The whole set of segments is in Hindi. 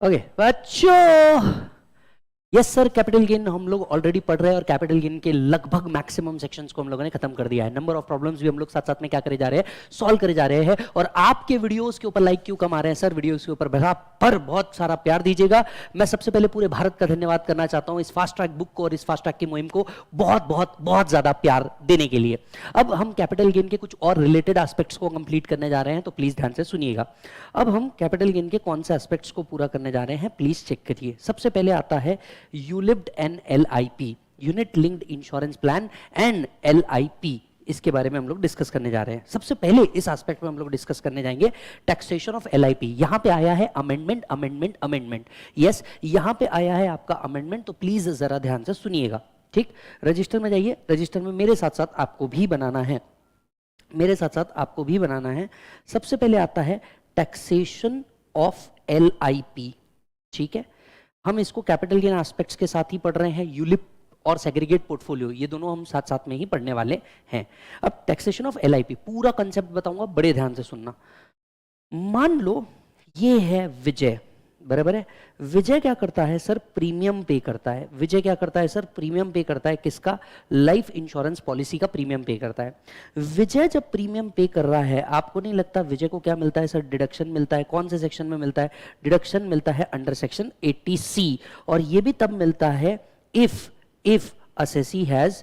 ओके बच्चों, यस सर, कैपिटल गेन हम लोग ऑलरेडी पढ़ रहे हैं और कैपिटल गेन के लगभग मैक्सिमम सेक्शंस को हम लोगों ने खत्म कर दिया है। नंबर ऑफ प्रॉब्लम्स भी हम लोग साथ साथ में क्या करे जा रहे हैं, सॉल्व करे जा रहे हैं। और आपके वीडियोस के ऊपर लाइक क्यों कम आ रहे हैं सर? वीडियोस के ऊपर बराबर बहुत सारा प्यार दीजिएगा। मैं सबसे पहले पूरे भारत का धन्यवाद करना चाहता हूं इस फास्ट ट्रैक बुक को और इस फास्ट ट्रैक की मुहिम को बहुत बहुत बहुत ज्यादा प्यार देने के लिए। अब हम कैपिटल गेन के कुछ और रिलेटेड एस्पेक्ट्स को कंप्लीट करने जा रहे हैं, तो प्लीज ध्यान से सुनिएगा। अब हम कैपिटल गेन के कौन से एस्पेक्ट्स को पूरा करने जा रहे हैं, प्लीज चेक करिए। सबसे पहले आता है ULIP and LIP, unit linked insurance plan and LIP। इसके बारे में हम लोग डिस्कस करने जा रहे हैं। सबसे पहले इस एस्पेक्ट में हम लोग डिस्कस करने जाएंगे टैक्सेशन ऑफ LIP। यहां पे आया है अमेंडमेंट अमेंडमेंट अमेंडमेंट। यस, यहां पे आया है आपका अमेंडमेंट, तो प्लीज जरा ध्यान से सुनिएगा। ठीक, रजिस्टर में जाइए। रजिस्टर में मेरे साथ साथ आपको भी बनाना है, मेरे साथ साथ आपको भी बनाना है। सबसे पहले आता है टैक्सेशन ऑफ LIP। ठीक है, हम इसको कैपिटल गेन एस्पेक्ट्स के साथ ही पढ़ रहे हैं। यूलिप और सेग्रीगेट पोर्टफोलियो, ये दोनों हम साथ साथ में ही पढ़ने वाले हैं। अब टैक्सेशन ऑफ LIP पूरा कंसेप्ट बताऊंगा, बड़े ध्यान से सुनना। मान लो ये है विजय, बराबर है। विजय क्या करता है सर? प्रीमियम पे करता है। विजय क्या करता है सर? प्रीमियम पे करता है। किसका? लाइफ इंश्योरेंस पॉलिसी का प्रीमियम पे करता है। विजय जब प्रीमियम पे कर रहा है, आपको नहीं लगता विजय को क्या मिलता है सर? डिडक्शन मिलता है। कौन से सेक्शन में मिलता है? डिडक्शन मिलता है अंडर सेक्शन 80C। और ये भी तब मिलता है if assessee has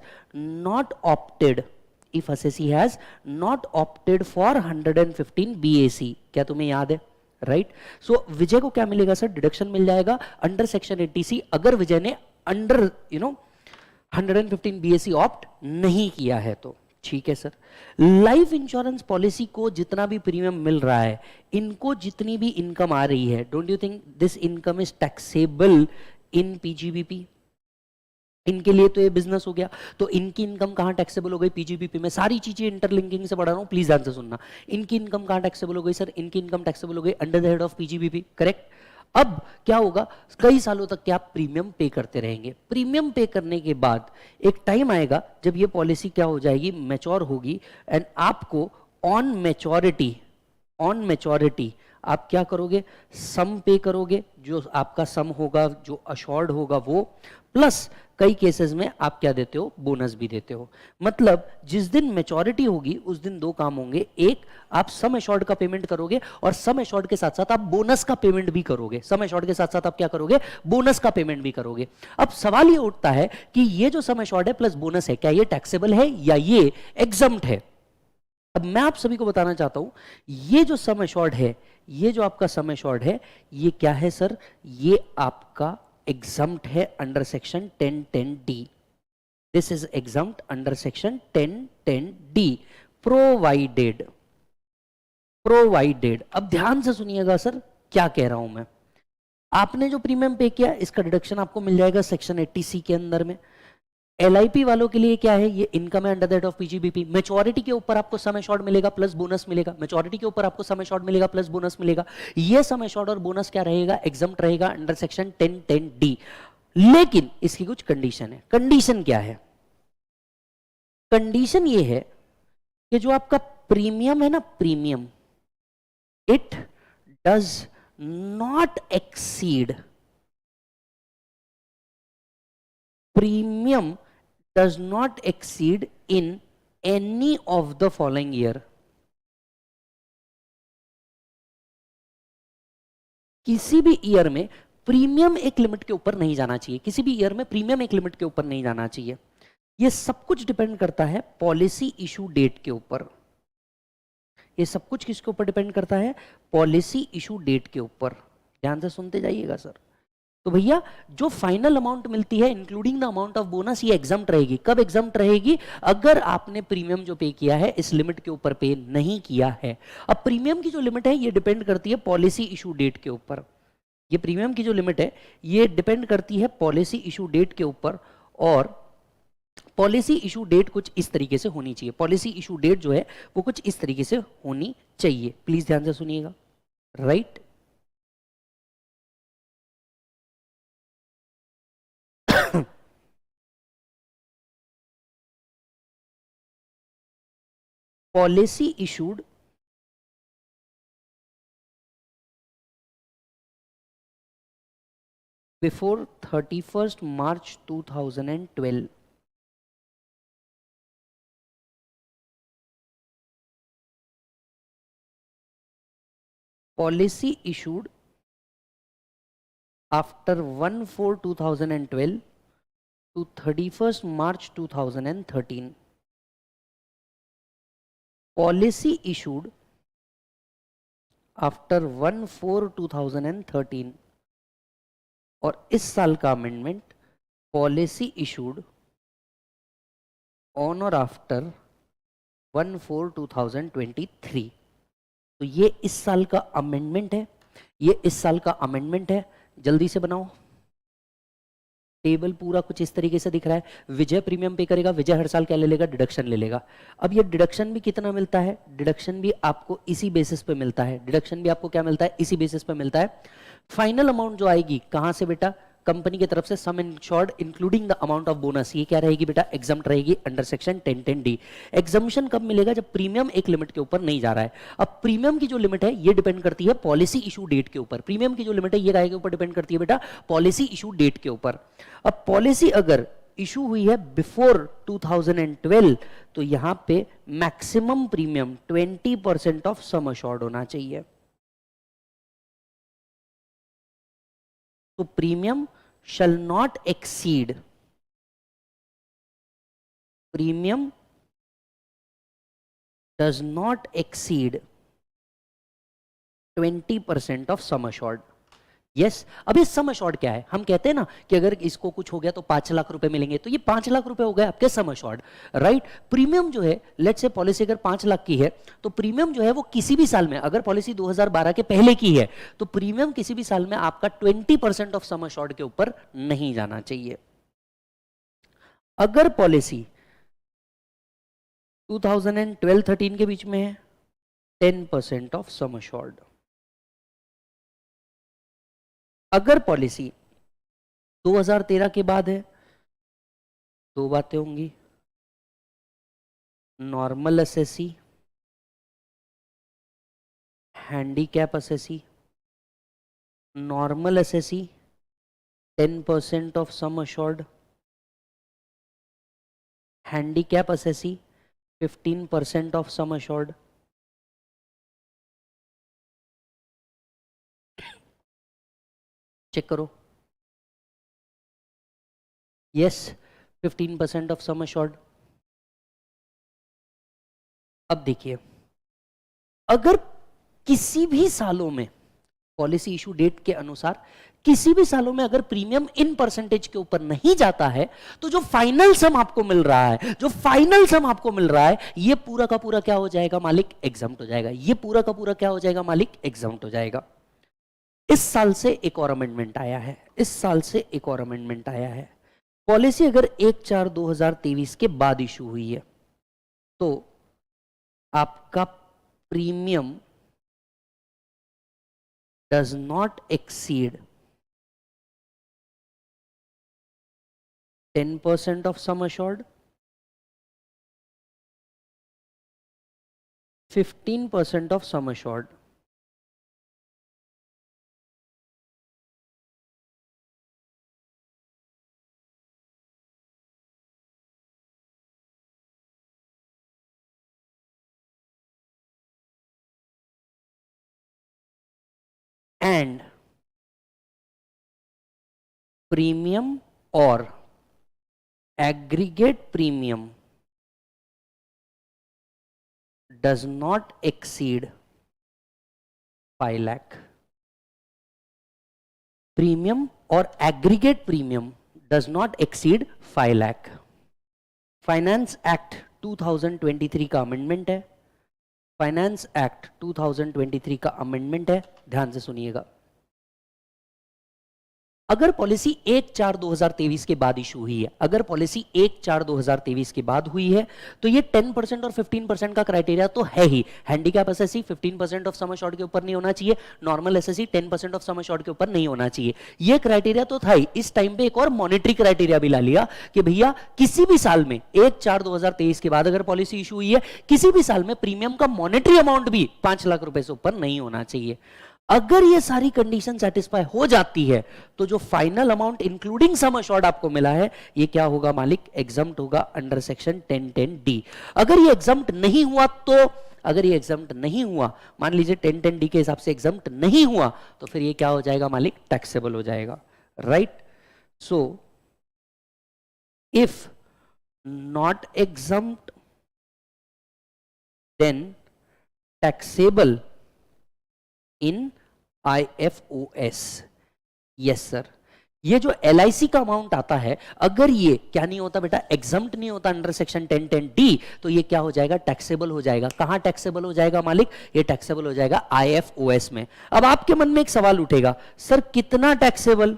not opted, if assessee has not opted for 115 BAC। क्या तुम्हें याद है? राइट। सो विजय को क्या मिलेगा सर? डिडक्शन मिल जाएगा अंडर सेक्शन 80C, अगर विजय ने अंडर 115 BAC ऑप्ट नहीं किया है तो। ठीक है सर। लाइफ इंश्योरेंस पॉलिसी को जितना भी प्रीमियम मिल रहा है, इनको जितनी भी इनकम आ रही है, don't you think this income is taxable in PGBP? इनके लिए तो ये बिजनेस हो गया, तो इनकी इनकम कहां टैक्सेबल हो गई? PGBP में। सारी चीजें इंटरलिंकिंग से बढ़ा रहा हूं, प्लीज ध्यान से सुनना। इनकी इनकम कहां टैक्सेबल हो गई सर? इनकी इनकम टैक्सेबल हो गई under the head of PGBP, correct. अब क्या होगा? कई सालों तक क्या आप प्रीमियम पे करते रहेंगे। प्रीमियम पे करने के बाद एक टाइम आएगा जब ये पॉलिसी क्या हो जाएगी? मैच्योर होगी। एंड आपको ऑन मैच्योरिटी, ऑन मैच्योरिटी आप क्या करोगे? सम पे करोगे। जो आपका सम होगा, जो अश्योर्ड होगा वो, प्लस कई केसेस में आप क्या देते हो? बोनस भी देते हो। मतलब जिस दिन मैच्योरिटी होगी उस दिन दो काम होंगे। एक, आप सम एश्योर्ड का पेमेंट करोगे, और सम एश्योर्ड के साथ साथ आप बोनस का पेमेंट भी करोगे। सम एश्योर्ड के साथ साथ आप क्या करोगे? बोनस का पेमेंट भी करोगे। अब सवाल ये उठता है कि ये जो सम एश्योर्ड है प्लस बोनस है, क्या ये टैक्सेबल है या ये एग्जम्प्ट है? अब मैं आप सभी को बताना चाहता हूं, ये जो सम एश्योर्ड है, ये जो आपका सम एश्योर्ड है, ये क्या है सर? ये आपका एग्जम्प्ट है under section 1010D। This is exempt under section 1010D, provided, provided. अब ध्यान से सुनिएगा सर, क्या कह रहा हूं मैं। आपने जो प्रीमियम पे किया, इसका डिडक्शन आपको मिल जाएगा सेक्शन 80C के अंदर में। LIP वालों के लिए क्या है? ये इनकम है under the head of PGBP। Maturity के ऊपर आपको सम एश्योर्ड मिलेगा प्लस बोनस मिलेगा। मैच्योरिटी के ऊपर आपको सम एश्योर्ड मिलेगा प्लस बोनस मिलेगा। ये सम एश्योर्ड और बोनस क्या रहेगा? एग्जम्प्ट रहेगा अंडर सेक्शन 1010D। लेकिन इसकी कुछ कंडीशन है। कंडीशन क्या है? कंडीशन ये है कि जो आपका प्रीमियम है ना, premium, it does not exceed, premium does not exceed in any of the following year। किसी भी ईयर में प्रीमियम एक लिमिट के ऊपर नहीं जाना चाहिए। किसी भी ईयर में प्रीमियम एक लिमिट के ऊपर नहीं जाना चाहिए। ये सब कुछ डिपेंड करता है पॉलिसी इशू डेट के ऊपर। ये सब कुछ किसके ऊपर डिपेंड करता है? पॉलिसी इशू डेट के ऊपर। ध्यान से सुनते जाइएगा सर। तो भैया जो फाइनल अमाउंट मिलती है including the amount of bonus, ये एग्जम्प्ट रहेगी। कब एग्जम्प्ट रहेगी? अगर आपने प्रीमियम जो पे किया है इस लिमिट के ऊपर पे नहीं किया है। अब प्रीमियम की जो लिमिट है ये डिपेंड करती है पॉलिसी इशू डेट के ऊपर। ये प्रीमियम की जो लिमिट है ये डिपेंड करती है पॉलिसी इशू डेट के ऊपर। और पॉलिसी इशू डेट कुछ इस तरीके से होनी चाहिए। पॉलिसी इशू डेट जो है वो कुछ इस तरीके से होनी चाहिए। प्लीज ध्यान से सुनिएगा। Right. Policy issued before 31st March 2012. Policy issued after 1/4/2012 to 31st March 2013. Policy issued after 1/4/2013 और इस साल का अमेंडमेंट पॉलिसी इशूड ऑन और आफ्टर 1/4/2023. तो ये इस साल का अमेंडमेंट है, ये इस साल का अमेंडमेंट है. जल्दी से बनाओ. टेबल पूरा कुछ इस तरीके से दिख रहा है. विजय प्रीमियम पे करेगा, विजय हर साल क्या ले लेगा, डिडक्शन ले लेगा. अब ये डिडक्शन भी कितना मिलता है, डिडक्शन भी आपको इसी बेसिस पे मिलता है. डिडक्शन भी आपको क्या मिलता है, इसी बेसिस पे मिलता है. फाइनल अमाउंट जो आएगी कहां से बेटा, कंपनी की तरफ से सम insured including the amount of bonus, ये क्या रहेगी बेटा, एग्जाम्प्ट रहेगी अंडर सेक्शन 1010D. एग्जाम्पशन कब मिलेगा, जब प्रीमियम एक लिमिट के ऊपर नहीं जा रहा है. अब प्रीमियम की जो लिमिट है ये डिपेंड करती है पॉलिसी इशू डेट के ऊपर. प्रीमियम की जो लिमिट है ये के ऊपर डिपेंड करती है बेटा, पॉलिसी इशू डेट के ऊपर. अब पॉलिसी अगर इशू हुई है बिफोर 2012 तो यहां पे maximum premium 20% of sum assured होना चाहिए. तो premium shall not exceed, premium does not exceed 20% of sum assured. Yes, अभी सम अश्योर्ड क्या है, हम कहते हैं ना कि अगर इसको कुछ हो गया तो 5 लाख रुपए मिलेंगे, तो ये 5 लाख रुपए हो गए आपके सम अश्योर्ड, राइट. प्रीमियम जो है, लेट्स से पॉलिसी अगर 5 लाख की है तो प्रीमियम जो है वो किसी भी साल में, अगर पॉलिसी 2012 के पहले की है तो प्रीमियम किसी भी साल में आपका 20% ऑफ सम अश्योर्ड के ऊपर नहीं जाना चाहिए. अगर पॉलिसी 2012-13 के बीच में है 10% ऑफ सम अश्योर्ड. अगर पॉलिसी 2013 के बाद है, दो बातें होंगी, normal SSC, handicap SSC. Normal SSC 10% of sum assured, handicap SSC 15% of sum assured. Check करो. Yes, 15% of sum assured. अब देखिए, अगर किसी भी सालों में पॉलिसी इशू डेट के अनुसार किसी भी सालों में अगर प्रीमियम इन परसेंटेज के ऊपर नहीं जाता है तो जो फाइनल सम आपको मिल रहा है, जो फाइनल सम आपको मिल रहा है, ये पूरा का पूरा क्या हो जाएगा मालिक, एग्जम्प्ट हो जाएगा. ये पूरा का पूरा क्या हो जाएगा मालिक, एग्जम्प्ट हो जाएगा. इस साल से एक और अमेंडमेंट आया है, इस साल से एक और अमेंडमेंट आया है. पॉलिसी अगर 1/4/2023 के बाद इशू हुई है तो आपका premium does not exceed 10% of sum assured, 15% of sum assured. and premium or aggregate premium does not exceed 5 lakh. Premium or aggregate premium does not exceed 5 lakh. Finance act 2023 का अमेंडमेंट है, फाइनेंस एक्ट 2023 का अमेंडमेंट है, ध्यान से सुनिएगा. अगर पॉलिसी 1/4/2023 के बाद इशू हुई है, अगर पॉलिसी 1/4/2023 के बाद हुई है तो ये 10% और 15% का क्राइटेरिया तो है ही. Handicap SSC 15% of sum assured के ऊपर नहीं होना चाहिए, normal SSC 10% of sum assured के ऊपर नहीं होना चाहिए. ये क्राइटेरिया तो था ही. इस टाइम पे एक और मॉनेटरी क्राइटेरिया भी ला लिया कि भैया किसी भी साल में 1/4/2023 के बाद अगर पॉलिसी इशू हुई है, किसी भी साल में प्रीमियम का मॉनेटरी अमाउंट भी 5 लाख रुपए से ऊपर नहीं होना चाहिए. अगर ये सारी कंडीशन सेटिस्फाई हो जाती है तो जो final amount including sum assured आपको मिला है ये क्या होगा मालिक, एग्जम्प्ट होगा अंडर सेक्शन 1010D। अगर ये एग्जम्प्ट नहीं हुआ तो, अगर ये एग्जम्प्ट नहीं हुआ, मान लीजिए 1010D के हिसाब से एग्जम्प्ट नहीं हुआ, तो फिर ये क्या हो जाएगा मालिक, टैक्सेबल हो जाएगा, right. So if not exempt then taxable in IFOS। Yes sir, ये जो LIC का अमाउंट आता है, अगर ये क्या नहीं होता बेटा, एग्जम्प्ट नहीं होता अंडर सेक्शन 1010D, तो ये क्या हो जाएगा, टैक्सेबल हो जाएगा। कहां टैक्सेबल हो जाएगा मालिक, ये टैक्सेबल हो जाएगा IFOS में। अब आपके मन में एक सवाल उठेगा, सर कितना टैक्सेबल,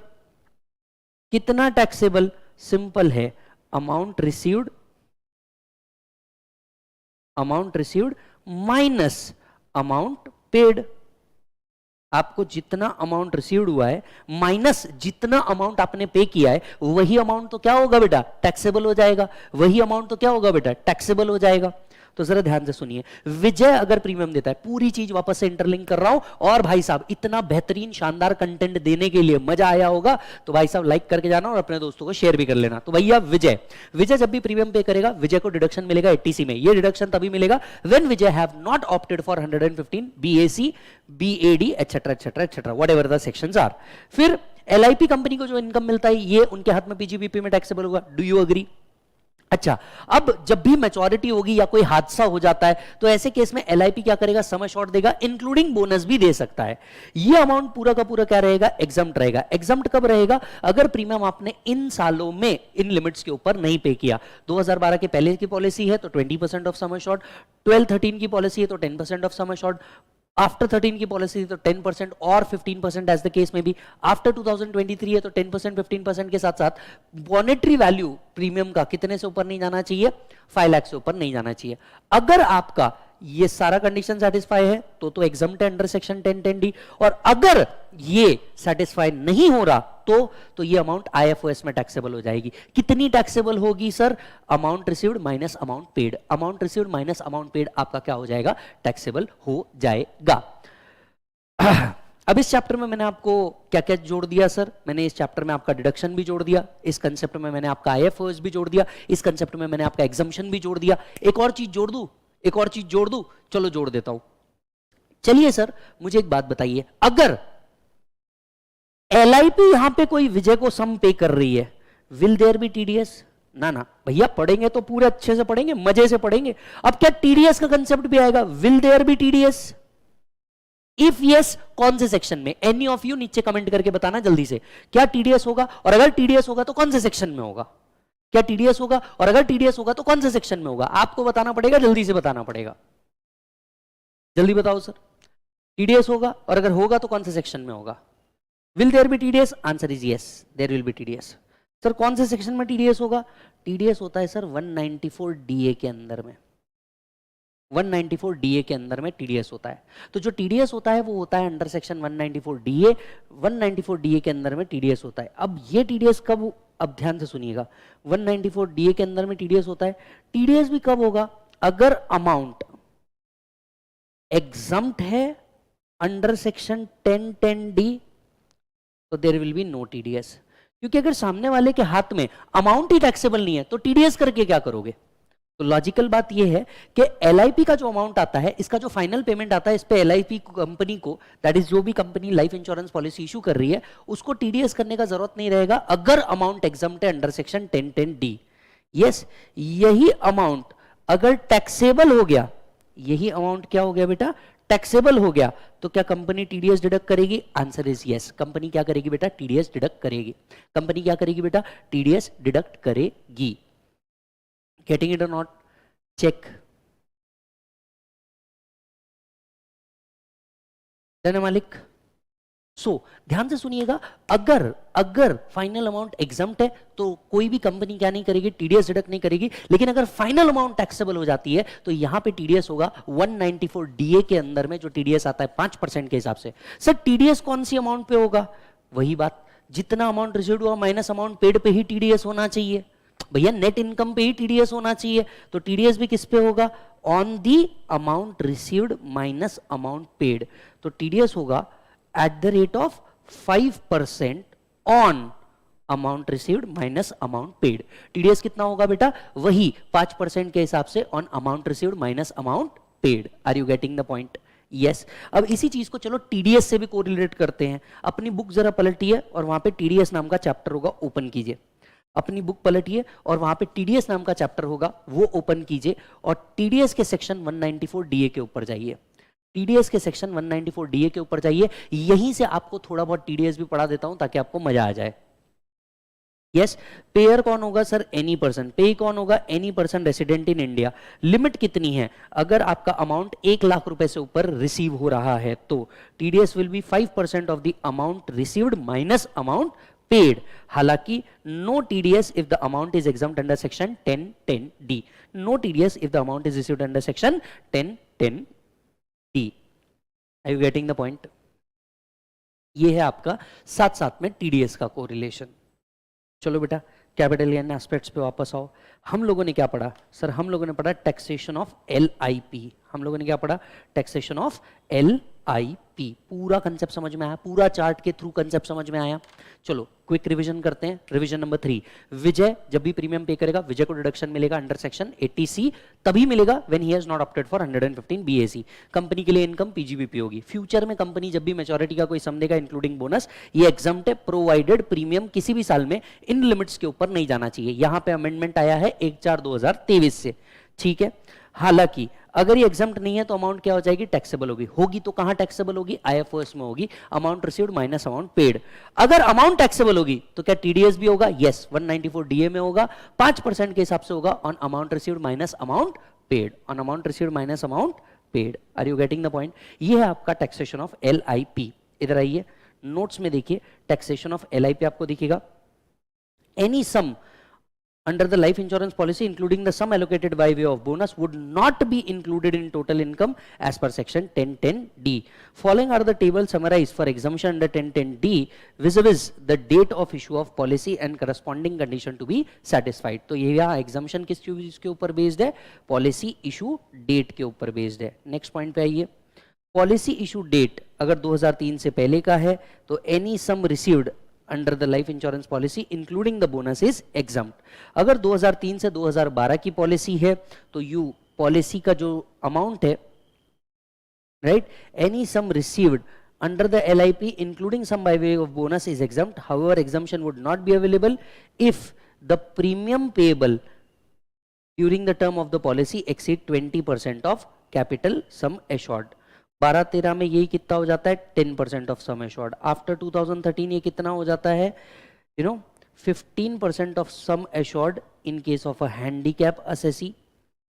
कितना टैक्सेबल? सिंपल है, amount received, amount received minus amount paid. आपको जितना अमाउंट रिसीव्ड हुआ है माइनस जितना अमाउंट आपने पे किया है, वही अमाउंट तो क्या होगा बेटा, टैक्सेबल हो जाएगा। वही अमाउंट तो क्या होगा बेटा, टैक्सेबल हो जाएगा। तो जरा ध्यान से सुनिए, विजय अगर प्रीमियम देता है, पूरी चीज वापस से इंटरलिंक कर रहा हूं, और भाई साहब इतना बेहतरीन शानदार कंटेंट देने के लिए मजा आया होगा तो भाई साहब लाइक करके जाना और अपने दोस्तों को शेयर भी कर लेना। तो भैया विजय, विजय जब भी प्रीमियम पे करेगा, विजय को डिडक्शन मिलेगा 80C में। ये डिडक्शन तभी मिलेगा when Vijay have not opted for 115 BAC BAD etcetera etcetera etcetera whatever the sections are. फिर LIP कंपनी को जो इनकम मिलता है ये उनके हाथ में PGBP में टैक्सेबल होगा। Do you agree? अच्छा, अब जब भी मैच्योरिटी होगी या कोई हादसा हो जाता है तो ऐसे केस में LIP क्या करेगा, सम अश्योर्ड देगा, इंक्लूडिंग बोनस भी दे सकता है। ये अमाउंट पूरा का पूरा क्या रहेगा, एग्जम्प्ट रहेगा। एग्जम्प्ट कब रहेगा, अगर प्रीमियम आपने इन सालों में इन लिमिट्स के ऊपर नहीं पे किया। 2012 के पहले की पॉलिसी है तो 20% ऑफ सम अश्योर्ड, 12-13 की पॉलिसी है तो 10% ऑफ सम अश्योर्ड, आफ्टर 13 की पॉलिसी तो 10% और 15% एज द केस में भी, आफ्टर 2023 है तो 10% 15% के साथ साथ मॉनेटरी वैल्यू प्रीमियम का कितने से ऊपर नहीं जाना चाहिए, 5 लाख से ऊपर नहीं जाना चाहिए। अगर आपका ये सारा कंडीशन सेटिस्फाई है तो एग्जम्प्ट है अंडर सेक्शन 1010D, और अगर ये सेटिस्फाई नहीं हो रहा तो ये अमाउंट IFOS में टैक्सेबल हो जाएगी। कितनी टैक्सेबल होगी sir, amount received minus amount paid. Amount received minus amount paid आपका क्या हो जाएगा, टैक्सेबल हो जाएगा। अब इस चैप्टर में मैंने आपको क्या क्या जोड़ दिया सर, मैंने इस चैप्टर में आपका डिडक्शन भी जोड़ दिया, इस कंसेप्ट में मैंने आपका IFOS भी जोड़ दिया, इस कंसेप्ट में मैंने आपका एग्जम्पशन भी जोड़ दिया। एक और चीज जोड़ दूं, एक और चीज जोड़ दूं, चलो जोड़ देता हूं। चलिए सर मुझे एक बात बताइए, अगर LIP यहां पे कोई विजय को सम पे कर रही है, विल देयर बी TDS? ना ना भैया, पढ़ेंगे तो पूरे अच्छे से पढ़ेंगे, मजे से पढ़ेंगे। अब क्या TDS का कंसेप्ट भी आएगा, will there be TDS? If yes, कौन से सेक्शन में? एनी ऑफ यू नीचे कमेंट करके बताना जल्दी से, क्या TDS होगा, और अगर TDS होगा तो कौन से सेक्शन में होगा? क्या TDS होगा, और अगर TDS होगा तो कौन से सेक्शन में होगा? आपको बताना पड़ेगा, जल्दी से बताना पड़ेगा, जल्दी बताओ सर। TDS होगा, और अगर होगा तो कौन से सेक्शन में होगा? Will there be TDS? Answer is yes, there will be TDS. Sir कौन से सेक्शन में TDS होगा? TDS होता है सर 194DA के अंदर में, 194DA के अंदर में TDS होता है। तो जो TDS होता है वो होता है अंडर सेक्शन 194DA, 194DA के अंदर में TDS होता है। अब ये TDS कब, अब ध्यान से सुनिएगा, 194DA के अंदर में TDS होता है। TDS भी कब होगा, अगर अमाउंट एग्जम्प्ट है अंडर सेक्शन 1010D तो there will be no TDS। क्योंकि अगर सामने वाले के हाथ में अमाउंट ही टैक्सेबल नहीं है तो TDS करके क्या करोगे? तो लॉजिकल बात यह है कि LIP का जो अमाउंट आता है, इसका जो फाइनल पेमेंट आता है, इस पे LIP कंपनी को, दैट इज जो भी company life insurance policy issue कर रही है, उसको TDS करने का जरूरत नहीं रहेगा अगर अमाउंट एग्जम्प्ट है अंडर सेक्शन 1010D। यस, यही अमाउंट अगर टैक्सेबल हो गया, यही अमाउंट क्या हो गया बेटा, टैक्सेबल हो गया, तो क्या कंपनी TDS डिडक्ट करेगी? आंसर इज यस, कंपनी क्या करेगी बेटा, TDS डिडक्ट करेगी। कंपनी क्या करेगी बेटा, TDS डिडक्ट करेगी। गेटिंग इट और नॉट? चेक। डन है मालिक? सो ध्यान से सुनिएगा, अगर फाइनल अमाउंट एग्जम्प्ट है तो कोई भी कंपनी क्या नहीं करेगी, TDS डिडक्ट नहीं करेगी। लेकिन अगर फाइनल अमाउंट टैक्सेबल हो जाती है तो यहां पे TDS होगा 194DA के अंदर में, जो TDS आता है 5% के हिसाब से। सर TDS कौन सी अमाउंट पे होगा? वही बात, जितना अमाउंट रिसीव्ड हुआ माइनस अमाउंट पेड पे ही TDS होना चाहिए भैया, नेट इनकम पे ही TDS होना चाहिए। तो TDS भी किस पे होगा, on the amount received minus amount paid. तो TDS होगा at the rate of 5% on amount received minus amount paid. TDS कितना होगा बेटा? वही 5% के हिसाब से on amount received minus amount paid. Are you getting the point? Yes. अब इसी चीज को चलो टीडीएस से भी कोरिलेट करते हैं। अपनी बुक जरा पलटिए और वहां पे टीडीएस नाम का चैप्टर होगा, ओपन कीजिए। अपनी बुक पलटिए और वहां पे टीडीएस नाम का चैप्टर होगा, वो ओपन कीजिए और टीडीएस के सेक्शन 194 डीए के ऊपर जाइए। टीडीएस के सेक्शन 194 डीए के ऊपर जाइए। यहीं से आपको थोड़ा बहुत टीडीएस भी पढ़ा देता हूं ताकि आपको मजा आ जाए। यस, पेयर कौन होगा सर? Any person. पे कौन होगा? Any person resident in India. Limit कितनी है? अगर आपका अमाउंट 1 लाख रुपए से ऊपर रिसीव हो रहा है तो TDS will be 5% of the amount received minus amount paid. हालांकि no TDS if the amount is exempt under section 1010D। No TDS if the amount is received under section 1010D। Are you getting the point? ये है आपका साथ साथ में टीडीएस का कोरिलेशन। चलो बेटा कैपिटल गेन एस्पेक्ट्स पे वापस आओ। हम लोगों ने क्या पढ़ा सर? हम लोगों ने पढ़ा टैक्सेशन ऑफ एलआईपी। हम लोगों ने क्या पढ़ा? Taxation of LIP. पूरा कंसेप्ट समझ में आया? पूरा चार्ट के थ्रू कंसेप्ट समझ में आया? चलो क्विक रिवीजन करते हैं। रिवीजन नंबर 3, विजय जब भी प्रीमियम पे करेगा विजय को डिडक्शन मिलेगा अंडर सेक्शन 80C, तभी मिलेगा when he has not opted for 115 BAC. Company के लिए इनकम पीजीबीपी होगी। फ्यूचर में कंपनी जब भी मैच्योरिटी का कोई सम देगा इंक्लूडिंग बोनस, ये एग्जम्प्ट है प्रोवाइडेड प्रीमियम किसी भी साल में इन लिमिट्स के ऊपर नहीं जाना चाहिए। यहां पे अमेंडमेंट आया है 1/4/2023 से, ठीक है। हालांकि अगर ये एग्जम्प्ट नहीं है तो अमाउंट क्या हो जाएगी? टैक्सेबल होगी। होगी तो कहां टैक्सेबल होगी? आईएफओएस में होगी, amount received minus amount paid. अगर अमाउंट टैक्सेबल होगी तो क्या टीडीएस भी होगा? यस, 194 डीए में होगा, 5% के हिसाब से होगा on amount received minus amount paid. On amount received minus amount paid. Are you getting the point? ये है आपका टैक्सेशन ऑफ एलआईपी। इधर आइए, नोट्स में देखिए, टैक्सेशन ऑफ एलआईपी आपको दिखेगा। Any sum under the life insurance policy including the sum allocated by way of bonus would not be included in total income as per section 1010D. Following are the tables summarized for exemption under 1010D vis-a-vis the date of issue of policy and corresponding condition to be satisfied. तो ये यहाँ exemption किस चीज के ऊपर बेस्ड है? पॉलिसी इशू डेट के ऊपर बेस्ड है। नेक्स्ट पॉइंट पे आइए। पॉलिसी इशू डेट अगर 2003 से पहले का है तो any sum received under the life insurance policy including the bonus is exempt. अगर 2003 से 2012 की पॉलिसी है तो यू पॉलिसी का जो अमाउंट है, right, any sum received under the LIP including some by way of bonus is exempt. However, exemption would not be available if the premium payable during the term of the policy exceed 20% of capital sum assured. 12-13 में यही कितना हो जाता है? 10% ऑफ सम एश्योर्ड। आफ्टर 2013 ये कितना हो जाता है? 15% of sum assured in case of a handicap assessee.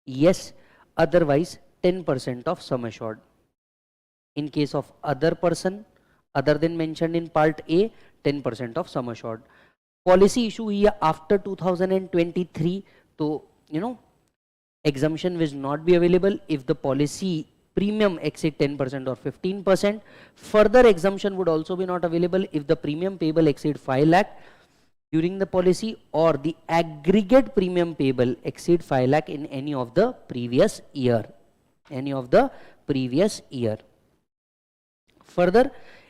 Yes, otherwise 10% of sum assured in case of other person other than mentioned in part A, 10% of sum assured. Policy issue हुई है आफ्टर 2023 तो exemption will not be available if the policy premium exceed 10% or 15%. Further exemption would also be not available if the premium payable exceed 5 lakh during the policy or the aggregate premium payable exceed 5 lakh in any of the previous year. Any of the previous year. Further,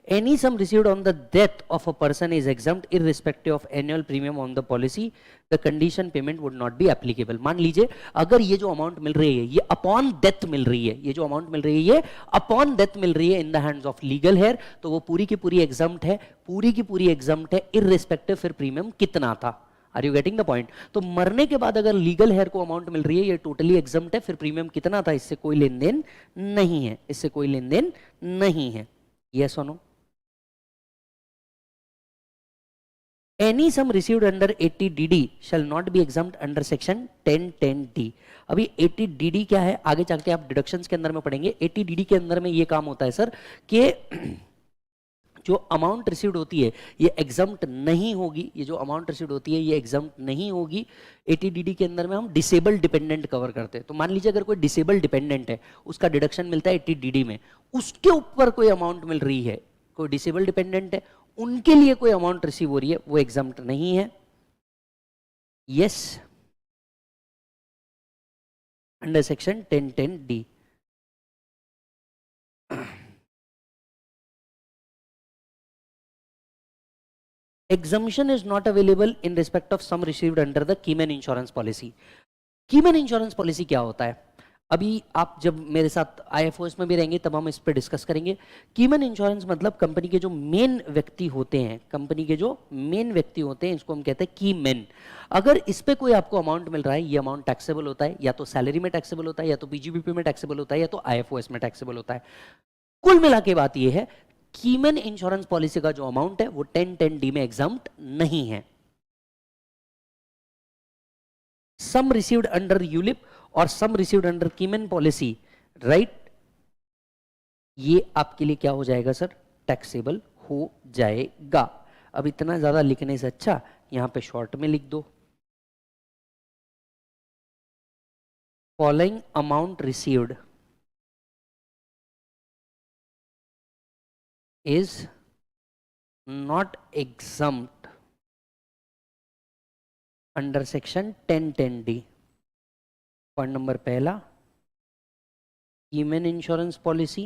any sum received on the death of a person is exempt irrespective of annual premium on the policy. The condition payment would not be applicable. मान लीजिए अगर ये जो अमाउंट मिल रही है ये अपॉन डेथ मिल रही है, ये जो अमाउंट मिल रही है ये अपॉन डेथ मिल रही है in the hands of legal heir, तो वो पूरी की पूरी एग्जम्प्ट है, पूरी की पूरी एग्जम्प्ट है इररिस्पेक्टिव फिर प्रीमियम कितना था। Are you getting the point? तो मरने के बाद अगर लीगल हेयर को अमाउंट मिल रही है ये टोटली एग्जम्प्ट है, फिर प्रीमियम कितना था इससे कोई लेन देन नहीं है, इससे कोई लेन देन नहीं है। यस और no? Any sum received under 80DD shall not be exempt under section 1010D. अभी 80DD क्या है आगे चल के आप डिडक्शंस के अंदर में पढ़ेंगे। 80DD के अंदर में ये काम होता है सर कि जो अमाउंट रिसीव्ड होती है ये एग्जम्प्ट नहीं होगी, ये जो अमाउंट रिसीव्ड होती है ये एग्जम्प्ट नहीं होगी। 80DD के अंदर में हम डिसेबल डिपेंडेंट कवर करते हैं। तो मान लीजिए अगर कोई डिसेबल डिपेंडेंट है उसका डिडक्शन मिलता है 80DD में, उसके ऊपर कोई अमाउंट मिल रही है, कोई डिसेबल डिपेंडेंट है उनके लिए कोई अमाउंट रिसीव हो रही है वो एग्जम्प्ट नहीं है। Yes, under section 1010D। Exemption is not available in respect of sum received under the Keyman insurance policy. Keyman insurance policy क्या होता है? अभी आप जब मेरे साथ IFOS में भी रहेंगे तब हम इस पे डिस्कस करेंगे. कीमन इंश्योरेंस मतलब कंपनी के जो मेन व्यक्ति होते हैं, कंपनी के जो मेन व्यक्ति होते हैं, इसको हम कहते हैं कीमैन. अगर इस पे कोई आपको अमाउंट मिल रहा है, ये अमाउंट टैक्सेबल होता है, या तो सैलरी में टैक्सेबल होता है, या तो पीजीबीपी में टैक्सेबल होता है, या तो IFOS में टैक्सेबल होता है. कुल मिला के बात ये है, कीमन इंश्योरेंस पॉलिसी का जो अमाउंट है वो 1010D में एग्जाम्प्ट नहीं है. सम रिसीव्ड अंडर यूलिप और sum received under keyman policy, right, ये आपके लिए क्या हो जाएगा सर? टैक्सेबल हो जाएगा. अब इतना ज्यादा लिखने से अच्छा यहां पे शॉर्ट में लिख दो, following amount received is not exempt under section 1010D. Point number पहला, keyman insurance policy.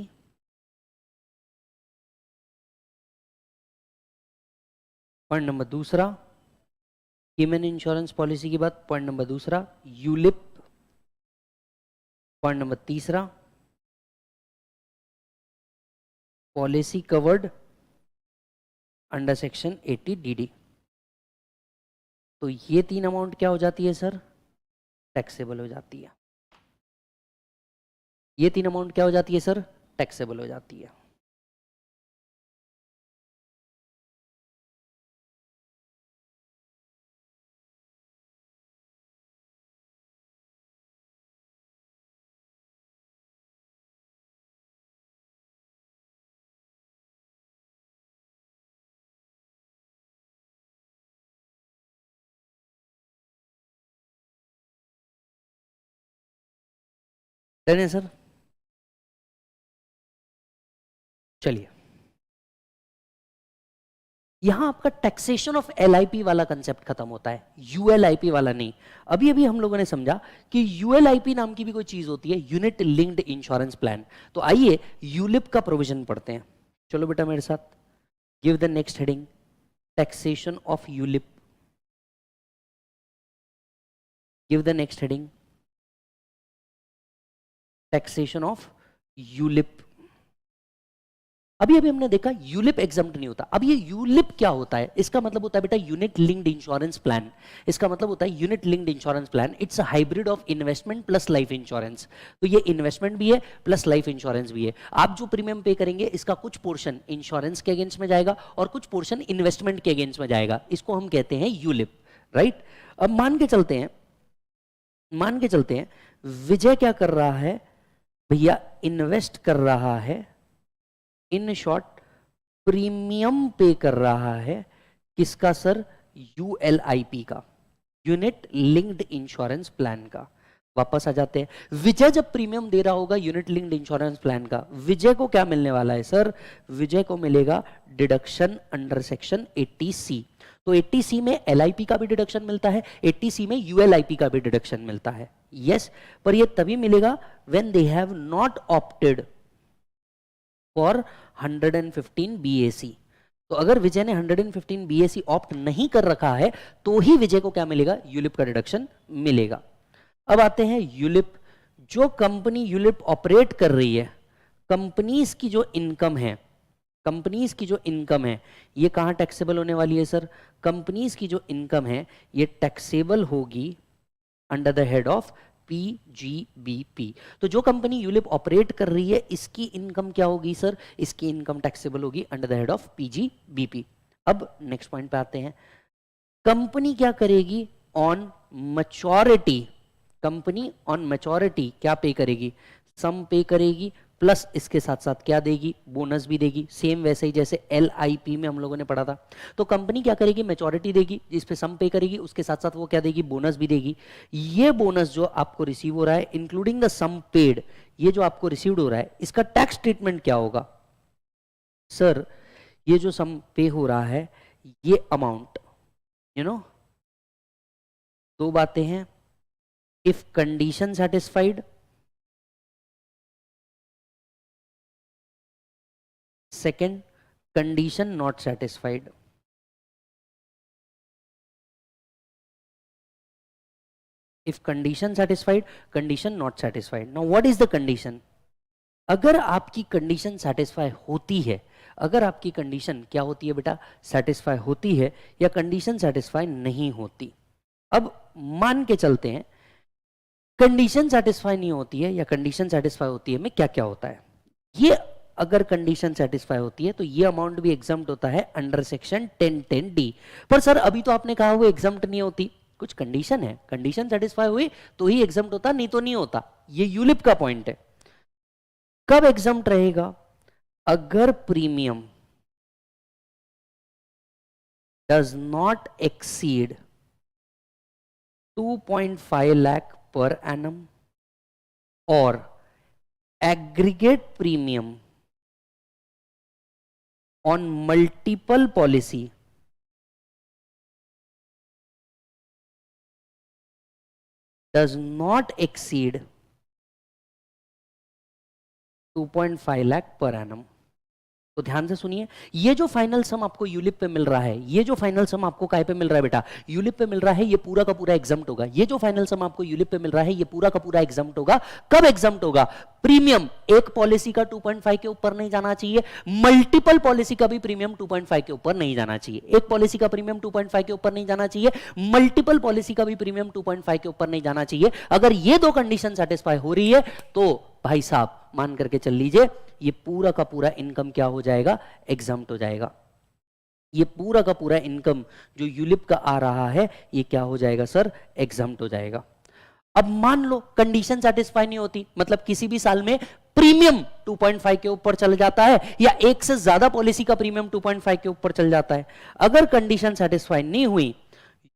Point number दूसरा, कीमन इंश्योरेंस पॉलिसी के बाद पॉइंट नंबर दूसरा यूलिप. पॉइंट नंबर तीसरा, policy covered under section 80DD. तो ये तीन अमाउंट क्या हो जाती है सर? टैक्सेबल हो जाती है. ये तीन अमाउंट क्या हो जाती है सर? टैक्सेबल हो जाती है. डन है सर? चलिए, यहां आपका टैक्सेशन ऑफ LIP वाला कंसेप्ट खत्म होता है, ULIP वाला नहीं. अभी अभी हम लोगों ने समझा कि ULIP नाम की भी कोई चीज होती है, यूनिट लिंक्ड इंश्योरेंस प्लान. तो आइए यूलिप का प्रोविजन पढ़ते हैं. चलो बेटा मेरे साथ, give the next heading, taxation of ULIP. Give the next heading, taxation of ULIP. अभी अभी हमने देखा यूलिप एग्जम्प्ट नहीं होता. अब ये यूलिप क्या होता है? इसका मतलब होता है बेटा यूनिट लिंक्ड इंश्योरेंस प्लान. इसका मतलब होता है unit linked insurance plan. It's a hybrid of investment plus life insurance. तो ये इन्वेस्टमेंट भी है प्लस लाइफ इंश्योरेंस भी है. आप जो प्रीमियम पे करेंगे इसका कुछ पोर्शन इंश्योरेंस के अगेंस्ट में जाएगा और कुछ पोर्शन इन्वेस्टमेंट के अगेंस्ट में जाएगा. इसको हम कहते हैं यूलिप, राइट. अब मान के चलते हैं विजय क्या कर रहा है भैया? इन्वेस्ट कर रहा है, इन शॉर्ट प्रीमियम पे कर रहा है. किसका सर? ULIP का, यूनिट लिंक्ड इंश्योरेंस प्लान का. वापस आ जाते हैं, विजय जब प्रीमियम दे रहा होगा यूनिट लिंक्ड इंश्योरेंस प्लान का, विजय को क्या मिलने वाला है सर? विजय को मिलेगा डिडक्शन अंडर सेक्शन 80C. तो 80C में LIP का भी डिडक्शन मिलता है, 80C में ULIP का भी डिडक्शन मिलता है. यस, पर ये तभी मिलेगा when they have not opted for 115 BAC. तो अगर विजय ने 115 BAC ऑप्ट नहीं कर रखा है तो ही विजय को क्या मिलेगा? यूलिप का डिडक्शन मिलेगा. अब आते हैं यूलिप. जो कंपनी यूलिप ऑपरेट कर रही है, कंपनीज की जो इनकम है, कंपनीज की जो इनकम है ये कहां टैक्सेबल होने वाली है सर? कंपनीज की जो इनकम है ये टैक्सेबल होगी under the head of PGBP. तो जो कंपनी यूलिप ऑपरेट कर रही है इसकी इनकम क्या होगी सर? इसकी इनकम टैक्सेबल होगी under the head of PGBP. अब नेक्स्ट पॉइंट पे आते हैं. कंपनी क्या करेगी on maturity? Company on maturity क्या पे करेगी? सम पे करेगी प्लस इसके साथ साथ क्या देगी? बोनस भी देगी. सेम वैसे ही जैसे LIP में हम लोगों ने पढ़ा था. तो कंपनी क्या करेगी? मैच्योरिटी देगी, जिस पे सम पे करेगी, उसके साथ साथ वो क्या देगी? बोनस भी देगी. ये बोनस जो आपको रिसीव हो रहा है इंक्लूडिंग द सम पेड, ये जो आपको रिसीव हो रहा है इसका टैक्स ट्रीटमेंट क्या होगा सर? ये जो सम पे हो रहा है ये अमाउंट, दो बातें हैं. If condition satisfied, second condition not satisfied. If condition satisfied, condition not satisfied. Now what is the condition? अगर आपकी कंडीशन सेटिस्फाई होती है, अगर आपकी कंडीशन क्या होती है बेटा, सेटिस्फाई होती है, या कंडीशन सेटिस्फाई नहीं होती. अब मान के चलते हैं कंडीशन सेटिस्फाई नहीं होती है या कंडीशन सेटिस्फाई होती है, में क्या क्या होता है. ये अगर कंडीशन सेटिस्फाई होती है तो ये अमाउंट भी एग्जम्प्ट होता है अंडर सेक्शन 1010D. पर सर अभी तो आपने कहा वो एग्जम्प्ट नहीं होती, कुछ कंडीशन है, कंडीशन सेटिस्फाई हुई तो ही एग्जम्प्ट होता, नहीं तो नहीं होता. ये यूलिप का पॉइंट है. कब एग्जम्प्ट रहेगा? अगर premium does not exceed 2.5 lakh per annum और aggregate premium on multiple policy does not exceed 2.5 lakh per annum. तो ध्यान से सुनिए, ये जो फाइनल सम आपको यूलिप पे मिल रहा है, ये जो फाइनल सम आपको काय पे मिल रहा है बेटा, यूलिप पे मिल रहा है, ये पूरा का पूरा एग्जम्प्ट होगा. ये जो फाइनल सम आपको यूलिप पे मिल रहा है, ये पूरा का पूरा एग्जम्प्ट होगा. कब एग्जम्प्ट होगा? प्रीमियम एक पॉलिसी का 2.5 के ऊपर नहीं जाना चाहिए, मल्टीपल पॉलिसी का भी प्रीमियम 2.5 के ऊपर नहीं जाना चाहिए. एक पॉलिसी का प्रीमियम 2.5 के ऊपर नहीं जाना चाहिए, मल्टीपल पॉलिसी का भी प्रीमियम 2.5 के ऊपर नहीं जाना चाहिए. अगर ये दो कंडीशन सेटिस्फाई हो रही है तो भाई साहब मान करके चल लीजिए, ये पूरा का पूरा इनकम क्या हो जाएगा? एग्जम्प्ट हो जाएगा. ये पूरा का पूरा इनकम जो यूलिप का आ रहा है, ये क्या हो जाएगा सर? एग्जम्प्ट हो जाएगा. अब मान लो कंडीशन सेटिस्फाई नहीं होती, मतलब किसी भी साल में प्रीमियम 2.5 के ऊपर चल जाता है या एक से ज्यादा पॉलिसी का प्रीमियम 2.5 के ऊपर चल जाता है. अगर कंडीशन सेटिस्फाई नहीं हुई,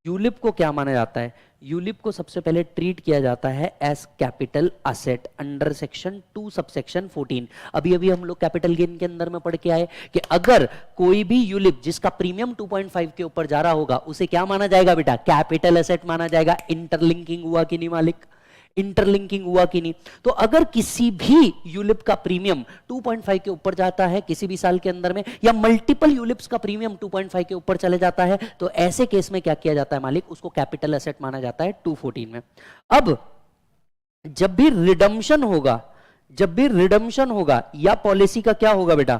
यूलिप को क्या माना जाता है? यूलिप को सबसे पहले ट्रीट किया जाता है as capital asset under section 2 subsection 14. अभी अभी हम लोग कैपिटल गेन के अंदर में पढ़ के आए कि अगर कोई भी यूलिप जिसका प्रीमियम 2.5 के ऊपर जा रहा होगा, उसे क्या माना जाएगा बेटा? कैपिटल असेट माना जाएगा. इंटरलिंकिंग हुआ कि नहीं मालिक? इंटरलिंकिंग हुआ कि नहीं? तो अगर किसी भी यूलिप का प्रीमियम 2.5 के ऊपर जाता है किसी भी साल के अंदर में, या मल्टीपल यूलिप्स का प्रीमियम 2.5 के ऊपर चले जाता है, तो ऐसे केस में क्या किया जाता है मालिक? उसको कैपिटल एसेट माना जाता है 214 में. अब जब भी रिडम्पशन होगा, जब भी रिडम्पशन होगा या पॉलिसी का क्या होगा बेटा?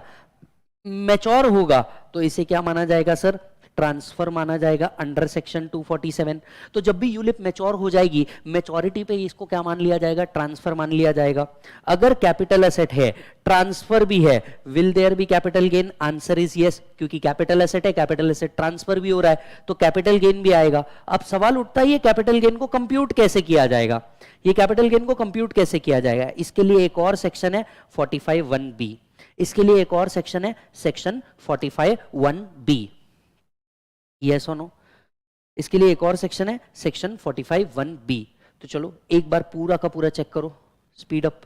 मैच्योर होगा, तो इसे क्या माना जाएगा सर? ट्रांसफर माना जाएगा अंडर सेक्शन 247. तो जब भी यूलिप मैच्योर हो जाएगी, मैच्योरिटी पे इसको क्या मान लिया जाएगा? ट्रांसफर मान लिया जाएगा. अगर कैपिटल एसेट है, ट्रांसफर भी है, will there be capital gain? Answer is yes, क्योंकि कैपिटल एसेट है, कैपिटल एसेट ट्रांसफर भी हो रहा है, तो कैपिटल गेन भी आएगा. अब सवाल उठता है ये कैपिटल गेन को कंप्यूट कैसे किया जाएगा? ये कैपिटल गेन को कंप्यूट कैसे किया जाएगा? इसके लिए एक और सेक्शन है 45(1)(b. इसके लिए एक और सेक्शन है सेक्शन 45(1)(b. यस और नो? इसके लिए एक और सेक्शन है सेक्शन 45(1)(b. तो चलो एक बार पूरा का पूरा चेक करो, स्पीड अप,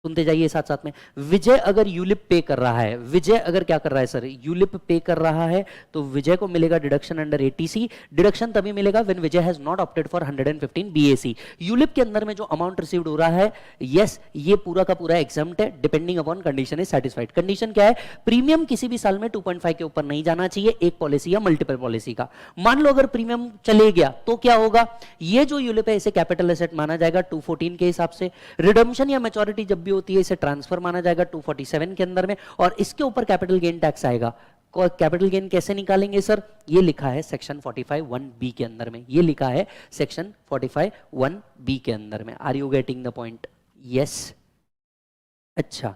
सुनते जाइए साथ साथ में. विजय अगर यूलिप पे कर रहा है, विजय अगर क्या कर रहा है सर? यूलिप पे कर रहा है, तो विजय को मिलेगा डिडक्शन अंडर एटीसी. डिडक्शन तभी मिलेगा when Vijay has not opted for 115 BAC. ULIP के अंदर में जो अमाउंट रिसीव्ड हो रहा है, यस ये पूरा का पूरा एग्जम्प्ट है depending upon condition is satisfied. Condition क्या है? प्रीमियम किसी भी साल में 2.5 के ऊपर नहीं जाना चाहिए, एक पॉलिसी या मल्टीपल पॉलिसी का. मान लो अगर प्रीमियम चले गया तो क्या होगा? ये जो यूलिप है इसे कैपिटल एसेट माना जाएगा 214 के हिसाब से. रिडम्पशन या मैच्योरिटी जब भी होती है इसे ट्रांसफर माना जाएगा 247 के अंदर में, और इसके ऊपर कैपिटल गेन टैक्स आएगा. कैपिटल गेन कैसे निकालेंगे सर? ये लिखा है सेक्शन 45(1)(b के अंदर में, ये लिखा है सेक्शन 45(1)(b के अंदर में. Are you getting the point? Yes. अच्छा,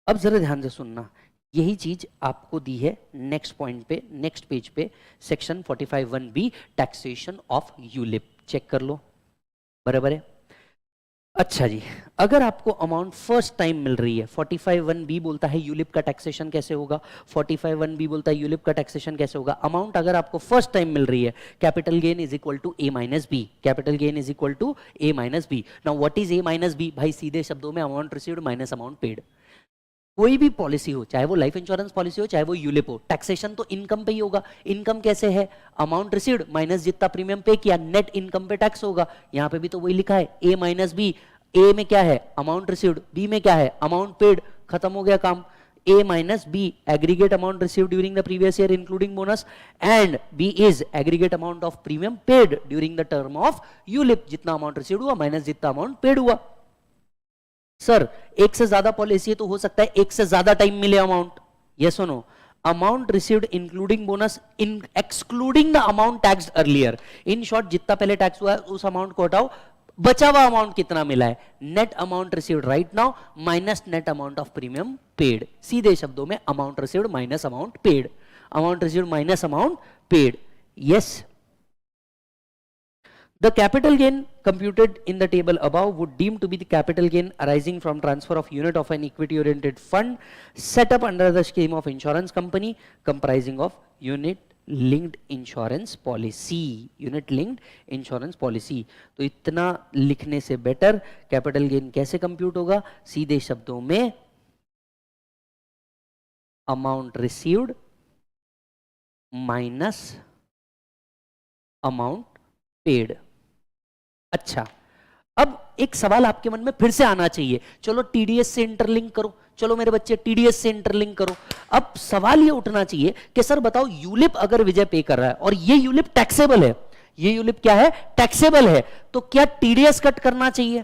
अब जरा ध्यान से सुनना, यही चीज आपको दी है नेक्स्ट पॉइंट पे, नेक्स्ट पेज पे, section 45(1)(b taxation of ULIP. Check कर लो, बराबर है? अच्छा जी, अगर आपको अमाउंट फर्स्ट टाइम मिल रही है, 45(1)(b बोलता है यूलिप का टैक्सेशन कैसे होगा, 45(1)(b बोलता है यूलिप का टैक्सेशन कैसे होगा. अमाउंट अगर आपको फर्स्ट टाइम मिल रही है, capital gain is equal to a minus B, capital gain is equal to a minus B. Now what is a minus B? भाई सीधे शब्दों में amount received minus amount paid. कोई भी पॉलिसी हो, चाहे वो लाइफ इंश्योरेंस पॉलिसी हो, चाहे वो यूलिप हो, टैक्सेशन तो इनकम पे ही होगा. इनकम कैसे है? अमाउंट रिसीव्ड माइनस जितना प्रीमियम पे किया, नेट इनकम पे टैक्स होगा. यहां पे भी तो वही लिखा है a माइनस बी. ए में क्या है? अमाउंट रिसीव्ड, बी में क्या है? Amount paid. खत्म हो गया काम. A minus B, aggregate amount received during the previous year including bonus, and B is aggregate amount of premium paid during the term of ULIP. जितना amount received हुआ minus जितना amount paid हुआ. सर एक से ज्यादा पॉलिसी है तो हो सकता है एक से ज्यादा टाइम मिले amount. yes or no? Amount received including bonus, in excluding the amount taxed earlier. In short जितना पहले टैक्स हुआ है उस अमाउंट को हटाओ, बचा हुआ अमाउंट कितना मिला है. Net amount received right now minus net amount of premium paid. सीधे शब्दों में amount received minus amount paid. Amount received minus amount paid. Yes. The capital gain computed in the table above would deem to be the capital gain arising from transfer of unit of an equity oriented fund set up under the scheme of insurance company comprising of unit linked insurance policy. Unit linked insurance policy. तो इतना लिखने से बेटर कैपिटल गेन कैसे कंप्यूट होगा? सीधे शब्दों में amount received minus amount paid. अच्छा, अब एक सवाल आपके मन में फिर से आना चाहिए, चलो टीडीएस से इंटरलिंक करो, चलो मेरे बच्चे टीडीएस से इंटरलिंक करो. अब सवाल ये उठना चाहिए कि सर बताओ यूलिप अगर विजय पे कर रहा है और ये यूलिप टैक्सेबल है, ये यूलिप क्या है? टैक्सेबल है, तो क्या टीडीएस कट करना चाहिए?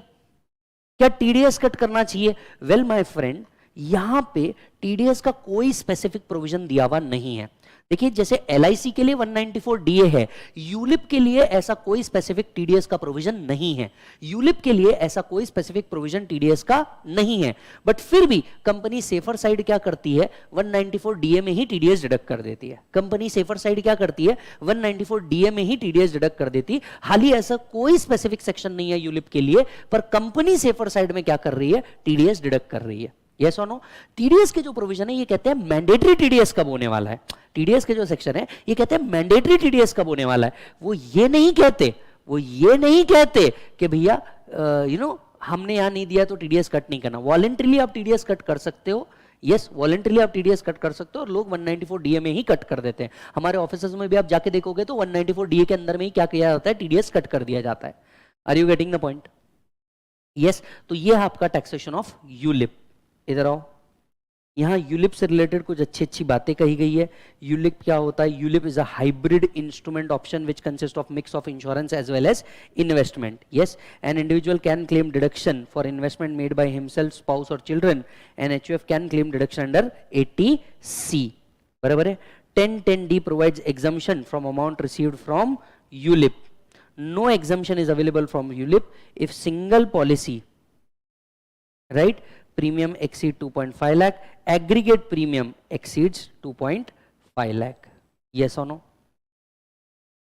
क्या टीडीएस कट करना चाहिए? वेल माय फ्रेंड, यहां पे टीडीएस का कोई स्पेसिफिक प्रोविजन दिया हुआ नहीं है. देखिए जैसे एलआईसी के लिए 194 डीए है, यूलिप के लिए ऐसा कोई स्पेसिफिक टीडीएस का प्रोविजन नहीं है. यूलिप के लिए ऐसा कोई स्पेसिफिक प्रोविजन टीडीएस का नहीं है. बट फिर भी कंपनी सेफर साइड क्या करती है? 194 डीए में ही टीडीएस डिडक्ट कर देती है. कंपनी सेफर साइड क्या करती है? 194 डीए में ही टीडीएस डिडक्ट कर देती. हाल ही ऐसा कोई स्पेसिफिक सेक्शन नहीं है यूलिप के लिए, पर कंपनी सेफर साइड में क्या कर रही है? टीडीएस डिडक्ट कर रही है. यस और नो? टीडीएस के जो प्रोविजन है ये कहते हैं मैंडेटरी टीडीएस कब होने वाला है. टीडीएस के जो सेक्शन है ये कहते हैं मैंडेटरी टीडीएस कब होने वाला है. वो ये नहीं कहते कि भैया हमने यहां नहीं दिया तो टीडीएस कट नहीं करना. वॉलंटरीली आप टीडीएस कट कर सकते हो. यस, वॉलंटरीली आप टीडीएस कट कर सकते हो और लोग 194 डीए में ही कट कर देते हैं. हमारे ऑफिसेज में भी आप जाके देखोगे तो 194 डीए के अंदर में ही क्या किया जाता है? टीडीएस कट कर दिया जाता है. Are you getting the point? Yes. तो ये है आपका टैक्सेशन ऑफ यूलिप. इधर आओ, यहां यूलिप से रिलेटेड कुछ अच्छी बातें कही गई है. यूलिप क्या होता है? ULIP is a hybrid instrument option which consist of mix of insurance as well as investment. Yes, an individual can claim deduction for investment made by himself, spouse और children. An HUF can claim deduction under 80C. बराबर है. 1010D provides exemption from amount received from ULIP. No exemption is available from ULIP if single policy, right, premium exceed 2.5 lakh, aggregate premium exceeds 2.5 lakh. Yes or no?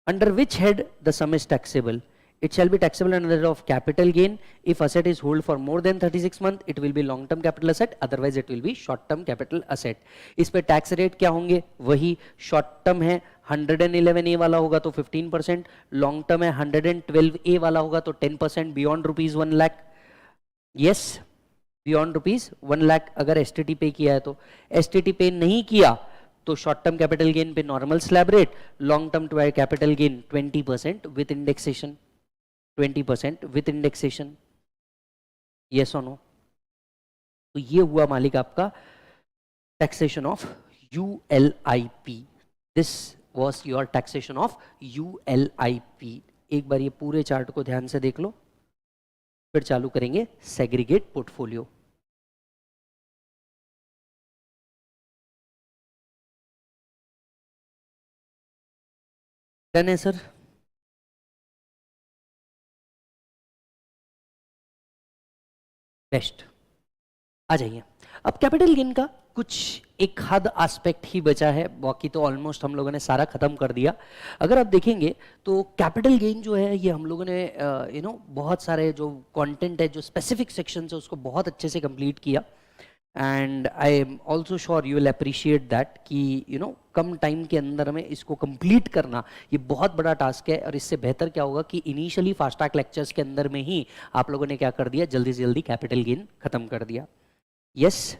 Under which head the sum is taxable? It shall be taxable under the head of capital gain. If asset is held for more than 36 months, it will be long term capital asset, otherwise it will be short term capital asset. इस पे टैक्स रेट क्या होंगे? वही शॉर्ट टर्म है 111A वाला होगा तो 15%, लॉन्ग टर्म है 112A वाला होगा तो 10%, beyond rupees 1 lakh. Yes, beyond rupees 1 lakh अगर एसटीटी पे किया है तो. एसटीटी पे नहीं किया तो शॉर्ट टर्म कैपिटल गेन पे normal slab rate, long term capital gain 20% with indexation. 20% with indexation. Yes और नो? तो ये हुआ मालिक आपका taxation of ULIP. This was your taxation of ULIP. एक बार ये पूरे चार्ट को ध्यान से देख लो, फिर चालू करेंगे सेग्रीगेट पोर्टफोलियो. डन है सर? बेस्ट. आ जाइए. अब कैपिटल गेन का कुछ एक हद एस्पेक्ट ही बचा है, बाकी तो ऑलमोस्ट हम लोगों ने सारा खत्म कर दिया. अगर आप देखेंगे तो कैपिटल गेन जो है ये हम लोगों ने बहुत सारे जो कंटेंट है, जो स्पेसिफिक सेक्शन है उसको बहुत अच्छे से कंप्लीट किया. And I am also sure you will appreciate that कि कम टाइम के अंदर में इसको कंप्लीट करना ये बहुत बड़ा टास्क है. और इससे बेहतर क्या होगा कि इनिशियली फास्ट ट्रैक लेक्चर्स के अंदर में ही आप लोगों ने क्या कर दिया? जल्दी से जल्दी कैपिटल गेन खत्म कर दिया. यस,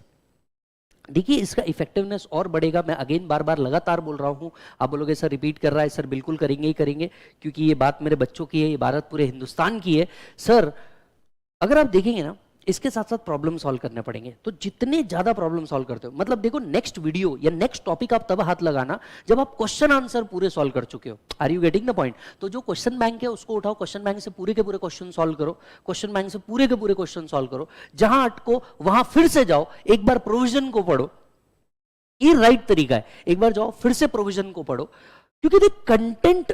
देखिए इसका इफेक्टिवनेस और बढ़ेगा. मैं अगेन बार बार लगातार बोल रहा हूँ, आप बोलोगे सर रिपीट कर रहा है. सर बिल्कुल करेंगे ही करेंगे, क्योंकि ये बात मेरे बच्चों की है, ये बात पूरे हिंदुस्तान की है. सर अगर आप देखेंगे ना इसके साथ साथ प्रॉब्लम सॉल्व करने पड़ेंगे। तो जितने ज्यादा प्रॉब्लम सॉल्व करते हो, मतलब देखो नेक्स्ट वीडियो या नेक्स्ट टॉपिक आप तब हाथ लगाना जब आप क्वेश्चन आंसर पूरे सॉल्व कर चुके हो। Are you getting the point? तो जो क्वेश्चन बैंक है उसको उठाओ, क्वेश्चन बैंक से पूरे के पूरे क्वेश्चन सॉल्व करो, क्वेश्चन बैंक से पूरे के पूरे क्वेश्चन सॉल्व करो, जहां अटको वहां फिर से जाओ, एक बार प्रोविजन को पढ़ो। ये राइट तरीका है, एक बार जाओ फिर से प्रोविजन को पढ़ो, क्योंकि देख कंटेंट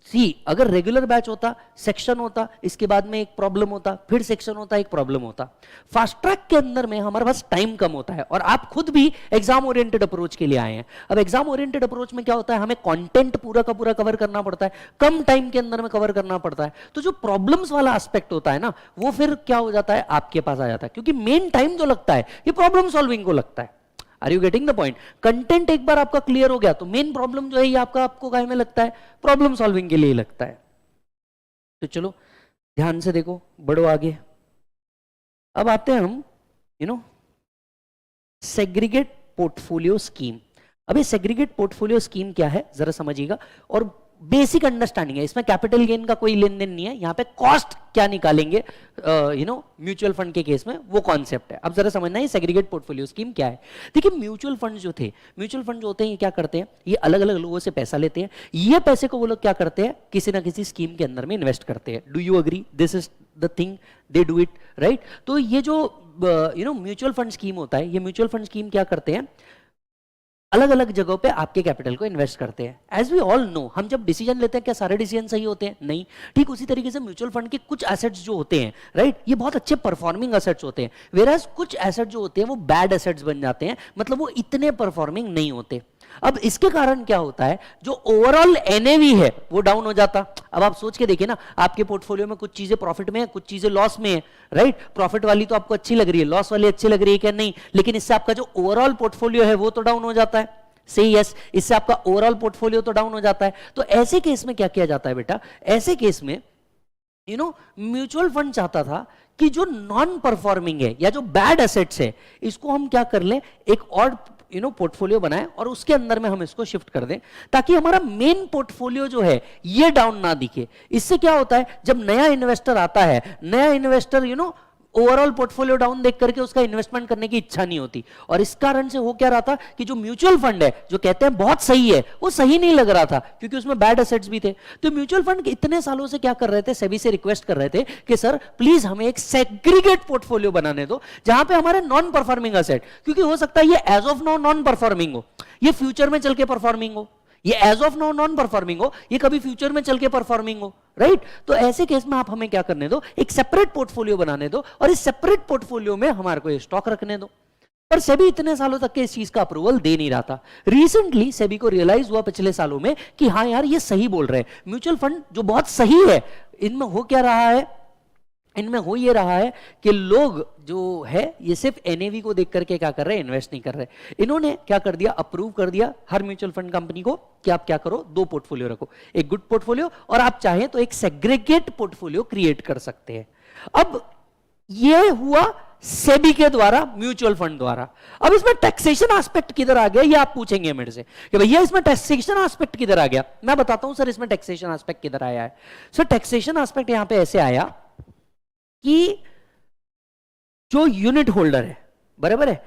सी अगर रेगुलर बैच होता, सेक्शन होता, इसके बाद में एक प्रॉब्लम होता, फिर सेक्शन होता, एक प्रॉब्लम होता। फास्ट ट्रैक के अंदर में हमारे पास टाइम कम होता है और आप खुद भी एग्जाम ओरिएंटेड अप्रोच के लिए आए हैं। अब एग्जाम ओरिएंटेड अप्रोच में क्या होता है, हमें कंटेंट पूरा का पूरा कवर करना पड़ता है, कम टाइम के अंदर में कवर करना पड़ता है। तो जो प्रॉब्लम्स वाला एस्पेक्ट होता है ना, वो फिर क्या हो जाता है, आपके पास आ जाता है, क्योंकि मेन टाइम जो लगता है ये प्रॉब्लम सॉल्विंग को लगता है। Are you getting the point? Content एक बार आपका क्लियर हो गया तो मेन प्रॉब्लम जो है ये आपको काहे में लगता है, प्रॉब्लम सॉल्विंग के लिए लगता है। तो चलो ध्यान से देखो, बढ़ो आगे। अब आते हैं हम सेग्रीगेट पोर्टफोलियो स्कीम। अब ये सेग्रीगेट पोर्टफोलियो स्कीम क्या है जरा समझिएगा, और बेसिक अंडरस्टैंडिंग है। इसमें कैपिटल गेन का कोई लेन देन नहीं है, यहाँ पे कॉस्ट क्या निकालेंगे म्यूचुअल फंड के केस में, वो कॉन्सेप्ट है। अब जरा समझना है सेग्रीगेट पोर्टफोलियो स्कीम क्या है। देखिए म्यूचुअल फंड जो थे, म्यूचुअल फंड जो होते हैं ये क्या करते हैं, ये अलग अलग लोगों से पैसा लेते हैं, ये पैसे को वो लोग क्या करते हैं, किसी ना किसी स्कीम के अंदर में इन्वेस्ट करते हैं। Do you agree? This is the thing they do it, right? तो ये जो म्यूचुअल फंड स्कीम होता है, ये म्यूचुअल फंड स्कीम क्या करते हैं, अलग अलग जगहों पे आपके कैपिटल को इन्वेस्ट करते हैं। एज वी ऑल नो, हम जब डिसीजन लेते हैं क्या सारे डिसीजन सही होते हैं? नहीं। ठीक उसी तरीके से म्यूचुअल फंड के कुछ एसेट्स जो होते हैं, राइट, ये बहुत अच्छे परफॉर्मिंग एसेट्स होते हैं, वेराज कुछ एसेट जो होते हैं वो बैड एसेट्स बन जाते हैं, मतलब वो इतने परफॉर्मिंग नहीं होते। अब इसके कारण क्या होता है, जो ओवरऑल एनएवी है वो डाउन हो जाता। अब आप सोच के देखिए ना, आपके पोर्टफोलियो में कुछ चीजें प्रॉफिट में है, कुछ चीजें लॉस में है, राइट? प्रॉफिट वाली तो आपको अच्छी लग रही है, लॉस वाली अच्छी लग रही है क्या? नहीं। लेकिन इससे आपका जो ओवरऑल पोर्टफोलियो है वो तो डाउन हो जाता है। सही, यस, इससे आपका ओवरऑल पोर्टफोलियो तो डाउन हो जाता है। तो ऐसे केस में क्या किया जाता है बेटा, ऐसे केस में म्यूचुअल फंड चाहता था कि जो नॉन परफॉर्मिंग है या जो बैड एसेट्स है, इसको हम क्या कर ले, एक और पोर्टफोलियो बनाए और उसके अंदर में हम इसको शिफ्ट कर दें, ताकि हमारा मेन पोर्टफोलियो जो है ये डाउन ना दिखे। इससे क्या होता है, जब नया इन्वेस्टर आता है, नया इन्वेस्टर ओवरऑल पोर्टफोलियो डाउन देख करके उसका इन्वेस्टमेंट करने की इच्छा नहीं होती। और इस कारण से हो क्या रहा था कि जो म्यूचुअल फंड है, जो कहते हैं बहुत सही है, वो सही नहीं लग रहा था, क्योंकि उसमें बैड एसेट्स भी थे। तो म्यूचुअल फंड इतने सालों से क्या कर रहे थे, सेबी से रिक्वेस्ट कर रहे थे कि सर प्लीज हमें एक सेग्रीगेट पोर्टफोलियो बनाने दो, जहां पे हमारे नॉन परफॉर्मिंग एसेट, क्योंकि हो सकता है ये as of now non performing हो, ये फ्यूचर में चल के परफॉर्मिंग हो, ये as of now non performing हो, ये कभी फ्यूचर में चल के परफॉर्मिंग हो, राइट? तो ऐसे केस में आप हमें क्या करने दो, एक सेपरेट पोर्टफोलियो बनाने दो, और इस सेपरेट पोर्टफोलियो में हमारे को स्टॉक रखने दो। पर सेबी इतने सालों तक के इस चीज का अप्रूवल दे नहीं रहा था। रिसेंटली सेबी को रियलाइज हुआ पिछले सालों में कि हाँ यार ये सही बोल रहे हैं, म्यूचुअल फंड जो बहुत सही है, इनमें हो क्या रहा है, इनमें हो ये रहा है कि लोग जो है ये सिर्फ एनएवी को देख करके क्या कर रहे हैं, इन्वेस्ट नहीं कर रहे। इन्होंने क्या कर दिया, अप्रूव कर दिया हर म्यूचुअल फंड कंपनी को कि आप क्या करो, दो पोर्टफोलियो रखो, एक गुड पोर्टफोलियो और आप चाहें तो एक सेग्रीगेट पोर्टफोलियो क्रिएट कर सकते हैं। अब ये हुआ सेबी के द्वारा, म्यूचुअल फंड द्वारा। अब इसमें टैक्सेशन एस्पेक्ट किधर आ गया, ये आप पूछेंगे मेरे से कि भैया इसमें टैक्सेशन एस्पेक्ट किधर आ गया। मैं बताता हूं सर इसमें टैक्सेशन एस्पेक्ट किधर आया है। सर टैक्सेशन एस्पेक्ट यहां पे ऐसे आया कि जो यूनिट होल्डर है, बराबर है,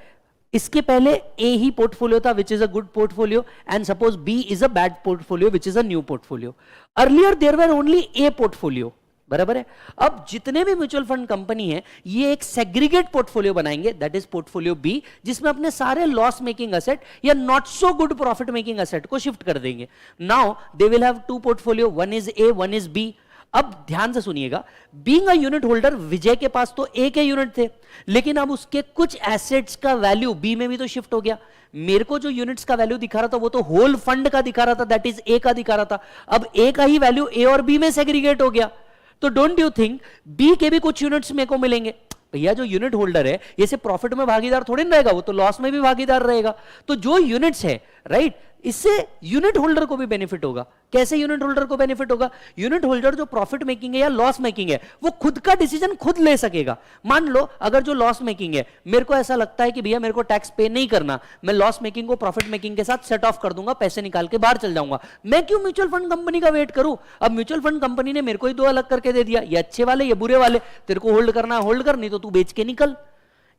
इसके पहले ए ही पोर्टफोलियो था which is a good portfolio, and suppose B is a bad portfolio which is a new portfolio. Earlier there were only A portfolio, बराबर है। अब जितने भी म्यूचुअल फंड कंपनी है ये एक सेग्रीगेट पोर्टफोलियो बनाएंगे, दैट इज पोर्टफोलियो बी, जिसमें अपने सारे लॉस मेकिंग एसेट या not so good profit making asset को शिफ्ट कर देंगे। Now they will have two portfolio, one is A one is B. अब ध्यान से सुनिएगा, being a unit holder, Vijay के पास तो ए के यूनिट थे, लेकिन अब उसके कुछ एसेट्स का वैल्यू बी में भी तो शिफ्ट हो गया। मेरे को जो यूनिट्स का वैल्यू दिखा रहा था वो तो होल फंड का दिखा रहा था, दैट इज ए का दिखा रहा था। अब ए का ही वैल्यू ए और बी में सेग्रीगेट हो गया, तो डोंट यू थिंक बी के भी कुछ यूनिट्स मेरे को मिलेंगे। भैया जो यूनिट होल्डर है ये सिर्फ प्रॉफिट में भागीदार थोड़ी ना रहेगा, वो तो लॉस में भी भागीदार रहेगा। तो जो यूनिट्स है, राइट, इससे यूनिट होल्डर को भी बेनिफिट होगा। कैसे यूनिट होल्डर को बेनिफिट होगा? यूनिट होल्डर जो प्रॉफिट मेकिंग है या लॉस मेकिंग है वो खुद का डिसीजन खुद ले सकेगा। मान लो अगर जो लॉस मेकिंग है, मेरे को ऐसा लगता है कि भैया मेरे को टैक्स पे नहीं करना, मैं लॉस मेकिंग को प्रॉफिट मेकिंग के साथ सेट ऑफ कर दूंगा, पैसे निकाल के बाहर चल जाऊंगा, मैं क्यों म्यूचुअल फंड कंपनी का वेट करूं? अब म्यूचुअल फंड कंपनी ने मेरे को ही दो अलग करके दे दिया, ये अच्छे वाले ये बुरे वाले, तेरे को होल्ड करना होल्ड कर, नहीं तो तू बेच के निकल।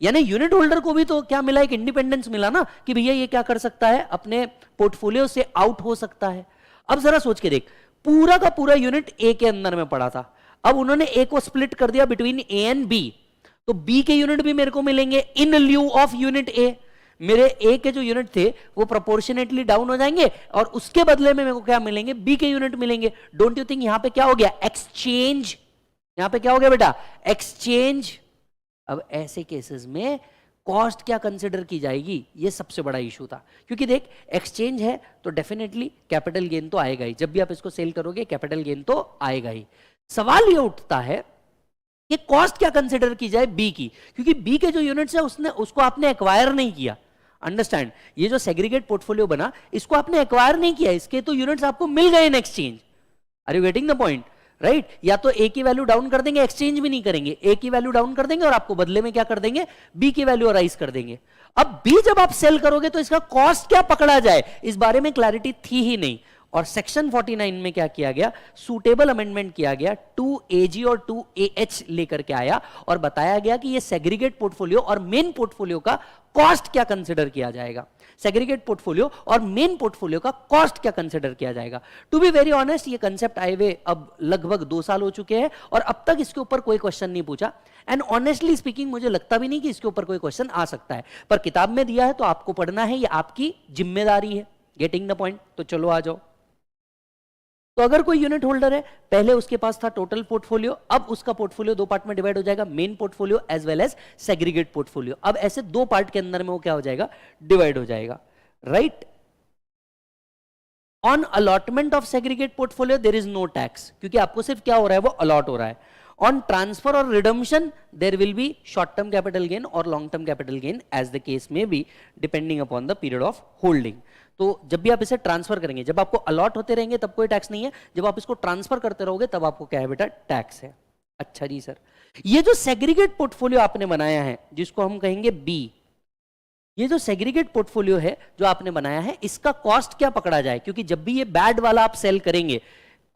यानी यूनिट होल्डर को भी तो क्या मिला? एक इंडिपेंडेंस मिला ना कि भैया ये क्या कर सकता है, अपने पोर्टफोलियो से आउट हो सकता है। अब जरा सोच के देख, पूरा का पूरा यूनिट ए के अंदर में पड़ा था, अब उन्होंने ए को स्प्लिट कर दिया बिटवीन ए एंड बी, तो बी के यूनिट भी मेरे को मिलेंगे इन ल्यू ऑफ यूनिट ए। मेरे ए के जो यूनिट थे वो प्रोपोर्शनेटली डाउन हो जाएंगे और उसके बदले में मेरे को क्या मिलेंगे? बी के यूनिट मिलेंगे। डोंट यू थिंक यहां पे क्या हो गया? एक्सचेंज। यहां पे क्या हो गया बेटा? एक्सचेंज। अब ऐसे केसेस में कॉस्ट क्या कंसिडर की जाएगी? ये सबसे बड़ा इशू था, क्योंकि देख एक्सचेंज है तो डेफिनेटली कैपिटल गेन तो आएगा ही, जब भी आप इसको सेल करोगे कैपिटल गेन तो आएगा ही। सवाल ये उठता है कि कॉस्ट क्या कंसिडर की जाए बी की, क्योंकि बी के जो यूनिट्स है उसको आपने एक्वायर नहीं किया। अंडरस्टैंड, ये जो सेग्रीगेट पोर्टफोलियो बना इसको आपने एक्वायर नहीं किया, इसके तो यूनिट्स आपको मिल गए in exchange. Are you getting the point? Right या तो ए की वैल्यू डाउन कर देंगे, एक्सचेंज भी नहीं करेंगे, ए की वैल्यू डाउन कर देंगे और आपको बदले में क्या कर देंगे? बी की वैल्यू राइज कर देंगे। अब बी जब आप सेल करोगे तो इसका कॉस्ट क्या पकड़ा जाए, इस बारे में क्लैरिटी थी ही नहीं। और सेक्शन 49 में क्या किया गया? सूटेबल अमेंडमेंट किया गया, 2AG और 2AH लेकर के आया और बताया गया कि ये सेग्रीगेट पोर्टफोलियो और मेन पोर्टफोलियो का कॉस्ट क्या कंसिडर किया जाएगा। सेग्रीगेट पोर्टफोलियो और मेन पोर्टफोलियो का कॉस्ट क्या कंसिडर किया जाएगा। टू बी वेरी ऑनेस्ट, ये कंसेप्ट आए हुए अब लगभग 2 साल हो चुके हैं और अब तक इसके ऊपर कोई क्वेश्चन नहीं पूछा। एंड ऑनेस्टली स्पीकिंग मुझे लगता भी नहीं कि इसके ऊपर कोई क्वेश्चन आ सकता है, पर किताब में दिया है तो आपको पढ़ना है, ये आपकी जिम्मेदारी है। Getting the point? तो चलो आ जाओ। तो अगर कोई यूनिट होल्डर है, पहले उसके पास था टोटल पोर्टफोलियो, अब उसका पोर्टफोलियो 2 पार्ट में डिवाइड हो जाएगा, main portfolio as well as segregate portfolio. अब ऐसे 2 पार्ट के अंदर में वो क्या हो जाएगा? डिवाइड हो जाएगा। Right? On allotment of segregate portfolio there is no tax, क्योंकि आपको सिर्फ क्या हो रहा है? वो अलॉट हो रहा है। ऑन ट्रांसफर और redemption there will be short term capital gain और long term capital gain as the case में be, depending upon the period of holding. तो जब भी आप इसे ट्रांसफर करेंगे, जब आपको अलॉट होते रहेंगे तब कोई टैक्स नहीं है, जब आप इसको ट्रांसफर करते रहोगे तब आपको क्या है बेटा? टैक्स है। अच्छा जी सर, ये जो सेग्रीगेट पोर्टफोलियो आपने बनाया है जिसको हम कहेंगे बी, ये जो सेग्रीगेट पोर्टफोलियो है जो आपने बनाया है, इसका कॉस्ट क्या पकड़ा जाए? क्योंकि जब भी ये बैड वाला आप सेल करेंगे,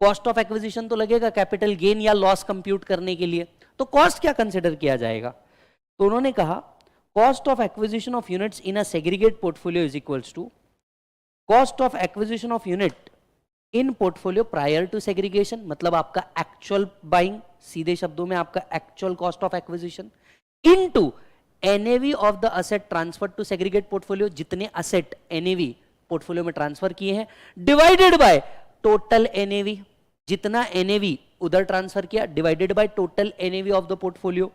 कॉस्ट ऑफ एक्विजिशन तो लगेगा कैपिटल गेन या लॉस कंप्यूट करने के लिए, तो कॉस्ट क्या कंसिडर किया जाएगा? तो उन्होंने कहा cost of acquisition of units in a segregate portfolio is equals to cost of acquisition of unit in portfolio prior to segregation, मतलब आपका एक्चुअल बाइंग, सीधे शब्दों में आपका actual cost of acquisition, into NAV of the asset transfer to segregate portfolio, जितने असेट एनएवी पोर्टफोलियो में ट्रांसफर किए हैं, डिवाइडेड बाय टोटल एनएवी, जितना एनएवी उधर ट्रांसफर किया, divided by total NAV of the portfolio.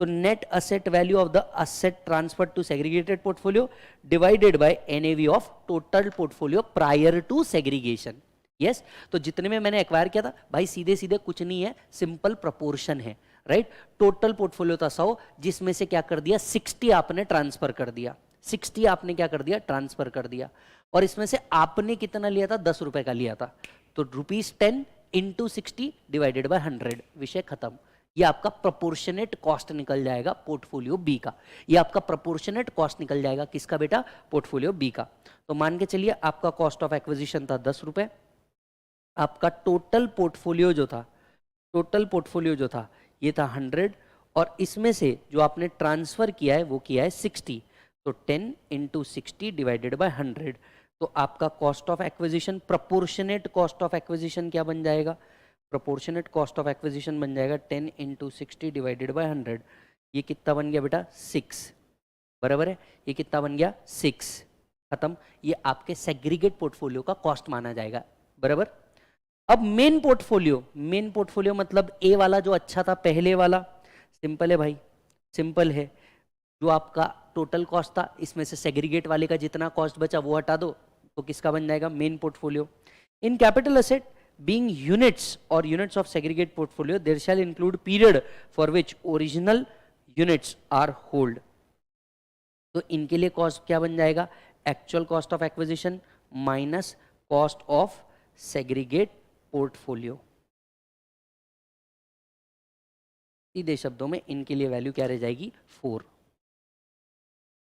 तो net asset value of the asset transfer to segregated portfolio divided by NAV of total portfolio prior to segregation. Yes, तो जितने में मैंने एक्वायर किया था भाई, सीधे सीधे कुछ नहीं है, सिंपल प्रोपोर्शन है। राइट? टोटल पोर्टफोलियो था 100, जिसमें से क्या कर दिया? 60 आपने ट्रांसफर कर दिया, 60 आपने क्या कर दिया? ट्रांसफर कर दिया। और इसमें से आपने कितना लिया था? 10 रुपए का लिया था, तो ₹10 इंटू 60 डिवाइडेड बाय 100, विषय खत्म। ये आपका प्रोपोर्शनेट कॉस्ट निकल जाएगा पोर्टफोलियो बी का। ये आपका प्रोपोर्शनेट कॉस्ट निकल जाएगा किसका बेटा? पोर्टफोलियो बी का। तो मान के चलिए आपका कॉस्ट ऑफ एक्विजिशन था 10 रुपए, आपका टोटल पोर्टफोलियो जो था, टोटल पोर्टफोलियो जो था ये था 100, और इसमें से जो आपने ट्रांसफर किया है वो किया है 60, तो 10 इंटू 60 डिवाइडेड बाय 100, तो आपका cost of acquisition, proportionate cost of acquisition क्या बन जाएगा? प्रोपोर्शनेट कॉस्ट ऑफ एक्विजिशन बन जाएगा 10 इंटू 60 डिवाइडेड बाय 100। ये कितना बन गया बेटा? 6, बराबर है। ये कितना बन गया? 6, खत्म। ये आपके सेग्रीगेट पोर्टफोलियो का कॉस्ट माना जाएगा, बराबर। अब मेन पोर्टफोलियो, मेन पोर्टफोलियो मतलब ए वाला जो अच्छा था, पहले वाला, सिंपल है भाई, सिंपल है। जो आपका टोटल कॉस्ट था, इसमें से सेग्रीगेट वाले का जितना कॉस्ट बचा वो हटा दो, तो किसका बन जाएगा? Main portfolio. In capital asset being units or units of segregate portfolio, there shall include period for which original units are hold. तो इनके लिए कॉस्ट क्या बन जाएगा? Actual cost of acquisition minus cost of segregate portfolio. सीधे शब्दों में इनके लिए वैल्यू क्या रह जाएगी 4।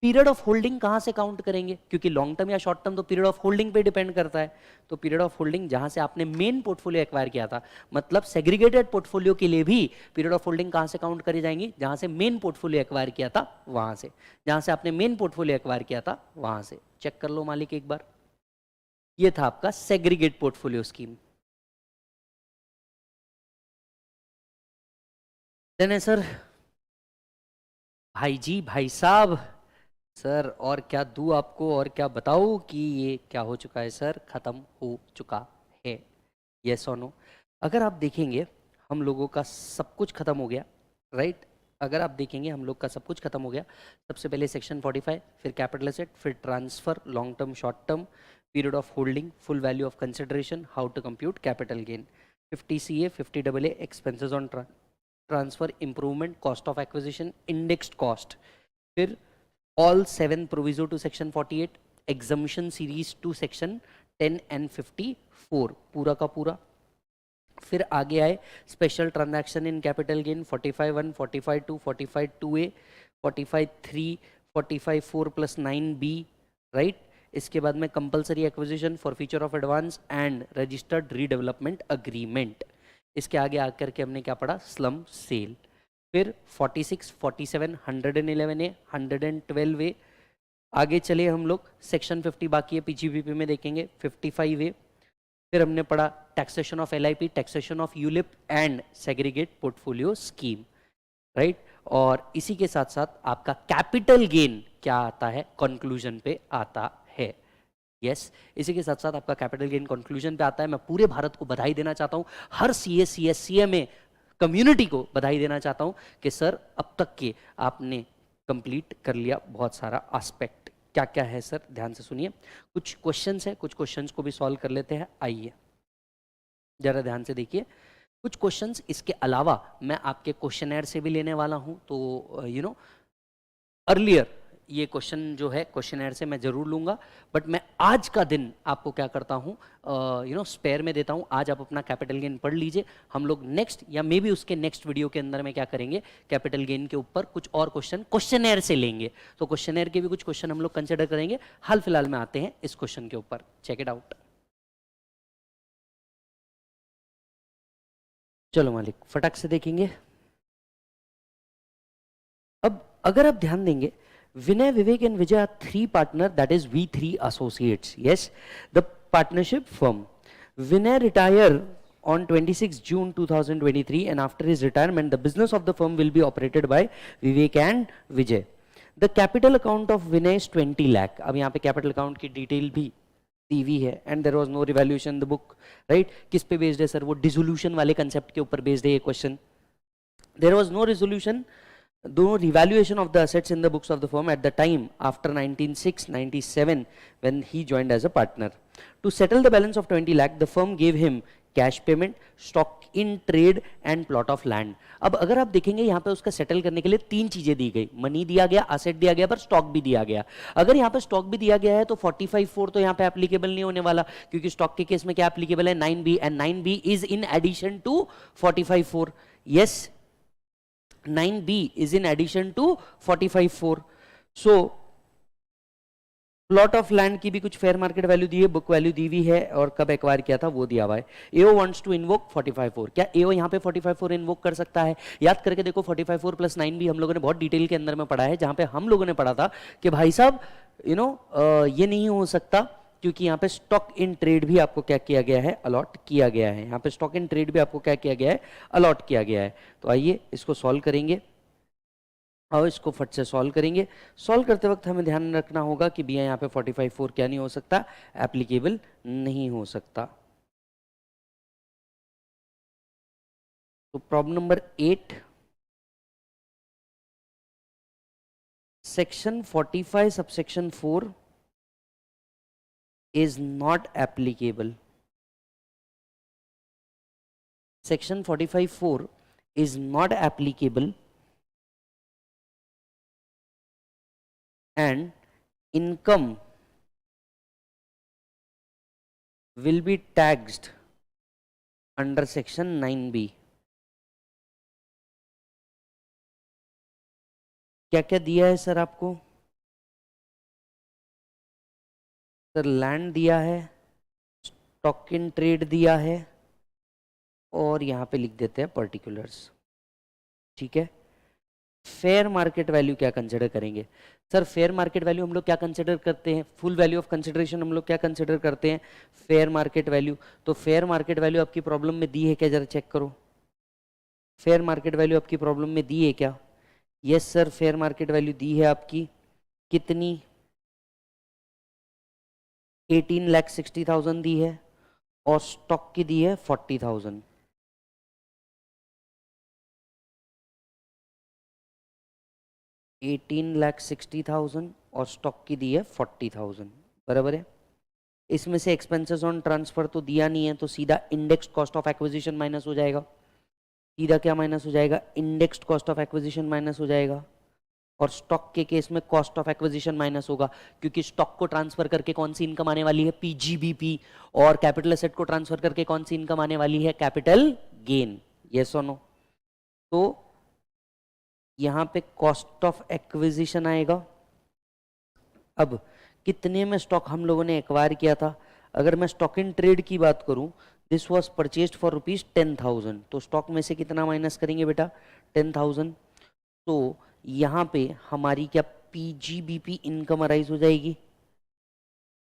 पीरियड ऑफ होल्डिंग कहां से काउंट करेंगे, क्योंकि लॉन्ग टर्म या शॉर्ट टर्म तो पीरियड ऑफ होल्डिंग पे डिपेंड करता है। तो पीरियड ऑफ होल्डिंग जहां से आपने मेन पोर्टफोलियो एक्वायर किया था, मतलब सेग्रीगेटेड पोर्टफोलियो के लिए भी पीरियड ऑफ होल्डिंग कहां से काउंट करी जाएंगी, जहां से मेन पोर्टफोलियो एक्वायर किया था वहां से, जहां से आपने मेन पोर्टफोलियो एक्वायर किया था वहां से। चेक कर लो मालिक एक बार, ये था आपका सेग्रीगेट पोर्टफोलियो स्कीम। सर भाई जी, भाई साहब, सर और क्या दूं आपको, और क्या बताऊं कि ये क्या हो चुका है सर, खत्म हो चुका है। यस और नो? अगर आप देखेंगे हम लोगों का सब कुछ खत्म हो गया, राइट? अगर आप देखेंगे हम लोग का सब कुछ खत्म हो गया। सबसे पहले सेक्शन 45, फिर कैपिटल एसेट, फिर transfer, long term, short term, period of holding, full value of consideration, how to compute capital gain, 50 CA, 50 AA, expenses on transfer, improvement, cost of acquisition, indexed cost, फिर all 7 proviso to section 48, exemption series to section 10 and 54, पूरा का पूरा। फिर आगे आए special transaction in capital gain 45(1), 45(2), 45(2A), 45(3), 45(4) plus 9B, right? इसके बाद में compulsory acquisition for future of advance and registered redevelopment agreement. इसके आगे आकर के हमने क्या पढ़ा, स्लम सेल। फिर 46, 47, 111A, 112A। आगे चले हम लोग, सेक्शन 50 बाकी है, पीजीबीपी में देखेंगे 55A। फिर हमने पढ़ा taxation of LIP, taxation of ULIP and segregate portfolio scheme, right? और इसी के साथ साथ आपका कैपिटल गेन क्या आता है, कंक्लूजन पे आता है। यस, इसी के साथ साथ आपका कैपिटल गेन कंक्लूजन पे आता है। मैं पूरे भारत को बधाई देना चाहता हूं, हर CS, CS, CMA कम्युनिटी को बधाई देना चाहता हूं कि सर अब तक के आपने कंप्लीट कर लिया बहुत सारा एस्पेक्ट। क्या क्या है सर, ध्यान से सुनिए। कुछ क्वेश्चंस है, कुछ क्वेश्चंस को भी सॉल्व कर लेते हैं। आइए जरा ध्यान से देखिए। कुछ क्वेश्चंस इसके अलावा मैं आपके क्वेश्चनर से भी लेने वाला हूं, तो अर्लियर ये क्वेश्चन जो है क्वेश्चनर से मैं जरूर लूंगा, बट मैं आज का दिन आपको क्या करता हूं, स्पेयर में देता हूं। आज आप अपना कैपिटल गेन पढ़ लीजिए, हम लोग नेक्स्ट या मे बी उसके नेक्स्ट वीडियो के अंदर में क्या करेंगे, कैपिटल गेन के ऊपर कुछ और क्वेश्चन क्वेश्चनर से लेंगे। तो क्वेश्चनर के भी कुछ क्वेश्चन हम लोग कंसिडर करेंगे। हाल फिलहाल में आते हैं इस क्वेश्चन के ऊपर, चेक इट आउट। चलो मालिक, फटाक से देखेंगे। अब अगर आप ध्यान देंगे, Vinay, Vivek and Vijay are 3 partners, that is V3 associates. Yes, the partnership firm. Vinay retired on 26 June 2023, and after his retirement, the business of the firm will be operated by Vivek and Vijay. The capital account of Vinay is 20 lakh. अब यहाँ पे capital account की detail भी दी हुई है, and there was no revaluation in the book, right? किस पे based है सर? वो dissolution वाले concept के ऊपर based है ये question. There was no resolution, no revaluation of the assets in the books of the firm at the time after 1996-97 when he joined as a partner. To settle the balance of 20 lakh, the firm gave him cash payment, stock in trade and plot of land. अब अगर आप देखेंगे यहाँ पे उसका सेटल करने के लिए 3 चीजें दी गई, मनी दिया गया, एसेट दिया गया, पर स्टॉक भी दिया गया। अगर यहाँ पे स्टॉक भी दिया गया है तो 45(4) तो यहाँ पे एप्लीकेबल नहीं होने वाला, क्योंकि स्टॉक के केस में क्या एप्लीकेबल है, 9B, and 9B is in addition to 45(4). यस, 9B is in addition to 45(4). So plot of land की भी कुछ फेयर मार्केट वैल्यू दी है, बुक वैल्यू दी हुई है, और कब एक्वायर किया था वो दिया हुआ है। AO wants to invoke 45(4). क्या AO यहाँ पे 45(4) इन्वोक कर सकता है? याद करके देखो, 44 प्लस 9B हम लोगों ने बहुत डिटेल के अंदर में पढ़ा है, जहां पे हम लोगों ने पढ़ा था कि भाई साहब ये नहीं हो सकता, क्योंकि यहाँ पे स्टॉक इन ट्रेड भी आपको क्या किया गया है, अलॉट किया गया है। यहाँ पे स्टॉक इन ट्रेड भी आपको क्या किया गया है, अलॉट किया गया है। तो आइए इसको सॉल्व करेंगे, और इसको फट से सॉल्व करेंगे। सॉल्व करते वक्त हमें ध्यान रखना होगा कि भैया यहाँ पे 45(4) क्या नहीं हो सकता, एप्लीकेबल नहीं हो सकता। तो problem number 8, section 45 subsection 4 is not applicable. Section 45(4) is not applicable, and income will be taxed under section 9B. क्या क्या दिया है सर आपको? सर लैंड दिया है, स्टॉक इन ट्रेड दिया है, और यहां पे लिख देते हैं पर्टिकुलर्स। ठीक है, फेयर मार्केट वैल्यू क्या कंसिडर करेंगे? सर फेयर मार्केट वैल्यू हम लोग क्या कंसिडर करते हैं? फुल वैल्यू ऑफ कंसिडरेशन हम लोग क्या कंसिडर करते हैं? Fair market value. तो फेयर मार्केट वैल्यू आपकी प्रॉब्लम में दी है क्या, जरा चेक करो। फेयर मार्केट वैल्यू आपकी प्रॉब्लम में दी है क्या? Yes sir, fair market value दी है आपकी। कितनी? 18,60,000 दी है, और स्टॉक की दी है 40,000। 18,60,000 और स्टॉक की दी है 40,000, बराबर है। इसमें से एक्सपेंसेस ऑन ट्रांसफर तो दिया नहीं है, तो सीधा index cost of acquisition minus हो जाएगा। सीधा क्या माइनस हो जाएगा? Indexed cost of acquisition minus हो जाएगा। और स्टॉक के केस में कॉस्ट ऑफ एक्विजिशन माइनस होगा, क्योंकि स्टॉक को ट्रांसफर करके कौन सी इनकम आने वाली है? पीजीबीपी। और कैपिटल एसेट को ट्रांसफर करके कौन सी इनकम आने वाली है? Capital gain. यस और नो? तो यहां पे कॉस्ट ऑफ एक्विजिशन आएगा। अब कितने में स्टॉक हम लोगों ने एक्वायर किया था? अगर मैं स्टॉक इन ट्रेड की बात करूं, दिस वॉज परचेस्ड फॉर ₹10,000, तो स्टॉक में से कितना माइनस करेंगे बेटा? 10,000। तो यहां पे हमारी क्या पीजीबीपी इनकम अराइज हो जाएगी?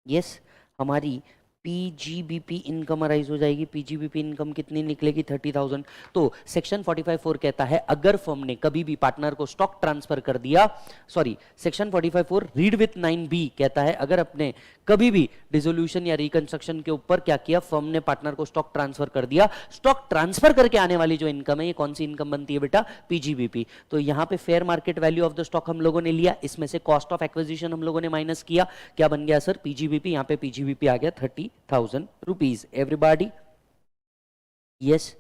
यस, हमारी पीजीबीपी इनकम अराइज हो जाएगी। पीजीबीपी इनकम कितनी निकलेगी? 30,000। तो सेक्शन 45(4) कहता है अगर फर्म ने कभी भी पार्टनर को स्टॉक ट्रांसफर कर दिया, sorry, section 45(4) read with 9B कहता है अगर अपने कभी भी डिसोल्यूशन या रिकंस्ट्रक्शन के ऊपर क्या किया, फर्म ने पार्टनर को स्टॉक ट्रांसफर कर दिया, स्टॉक ट्रांसफर करके आने वाली जो इनकम है, ये कौन सी इनकम बनती है बेटा? पीजीबीपी। तो यहां पे fair market value of the stock हम लोगों ने लिया, इसमें से कॉस्ट ऑफ एक्विजिशन हम लोगों ने माइनस किया, क्या बन गया सर? पीजीबीपी। यहां पे पीजीबीपी आ गया 30,000 रुपीज। एवरीबॉडी? यस।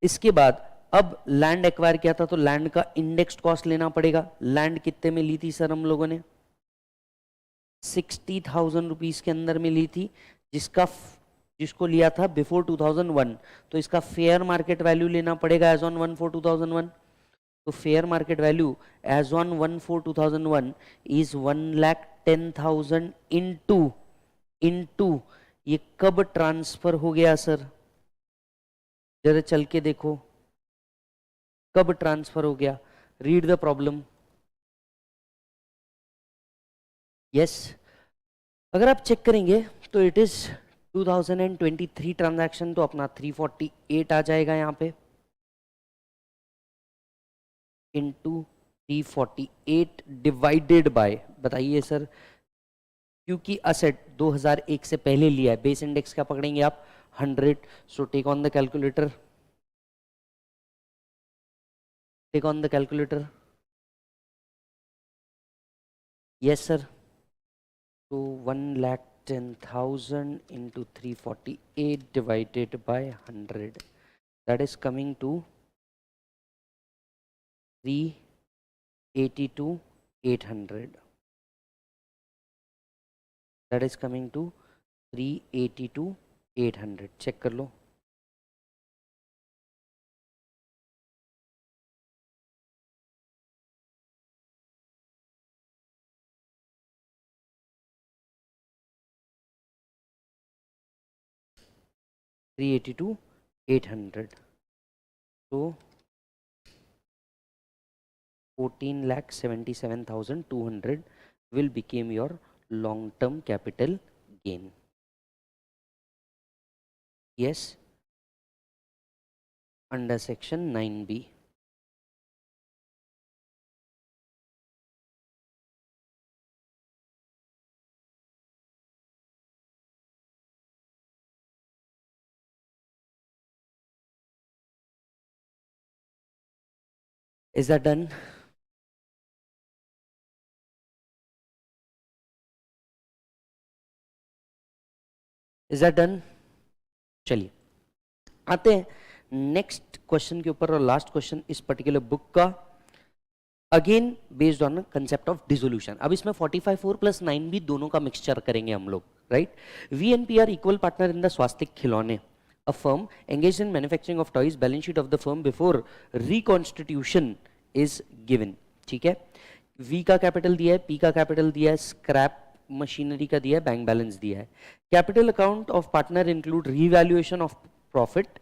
इसके बाद अब लैंड एक्वायर किया था, तो लैंड का इंडेक्स्ड कॉस्ट लेना पड़ेगा। लैंड कितने में ली थी सर हम लोगों ने? 60,000 रुपीज के अंदर में ली थी, जिसको लिया था बिफोर 2001। तो इसका फेयर मार्केट वैल्यू लेना पड़ेगा एज ऑन 1/4/2001। तो fair market value as on 1/4/2001 is 1,10,000 into ये कब ट्रांसफर हो गया सर? जरा चल के देखो कब ट्रांसफर हो गया। Read the problem. यस, अगर आप चेक करेंगे तो इट इज 2023 ट्रांजैक्शन, तो अपना 348 आ जाएगा यहाँ पे इंटू 348 डिवाइडेड बाय, बताइए सर, क्योंकि असेट 2001 से पहले लिया है, बेस इंडेक्स क्या पकड़ेंगे आप? 100। So take on the calculator, take on the calculator. Yes sir. तो 1,10,000 into 348 divided by 100, that is coming to 382,800. That is coming to 382,800. Check कर लो। थ्री 82,800, तो 14,77,200 will become your long-term capital gain. Yes, under section 9B. Is that done? Is that done? चलिए आते हैं नेक्स्ट क्वेश्चन के ऊपर, और लास्ट क्वेश्चन इस पर्टिकुलर बुक का। Again based on concept of dissolution. अब इसमें 45(4) + 9 भी दोनों का मिक्सचर करेंगे हम लोग, right. V and P are equal partner in the Swastik खिलौने, a firm engaged in manufacturing of toys, balance sheet of the firm before reconstitution is given, ठीक है। वी का कैपिटल दिया है, पी का कैपिटल दिया है, स्क्रैप मशीनरी का दिया है, बैंक बैलेंस दिया है। Capital account of partner include revaluation of profit,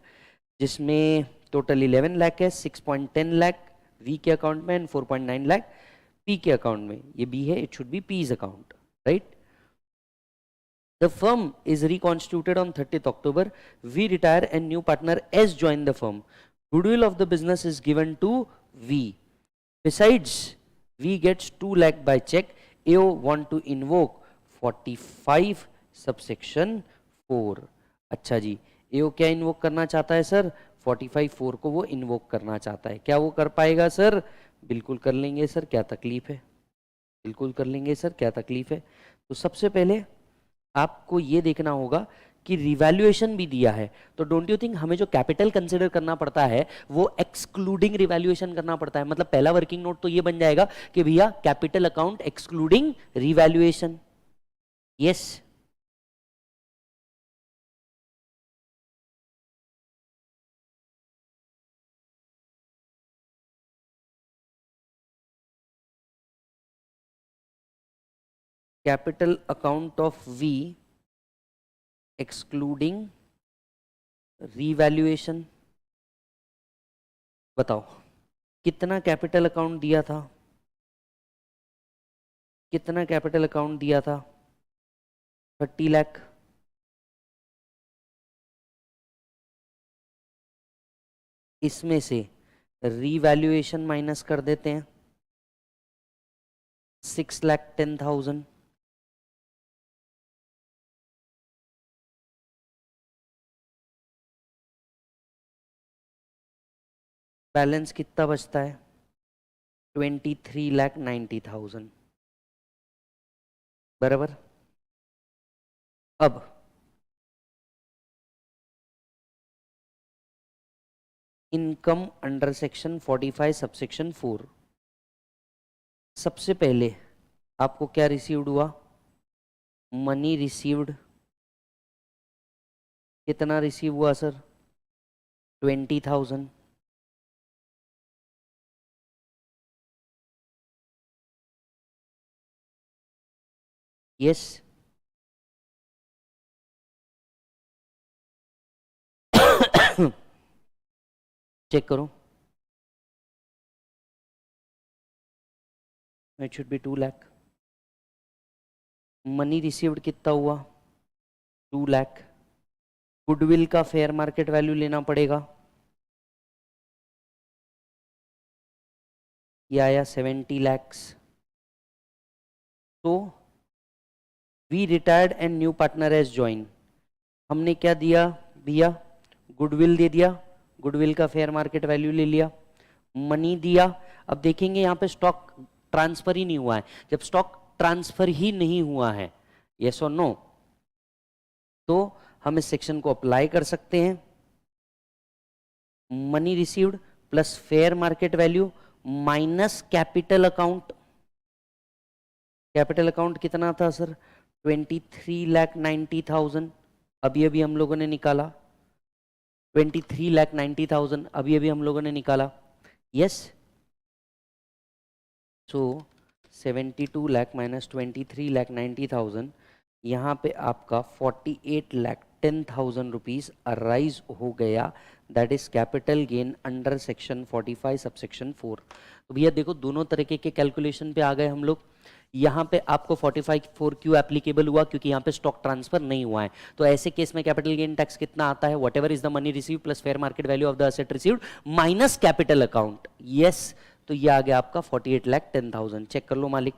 जिसमें टोटल 11 लाख है, 6.10 लाख वी के अकाउंट में एंड 4.9 लाख पी के अकाउंट में। ये बी है, it should be P's account, right. The firm is reconstituted on 30th October. We retire and new partner S join the firm. Goodwill of the business is given to V. Besides, V gets 2 lakh by check. AO want to invoke 45 subsection 4. अच्छा जी, AO क्या इन्वोक करना चाहता है सर? 45(4) को वो इन्वोक करना चाहता है। क्या वो कर पाएगा सर? बिल्कुल कर लेंगे सर, क्या तकलीफ है? बिल्कुल कर लेंगे सर, क्या तकलीफ है? तो सबसे पहले आपको ये देखना होगा कि रिवैल्यूएशन भी दिया है, तो डोंट यू थिंक हमें जो कैपिटल कंसिडर करना पड़ता है वो एक्सक्लूडिंग रिवैल्यूएशन करना पड़ता है। मतलब पहला वर्किंग नोट तो ये बन जाएगा कि भैया capital account excluding revaluation. Yes, capital account of V excluding revaluation. बताओ कितना कैपिटल अकाउंट दिया था? कितना कैपिटल अकाउंट दिया था? 30 लाख। इसमें से रीवैल्यूएशन माइनस कर देते हैं, 6,10,000। बैलेंस कितना बचता है? 23,90,000, बराबर। अब इनकम अंडर सेक्शन 45 सबसेक्शन 4। सबसे पहले आपको क्या रिसीव्ड हुआ? Money received. कितना रिसीव हुआ सर? 20,000। यस, चेक करो, it should be 2 lakh. Money received कितना हुआ? 2 लाख। गुडविल का फेयर मार्केट वैल्यू लेना पड़ेगा, ये आया 70 लैक्स। तो V retired and new partner as join. हमने क्या दिया भैया? गुडविल दे दिया, गुडविल का फेयर मार्केट वैल्यू ले लिया, मनी दिया। अब देखेंगे यहाँ पे स्टॉक ट्रांसफर ही नहीं हुआ है। जब स्टॉक ट्रांसफर ही नहीं हुआ है, यस और नो, तो हम इस सेक्शन को अप्लाई कर सकते हैं। Money received plus fair market value minus capital account. Capital account कितना था सर? 23,90,000। अभी अभी हम लोगों ने निकाला 23,90,000, अभी अभी हम लोगों ने निकाला। यस, सो 72 लाख माइनस 23,90,000, यहाँ पे आपका 48,10,000 रुपीज अराइज हो गया। That is capital gain under section 45 subsection 4। तो भैया देखो दोनों तरीके के कैलकुलेशन पे आ गए हम लोग। यहाँ पे आपको 45(4) क्यों एप्लीकेबल हुआ? क्योंकि यहाँ पे स्टॉक ट्रांसफर नहीं हुआ है। तो ऐसे केस में कैपिटल गेन टैक्स कितना आता है? What ever is the money receive plus fair market value of the asset received minus capital account. Yes, तो ये आ गया आपका 48,10,000। चेक कर लो मालिक।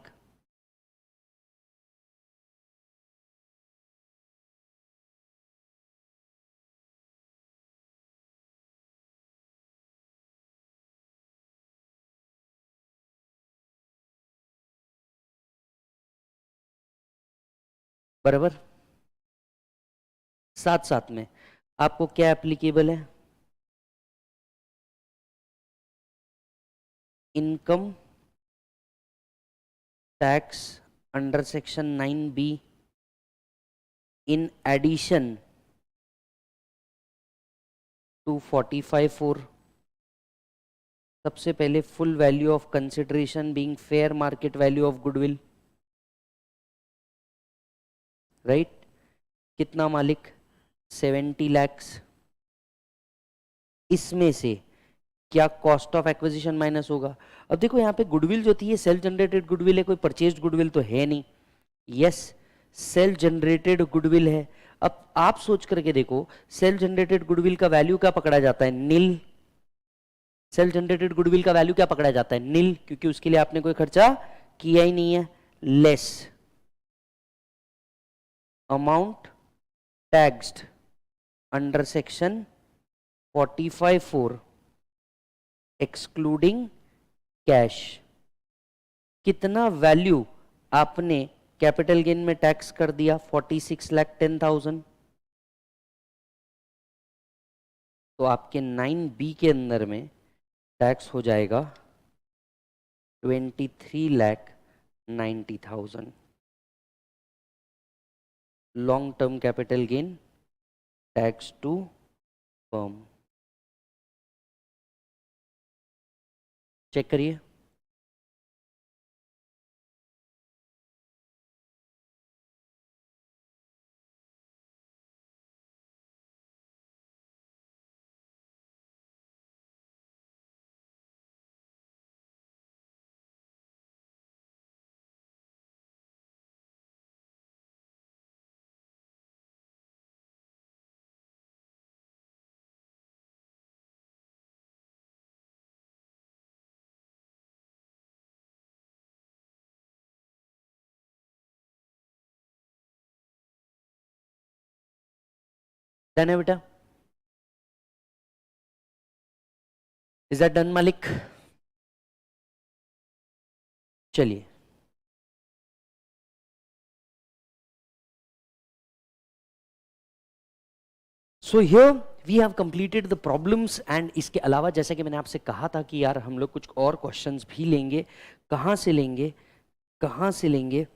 बराबर। साथ साथ में आपको क्या एप्लीकेबल है? Income tax under section 9B in addition to 45(4). सबसे पहले full value of consideration being fair market value of goodwill, right. कितना मालिक? 70 lakhs। इसमें से क्या कॉस्ट ऑफ एक्विजिशन माइनस होगा? अब देखो यहाँ पे गुडविल जो थी ये सेल्फ जनरेटेड गुडविल है, कोई परचेज्ड गुडविल तो है नहीं। यस, सेल्फ जनरेटेड गुडविल है। अब आप सोच करके देखो, सेल्फ जनरेटेड गुडविल का वैल्यू क्या पकड़ा जाता है? नील। सेल्फ जनरेटेड गुडविल का वैल्यू क्या पकड़ा जाता है? नील, क्योंकि उसके लिए आपने कोई खर्चा किया ही नहीं है। Less amount taxed under section 45(4) excluding cash. कितना वैल्यू आपने कैपिटल गेन में टैक्स कर दिया? 46,10,000। तो आपके 9B के अंदर में टैक्स हो जाएगा 23,90,000। Long term capital gain tax to firm. Check करिए। डन है बेटा? इज दैट डन मालिक? चलिए, so here we have completed the problems. And इसके अलावा जैसा कि मैंने आपसे कहा था कि यार हम लोग कुछ और क्वेश्चंस भी लेंगे। कहाँ से लेंगे? कहाँ से लेंगे?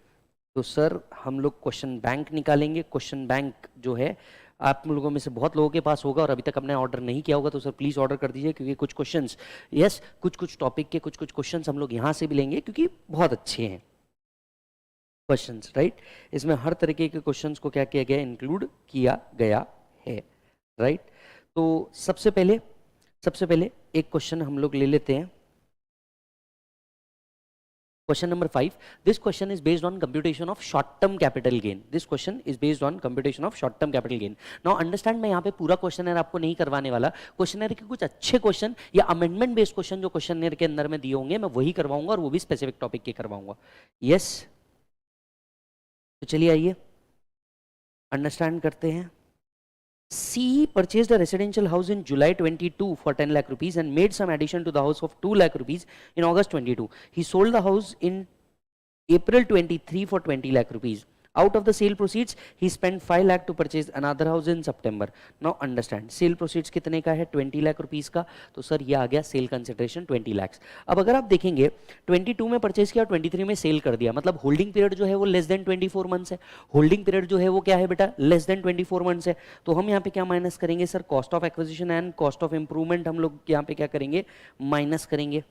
तो सर हम लोग क्वेश्चन बैंक निकालेंगे। क्वेश्चन बैंक जो है आप लोगों में से बहुत लोगों के पास होगा और अभी तक हमने ऑर्डर नहीं किया होगा, तो सर प्लीज़ ऑर्डर कर दीजिए, क्योंकि कुछ क्वेश्चंस, यस, कुछ टॉपिक के कुछ क्वेश्चंस हम लोग यहाँ से भी लेंगे क्योंकि बहुत अच्छे हैं क्वेश्चंस, राइट। इसमें हर तरीके के क्वेश्चंस को क्या किया गया? इंक्लूड किया गया है, राइट। तो सबसे पहले एक क्वेश्चन हम लोग ले लेते हैं। Question number 5. This question is based on computation of short-term capital gain. This question is based on computation of short-term capital gain. Now understand, मैं यहाँ पे पूरा क्वेश्चनर आपको नहीं करवाने वाला। क्वेश्चनर के कुछ अच्छे क्वेश्चन या अमेंडमेंट बेस्ड क्वेश्चन जो क्वेश्चनर के अंदर में दिए होंगे मैं वही करवाऊंगा, और वो भी स्पेसिफिक टॉपिक के करवाऊंगा। यस, तो चलिए आइए अंडरस्टैंड करते हैं। C purchased a residential house in July 22 for 10 lakh rupees and made some addition to the house of 2 lakh rupees in August 22. He sold the house in April 23 for 20 lakh rupees. Out of the sale proceeds, he spent 5 lakh to purchase another house in September. Now understand, sale proceeds कितने का है? 20 लाख रुपीस का। तो सर ये आ गया सेल कंसिडरेशन 20 lakhs। अब अगर आप देखेंगे 22 में परचेज किया और 23 में सेल कर दिया, मतलब होल्डिंग पीरियड जो है वो लेस देन 24 मंथ्स है। होल्डिंग पीरियड जो है वो क्या है बेटा? लेस देन 24 मंथ्स है। तो हम यहाँ पे क्या माइनस करेंगे sir? Cost of acquisition and cost of improvement हम लोग यहाँ पे क्या करेंगे? माइनस करेंगे।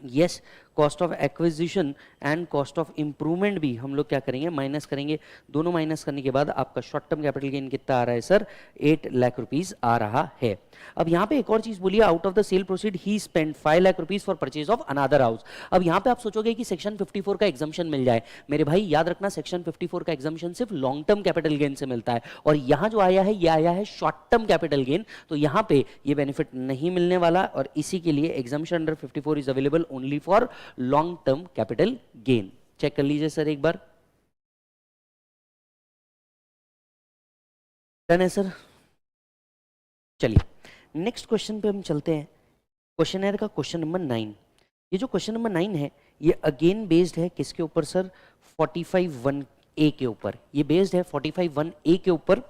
Yes, cost of acquisition and cost of improvement भी हम लोग क्या करेंगे? माइनस करेंगे। दोनों माइनस करने के बाद आपका शॉर्ट टर्म कैपिटल गेन कितना आ रहा है सर? 8 लाख रुपीस आ रहा है। अब यहाँ पे एक और चीज बोलिए, out of the cell proceed he spend 5 lakh rupees for purchase of another house. अब यहाँ पे आप सोचोगे कि सेक्शन 54 का एग्जाम्पशन मिल जाए। मेरे भाई याद रखना, सेक्शन 54 का एग्जाम्पशन सिर्फ लॉन्ग टर्म कैपिटल गेन से मिलता है, और यहाँ जो आया है ये आया है शॉर्ट टर्म कैपिटल गेन। तो यहाँ पे ये बेनिफिट नहीं मिलने वाला, और इसी के लिए exemption under 54 is available only for long term capital gain. Check कर लीजिए सर एक बार। डन है सर? चलिए नेक्स्ट क्वेश्चन पे हम चलते हैं। क्वेश्चनर का क्वेश्चन नंबर 9। ये जो क्वेश्चन नंबर 9 है ये अगेन बेस्ड है किसके ऊपर सर? 45(1)(a) के ऊपर। ये बेस्ड है 45(1)(a) के ऊपर।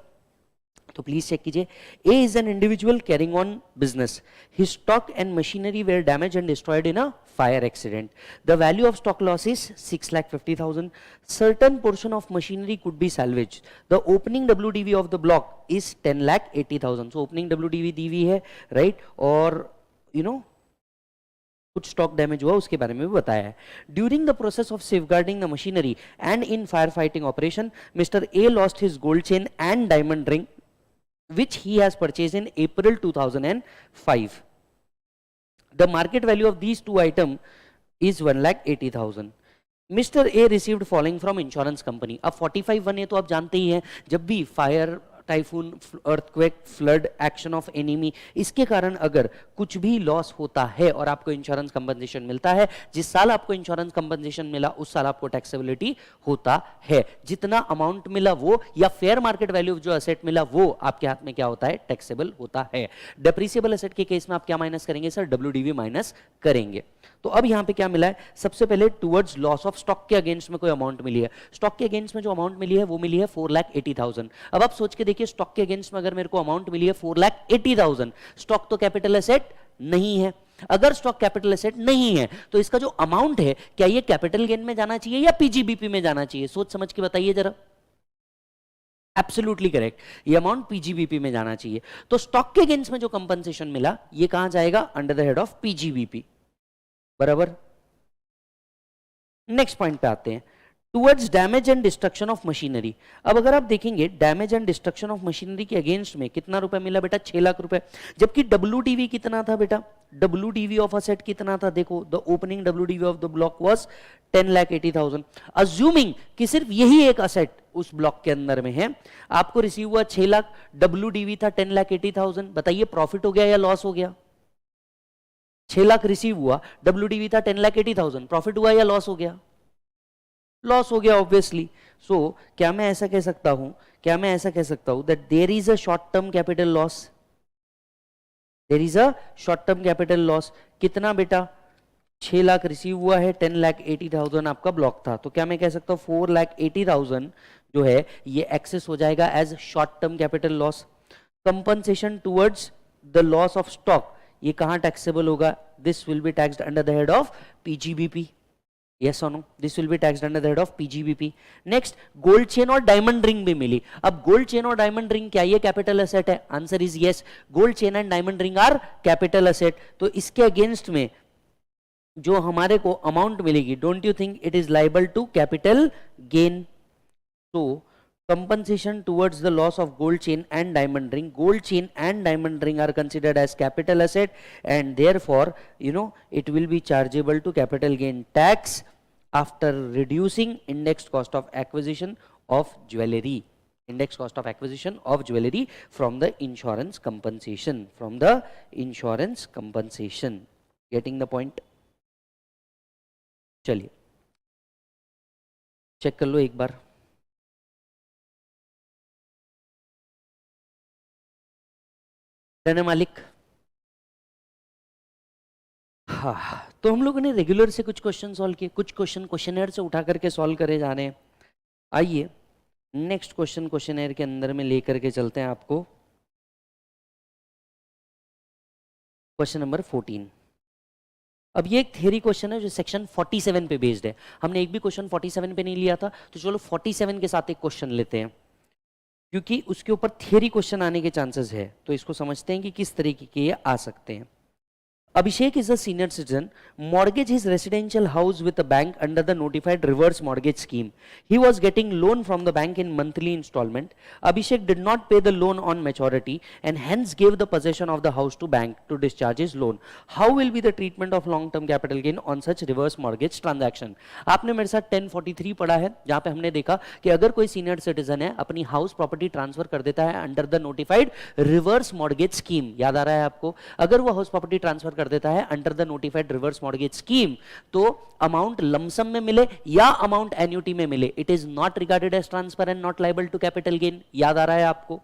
तो प्लीज चेक कीजिए. A is an individual carrying on business. His stock and machinery were damaged and destroyed in a fire accident. The value of stock loss is 6,50,000. Certain portion of machinery could be salvaged. The opening WDV of the block is 10,80,000. So opening WDV दी हुई है, right? और कुछ स्टॉक डैमेज हुआ उसके बारे में भी बताया है. During the process of safeguarding the machinery and in fire fighting operation, mister a lost his gold chain and diamond ring which he has purchased in April 2005. The market value of these two items is 1,80,000. Mr. A received following from insurance company. अब 45(1) तो आप जानते ही हैं, जब भी fire, typhoon, earthquake, flood, action of enemy, इसके कारण अगर कुछ भी लॉस होता है और आपको इंश्योरेंस कंपनसेशन मिलता है, जिस साल आपको इंश्योरेंस कंपनसेशन मिला उस साल आपको टैक्सेबिलिटी होता है. जितना अमाउंट मिला वो, या फेयर मार्केट वैल्यू जो असेट मिला वो आपके हाथ में क्या होता है, टैक्सेबल होता है. डेप्रिसिएबल असेट के केस में आप क्या माइनस करेंगे सर, डब्ल्यूडीवी माइनस करेंगे. तो अब यहां पे क्या मिला है, सबसे पहले टुवर्ड्स लॉस ऑफ स्टॉक के अगेंस्ट में कोई अमाउंट मिली है. स्टॉक के अगेंस्ट में जो अमाउंट मिली है वो मिली है 4,80,000. अब आप सोच के देखिए, स्टॉक के अगेंस्ट में अगर मेरे को अमाउंट मिली है 4,80,000, स्टॉक तो कैपिटल एसेट नहीं है. अगर स्टॉक कैपिटल एसेट नहीं है तो इसका जो अमाउंट है, क्या ये कैपिटल गेन में जाना चाहिए या पीजीबीपी में जाना चाहिए? सोच समझ के बताइए जरा. एब्सोल्युटली करेक्ट, ये अमाउंट पीजीबीपी में जाना चाहिए. तो स्टॉक के अगेंस्ट में जो कंपनसेशन मिला ये कहां जाएगा, under the head of PGBP. बराबर. नेक्स्ट पॉइंट पे आते हैं, towards damage and destruction of machinery. अब अगर आप देखेंगे damage and destruction of machinery के अगेंस्ट में कितना रुपए मिला बेटा, 6 लाख रुपए. जबकि डब्ल्यूडीवी कितना था बेटा, डब्ल्यूडीवी ऑफ असेट कितना था, देखो the opening WDV of the block was 10,80,000. Assuming कि सिर्फ यही एक असेट उस ब्लॉक के अंदर में है, आपको रिसीव हुआ 6 लाख, डब्ल्यूडीवी था 10,80,000. बताइए प्रॉफिट हो गया या लॉस हो गया? 6 लाख रिसीव हुआ, डब्ल्यूडीवी था 10,80,000, प्रॉफिट हुआ या लॉस हो गया? लॉस हो गया ऑब्वियसली. सो क्या मैं ऐसा कह सकता हूं, that there is a short term capital loss. There is a short term capital loss. कितना बेटा, 6 लाख रिसीव हुआ है, 10,80,000 आपका ब्लॉक था. तो क्या मैं कह सकता हूं 4,80,000 जो है ये एक्सेस हो जाएगा as short term capital loss. Compensation towards the loss of stock, ये कहां टैक्सेबल होगा, this will be taxed under the head of PGBP. Yes or no? This will be taxed under the head of PGBP. Next, gold chain और डायमंड रिंग भी मिली. अब गोल्ड चेन और डायमंड रिंग क्या ये कैपिटल एसेट है? Answer is yes, gold chain and diamond ring are capital asset. तो इसके अगेंस्ट में जो हमारे को अमाउंट मिलेगी, don't you think it is liable to capital gain? तो compensation towards the loss of gold chain and diamond ring, gold chain and diamond ring are considered as capital asset, and therefore it will be chargeable to capital gain tax after reducing indexed cost of acquisition of jewelry, index cost of acquisition of jewelry from the insurance compensation, getting the point? चलिए चेक कर लो एक बार. मालिक. हाँ, तो हम लोगों ने रेगुलर से कुछ क्वेश्चन सॉल्व किए, कुछ क्वेश्चन क्वेश्चनर से उठा करके सॉल्व करे जा रहे हैं. आइए नेक्स्ट क्वेश्चन क्वेश्चनर के अंदर में लेकर के चलते हैं आपको. Question number 14. अब ये एक थ्योरी क्वेश्चन है जो सेक्शन 47 पे बेस्ड है. हमने एक भी क्वेश्चन 47 पे नहीं लिया था, तो चलो 47 के साथ एक क्वेश्चन लेते हैं, क्योंकि उसके ऊपर थियरी क्वेश्चन आने के चांसेस है. तो इसको समझते हैं कि किस तरीके के ये आ सकते हैं. Abhishek is a senior citizen, mortgaged his residential house with a bank under the notified reverse mortgage scheme. He was getting loan from the bank in monthly installment. Abhishek did not pay the loan on maturity and hence gave the possession of the house to bank to discharge his loan. How will be the treatment of long term capital gain on such reverse mortgage transaction? आपने मेरे साथ 1043 पढ़ा है, जहां पे हमने देखा कि अगर कोई सीनियर सिटीजन है अपनी हाउस प्रॉपर्टी ट्रांसफर कर देता है under the notified reverse mortgage scheme, याद आ रहा है आपको? अगर वो हाउस प्रॉपर्टी ट्रांसफर कर देता है under the notified reverse mortgage scheme, तो अमाउंट लमसम में मिले या अमाउंट एन्युटी में मिले, it is not regarded as transfer and not liable to capital gain. याद आ रहा है आपको?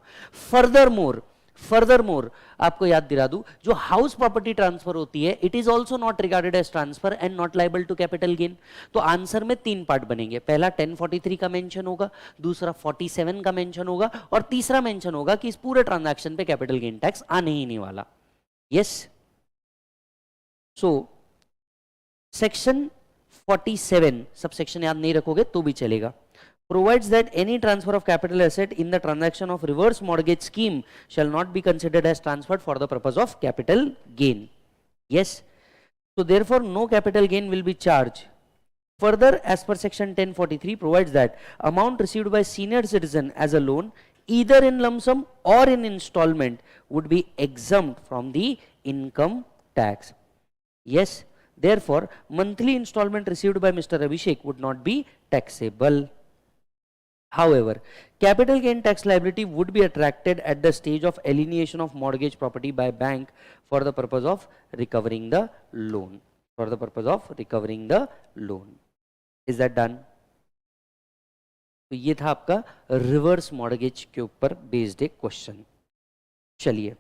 फर्दर मोर, फर्दर मोर आपको याद दिला दूं, जो हाउस प्रॉपर्टी ट्रांसफर होती है it is also not regarded as transfer and not liable to capital gain. तो आंसर में 3 पार्ट बनेंगे, पहला 1043 का मेंशन होगा, दूसरा 47 का मेंशन होगा और तीसरा मेंशन होगा कि इस पूरे ट्रांजैक्शन पे कैपिटल गेन टैक्स आने ही नहीं वाला। Yes, so section 47 sub section याद नहीं रखोगे तो भी चलेगा, provides that any transfer of capital asset in the transaction of reverse mortgage scheme shall not be considered as transferred for the purpose of capital gain. Yes, so therefore no capital gain will be charged. Further, as per section 1043 provides that amount received by senior citizen as a loan either in lump sum or in installment would be exempt from the income tax. Yes, therefore monthly installment received by Mr. Abhishek would not be taxable. However, capital gain tax liability would be attracted at the stage of alienation of mortgage property by bank for the purpose of recovering the loan. For the purpose of recovering the loan. Is that done? तो ये था आपका रिवर्स मॉर्गेज के ऊपर बेस्ड एक क्वेश्चन। चलिए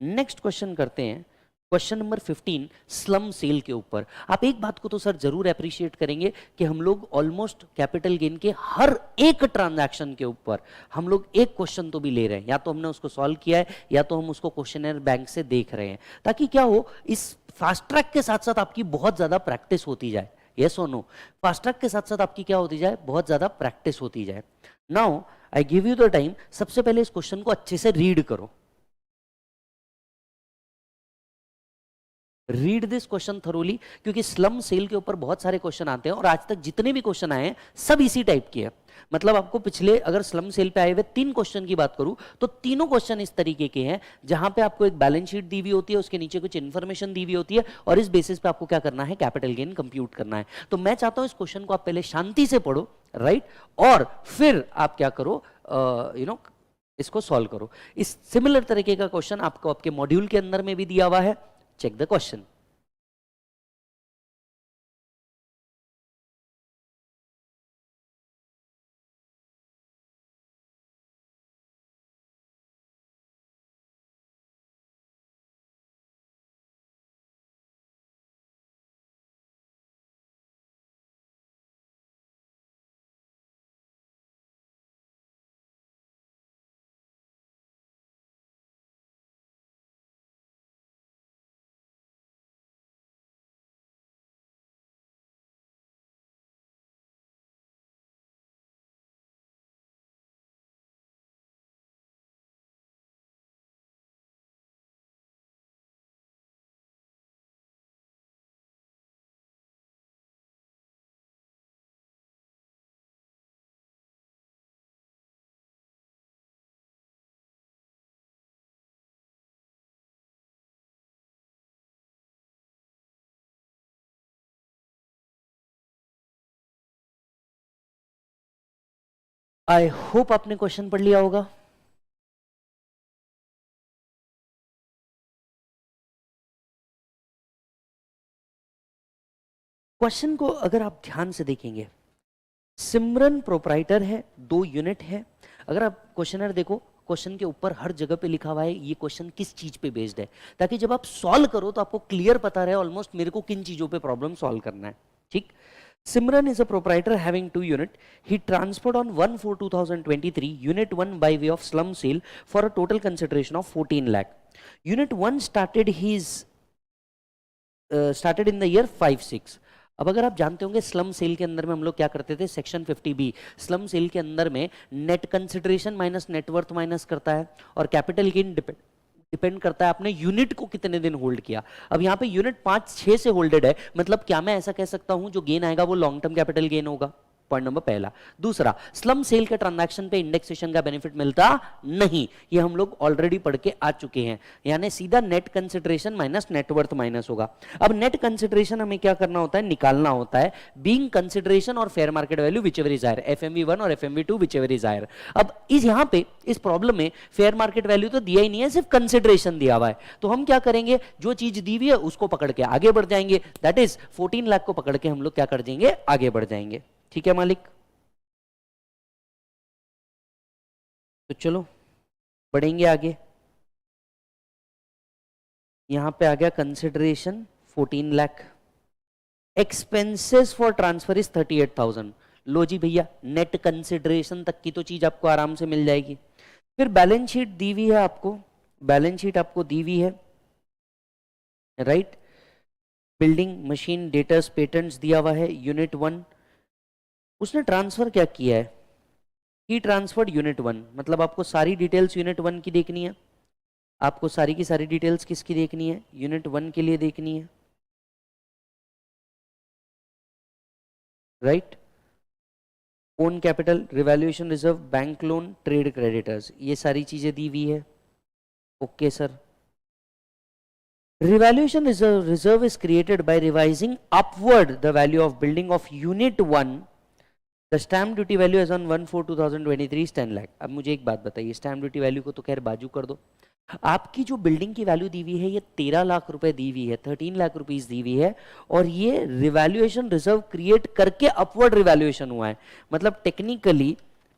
नेक्स्ट क्वेश्चन करते हैं, क्वेश्चन नंबर 15 स्लम सेल के ऊपर। आप एक बात को तो सर जरूर अप्रिशिएट करेंगे कि हम लोग ऑलमोस्ट कैपिटल गेन के हर एक ट्रांजैक्शन के ऊपर हम लोग एक क्वेश्चन तो भी ले रहे हैं, या तो हमने उसको सॉल्व किया है या तो हम उसको क्वेश्चनर बैंक से देख रहे हैं, ताकि क्या हो इस फास्ट ट्रैक के साथ साथ आपकी बहुत ज्यादा प्रैक्टिस होती जाए। यस और नो, फास्ट ट्रैक के साथ साथ आपकी क्या होती जाए, बहुत ज्यादा प्रैक्टिस होती जाए। Now I give you the time, सबसे पहले इस क्वेश्चन को अच्छे से रीड करो, रीड दिस क्वेश्चन थरोली, क्योंकि स्लम सेल के ऊपर बहुत सारे क्वेश्चन आते हैं और आज तक जितने भी क्वेश्चन आए हैं सब इसी टाइप के हैं। मतलब आपको पिछले अगर स्लम सेल पे आए हुए 3 क्वेश्चन की बात करूं तो तीनों क्वेश्चन इस तरीके के हैं जहां पे आपको एक बैलेंस शीट दी हुई होती है, उसके नीचे कुछ इंफॉर्मेशन दी हुई होती है और इस बेसिस पे आपको क्या करना है, कैपिटल गेन कंप्यूट करना है। तो मैं चाहता हूं इस क्वेश्चन को आप पहले शांति से पढ़ो, राइट, और फिर आप क्या करो, इसको सॉल्व करो। इस सिमिलर तरीके का क्वेश्चन आपको आपके मॉड्यूल के अंदर में भी दिया हुआ है, check the question. I hope आपने क्वेश्चन पढ़ लिया होगा। क्वेश्चन को अगर आप ध्यान से देखेंगे, सिमरन प्रोप्राइटर है, 2 यूनिट है। अगर आप क्वेश्चनर देखो, क्वेश्चन के ऊपर हर जगह पे लिखा हुआ है ये क्वेश्चन किस चीज पे बेस्ड है, ताकि जब आप सॉल्व करो तो आपको क्लियर पता रहे ऑलमोस्ट मेरे को किन चीजों पे प्रॉब्लम सॉल्व करना है। ठीक, Simran is a proprietor having 2 units. He transferred on 1/4/2023 Unit 1 by way of slum sale for a total consideration of 14 lakh. Unit 1 started in the year 5-6. अब अगर आप जानते होंगे स्लम सेल के अंदर में हम लोग क्या करते थे, सेक्शन 50B स्लम सेल के अंदर में net consideration minus net worth minus करता है और कैपिटल गेन डिपेंड करता है आपने यूनिट को कितने दिन होल्ड किया। अब यहाँ पे यूनिट 5-6 से होल्डेड है, मतलब क्या मैं ऐसा कह सकता हूं जो गेन आएगा वो लॉन्ग टर्म कैपिटल गेन होगा? पॉइंट नंबर पहला। दूसरा, स्लम सेल के ट्रांजैक्शन पे इंडेक्सेशन का बेनिफिट मिलता नहीं, ये हम लोग ऑलरेडी पढ़ के आ चुके हैं, यानी सीधा net consideration minus net worth minus होगा। अब नेट कंसिडरेशन हमें क्या करना होता है, निकालना होता है, बीइंग कंसिडरेशन और fair market value whichever is higher, FMV 1 और एफएमवी 2 व्हिचएवर इज हायर। अब इस यहां पे इस प्रॉब्लम में फेयर मार्केट वैल्यू तो दिया ही नहीं है, सिर्फ कंसिडरेशन दिया हुआ है। तो हम क्या करेंगे, जो चीज दी हुई है उसको पकड़ के आगे बढ़ जाएंगे, दैट इज 14 लाख को पकड़ के हम लोग क्या कर देंगे, आगे बढ़ जाएंगे। ठीक है मालिक, तो चलो बढ़ेंगे आगे। यहां पे आ गया consideration 14 lakh, expenses for transfer is 38,000। लो जी भैया, नेट कंसिडरेशन तक की तो चीज आपको आराम से मिल जाएगी। फिर बैलेंस शीट दी हुई है आपको, बैलेंस शीट आपको दी हुई है, right. Building, machine, debtors, patents दिया हुआ है। यूनिट 1 उसने ट्रांसफर क्या किया है, ही ट्रांसफर्ड यूनिट 1, मतलब आपको सारी डिटेल्स यूनिट 1 की देखनी है। आपको सारी की सारी डिटेल्स किसकी देखनी है, यूनिट 1 के लिए देखनी है, right. Own capital, revaluation reserve, bank loan, trade creditors, ये सारी चीजें दी हुई है। Okay sir. Revaluation reserve is created by revising upward the value of building of unit 1. The stamp duty value as on 1/4/2023 is 10 lakh. अब मुझे एक बात बताइए, स्टैम्प ड्यूटी वैल्यू को तो खैर बाजू कर दो, आपकी जो बिल्डिंग की वैल्यू दी हुई है ये 13 लाख रुपए दी हुई है, 13 लाख रुपीस दी हुई है, और ये रिवैल्यूएशन रिजर्व क्रिएट करके अपवर्ड रिवैल्यूएशन हुआ है। मतलब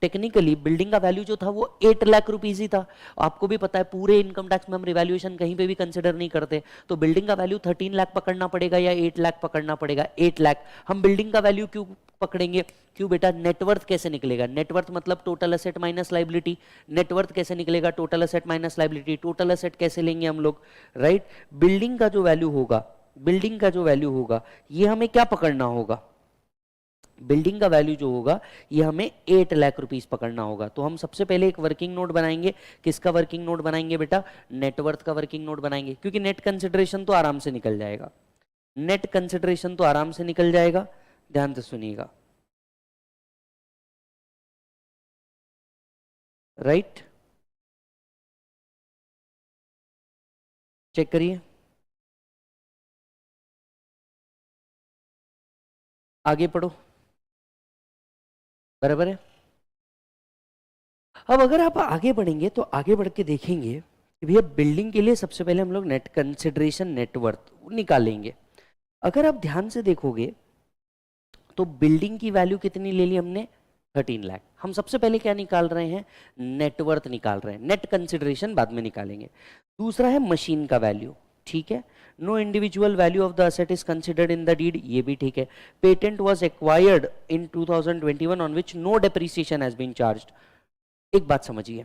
टेक्निकली बिल्डिंग का वैल्यू जो था वो 8 लाख रुपीस ही था। आपको भी पता है पूरे इनकम टैक्स में हम रिवैल्यूएशन कहीं पे भी कंसिडर नहीं करते, तो बिल्डिंग का वैल्यू 13 लाख पकड़ना पड़ेगा या 8 लाख पकड़ना पड़ेगा। 8 लाख। हम बिल्डिंग का वैल्यू क्यों पकड़ेंगे, क्यों बेटा, नेटवर्थ कैसे निकलेगा, नेटवर्थ मतलब total asset minus liability. Net worth कैसे निकलेगा, total asset minus liability. Total asset कैसे लेंगे हम लोग, राइट। बिल्डिंग का जो वैल्यू होगा, बिल्डिंग का जो वैल्यू होगा ये हमें क्या पकड़ना होगा, बिल्डिंग का वैल्यू जो होगा ये हमें 8 लाख रुपीस पकड़ना होगा। तो हम सबसे पहले एक वर्किंग नोट बनाएंगे। किसका वर्किंग नोट बनाएंगे बेटा, नेटवर्थ का वर्किंग नोट बनाएंगे, क्योंकि नेट कंसिडरेशन तो आराम से निकल जाएगा, नेट कंसिडरेशन तो आराम से निकल जाएगा। ध्यान से सुनिएगा, राइट। चेक करिए, आगे पढ़ो, बराबर है। अब अगर आप आगे बढ़ेंगे तो आगे बढ़ के देखेंगे कि भैया बिल्डिंग के लिए सबसे पहले हम लोग नेट कंसिडरेशन नेटवर्थ निकालेंगे। अगर आप ध्यान से देखोगे तो बिल्डिंग की वैल्यू कितनी ले ली हमने, 13 लाख। हम सबसे पहले क्या निकाल रहे हैं, नेटवर्थ निकाल रहे हैं, नेट कंसिडरेशन बाद में निकालेंगे। दूसरा है मशीन का वैल्यू, ठीक है। No individual value of the asset is considered in the deed, ये भी ठीक है। Patent was acquired in 2021 on which no depreciation has been charged. एक बात समझिए,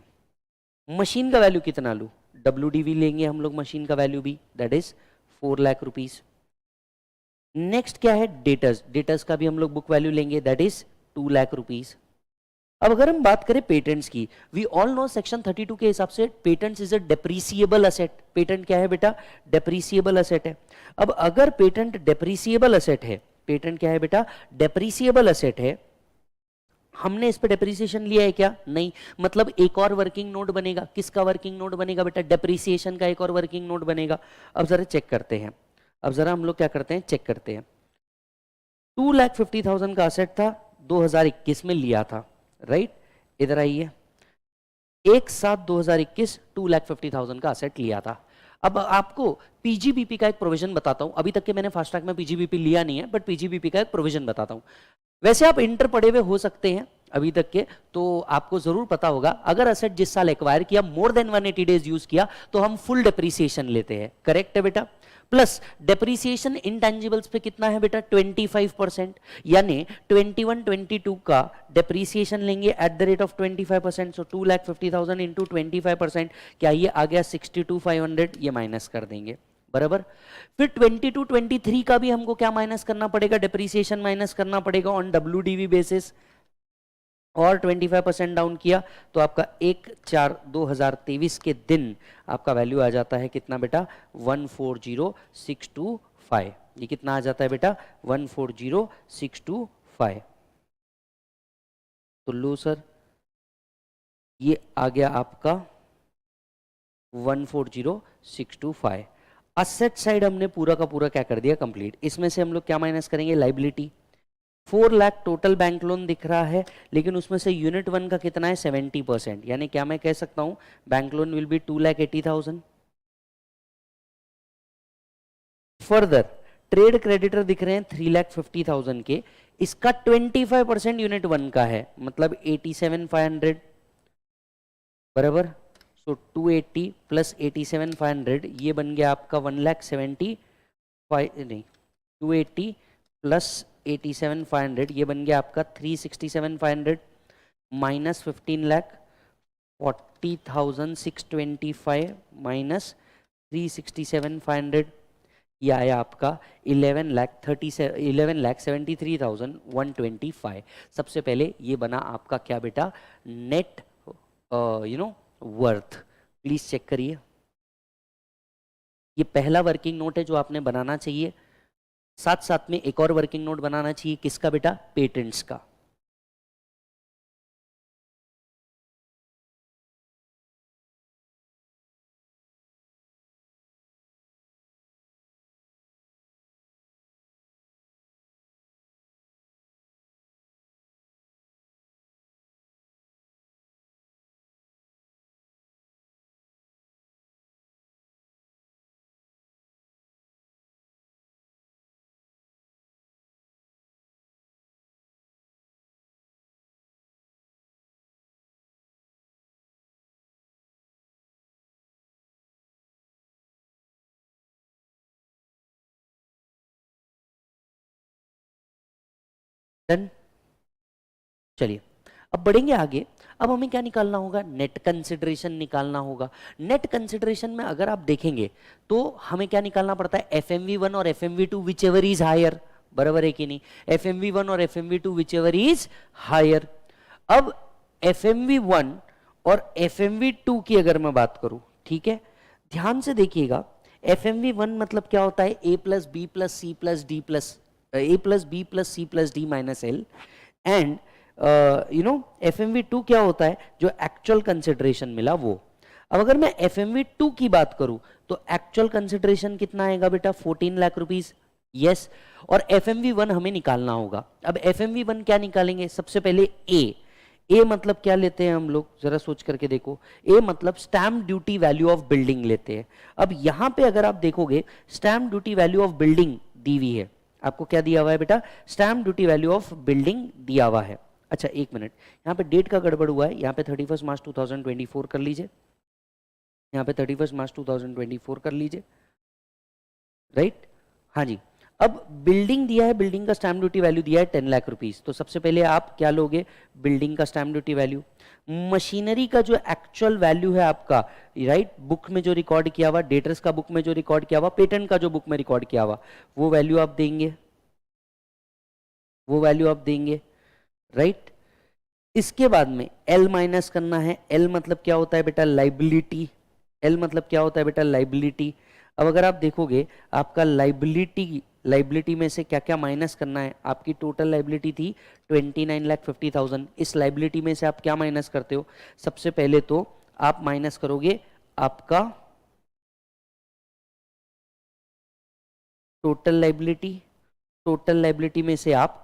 मशीन का वैल्यू कितना लूं, WDV लेंगे हम लोग मशीन का वैल्यू भी, that is 4 lakh rupees. Next क्या है, डेटर्स, डेटर्स का भी हम लोग बुक वैल्यू लेंगे, दैट इज 2 लाख रुपीस। अब अगर हम बात करें पेटेंट्स की, वी ऑल नो सेक्शन 32 के हिसाब से patents is a depreciable asset. Patent क्या है बेटा, डेप्रीसिएबल असेट है। अब अगर पेटेंट डेप्रीसिएबल असेट है, पेटेंट क्या है बेटा, डेप्रीसिएबल असेट है, हमने इस पे डेप्रिसिएशन लिया है क्या, नहीं। मतलब एक और वर्किंग नोट बनेगा, किसका वर्किंग नोट बनेगा बेटा, डेप्रिसिएशन का एक और वर्किंग नोट बनेगा। अब जरा चेक करते हैं, अब जरा हम लोग क्या करते हैं, चेक करते हैं। 2,50,000 का असेट था, 2021 में लिया था, राइट। इधर आइए, 1/7/2021 2,50,000 का असेट लिया था। अब आपको पीजीबीपी का एक प्रोविजन बताता हूं, अभी तक के मैंने फास्ट ट्रैक में पीजीबीपी लिया नहीं है, बट पीजीबीपी का एक प्रोविजन बताता हूं। वैसे आप इंटर पढ़े हुए हो सकते हैं अभी तक के, तो आपको जरूर पता होगा, अगर असेट जिस साल एक्वायर किया मोर देन 180 डेज यूज किया तो हम फुल डेप्रिसिएशन लेते हैं, करेक्ट है बेटा। प्लस डेप्रिसिएशन इंटेंजिबल्स पे कितना है बेटा, 25%, यानी 21-22 का डेप्रिसिएशन लेंगे eight the rate of 25%। So 2,50,000 into 25%, क्या ये आ गया 62,500, ये माइनस कर देंगे, बराबर। फिर 22-23 का भी हमको क्या माइनस करना पड़ेगा, डेप्रिसिएशन माइनस करना पड़ेगा ऑन WDV बेसिस, और 25% डाउन किया तो आपका 1/4/2023 के दिन आपका वैल्यू आ जाता है कितना बेटा, 140,625। ये कितना आ जाता है बेटा, 140,625। तो लो सर, ये आ गया आपका 140,625। असेट साइड हमने पूरा का पूरा क्या कर दिया, कंप्लीट। इसमें से हम लोग क्या माइनस करेंगे, liability. 4 lakh total bank loan दिख रहा है, लेकिन उसमें से यूनिट 1 का कितना है, 70%, यानी क्या मैं कह सकता हूं, bank loan will be 2,80,000। Further trade creditor दिख रहे हैं 3,50,000 के, इसका 25% यूनिट 1 का है, मतलब 87,500, बराबर। सो 280 प्लस 87,500 ये बन गया आपका 1,75,000 नहीं 280 प्लस 87,500 ये बन गया आपका 367,500 माइनस 15 लाख 40,625 माइनस 367,500 ये आया आपका 11,73,125। सबसे पहले ये बना आपका क्या बेटा नेट वर्थ। प्लीज चेक करिए, ये पहला वर्किंग नोट है जो आपने बनाना चाहिए। साथ साथ में एक और वर्किंग नोट बनाना चाहिए, किसका बेटा, पेटेंट्स का। डन। चलिए अब बढ़ेंगे आगे। अब हमें क्या निकालना होगा, नेट कंसिडरेशन निकालना होगा। नेट कंसिडरेशन में अगर आप देखेंगे तो हमें क्या निकालना पड़ता है, FMV1 और FMV2 which ever is higher, बराबर है कि नहीं, FMV1 और FMV2 which ever is higher. अब FMV1 और FMV2 की अगर मैं बात करूं, ठीक है, ध्यान से देखिएगा, FMV1 मतलब क्या होता है, A plus B plus C plus D plus A plus B plus C plus D minus L, and FMV2 क्या होता है, जो एक्चुअल कंसिडरेशन मिला वो। अब अगर मैं FMV2 की बात करूं तो एक्चुअल कंसिडरेशन कितना आएगा बेटा, 14 लाख रुपीस, यस। और FMV1 हमें निकालना होगा। अब FMV1 क्या निकालेंगे, सबसे पहले ए मतलब क्या लेते हैं हम लोग, जरा सोच करके देखो, ए मतलब stamp duty value of building लेते हैं। अब यहां पे अगर आप देखोगे stamp duty value of building दी हुई है, आपको क्या दिया हुआ है बेटा, stamp duty value of building दिया हुआ है। अच्छा एक मिनट, यहाँ पे डेट का गड़बड़ हुआ है, यहाँ पे 31 मार्च 2024 कर लीजिए, यहाँ पे 31 मार्च 2024 कर लीजिए, राइट, हाँ जी। अब बिल्डिंग दिया है, बिल्डिंग का स्टैम्प ड्यूटी वैल्यू दिया है 10 लाख रुपीस, तो सबसे पहले आप क्या लोगे, बिल्डिंग का स्टैम्प ड्यूटी वैल्यू। मशीनरी का जो एक्चुअल वैल्यू है आपका, राइट, बुक में जो रिकॉर्ड किया हुआ, डेटर्स का बुक में जो रिकॉर्ड किया हुआ, पेटेंट का जो बुक में रिकॉर्ड किया हुआ, वो वैल्यू आप देंगे, वो वैल्यू आप देंगे, राइट। इसके बाद में एल माइनस करना है। एल मतलब क्या होता है बेटा, लाइबिलिटी। एल मतलब क्या होता है बेटा, लाइबिलिटी। अब अगर आप देखोगे आपका लाइबिलिटी में से क्या क्या माइनस करना है, आपकी टोटल लाइबिलिटी थी 29,50,000। इस लाइबिलिटी में से आप क्या माइनस करते हो, सबसे पहले तो आप माइनस करोगे आपका टोटल लाइबिलिटी। टोटल लाइबिलिटी में से आप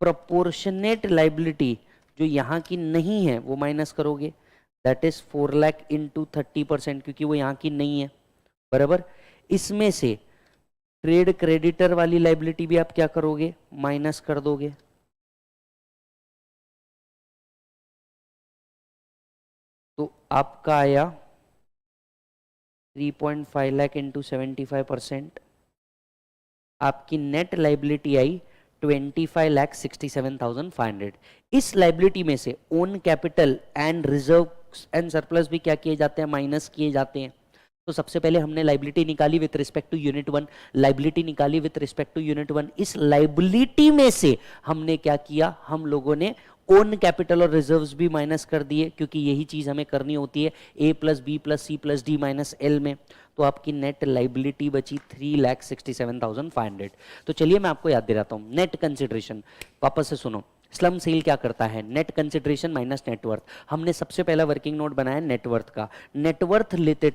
प्रोपोर्शनेट लाइबिलिटी जो यहां की नहीं है वो माइनस करोगे, दैट इज 4 लाख इंटू 30%, क्योंकि वो यहां की नहीं है, बराबर। इसमें से ट्रेड क्रेडिटर वाली लाइबिलिटी भी आप क्या करोगे, माइनस कर दोगे। तो आपका आया 3.5 लाख इंटू 75%, आपकी नेट लाइबिलिटी आई 25,67,500। इस लाइबिलिटी में से own capital and reserve and surplus भी क्या किए जाते हैं, माइनस किए जाते हैं। तो सबसे पहले हमने लाइबिलिटी निकाली with respect to unit 1, liability निकाली विथ रिस्पेक्ट टू यूनिट 1। इस लाइबिलिटी में से हमने क्या किया, हम लोगों ने ओन कैपिटल और रिजर्व्स भी माइनस कर दिए, क्योंकि यही चीज हमें करनी होती है A plus B plus C plus D minus L में। तो आपकी नेट लाइबिलिटी बची 3,67,500। तो चलिए मैं आपको याद दिलाता हूं, नेट कंसिडरेशन वापस से सुनो। स्लम सेल क्या करता है, नेट कंसिडरेशन माइनस नेटवर्थ। हमने सबसे पहला वर्किंग नोट बनाया नेटवर्थ का। नेटवर्थ लेते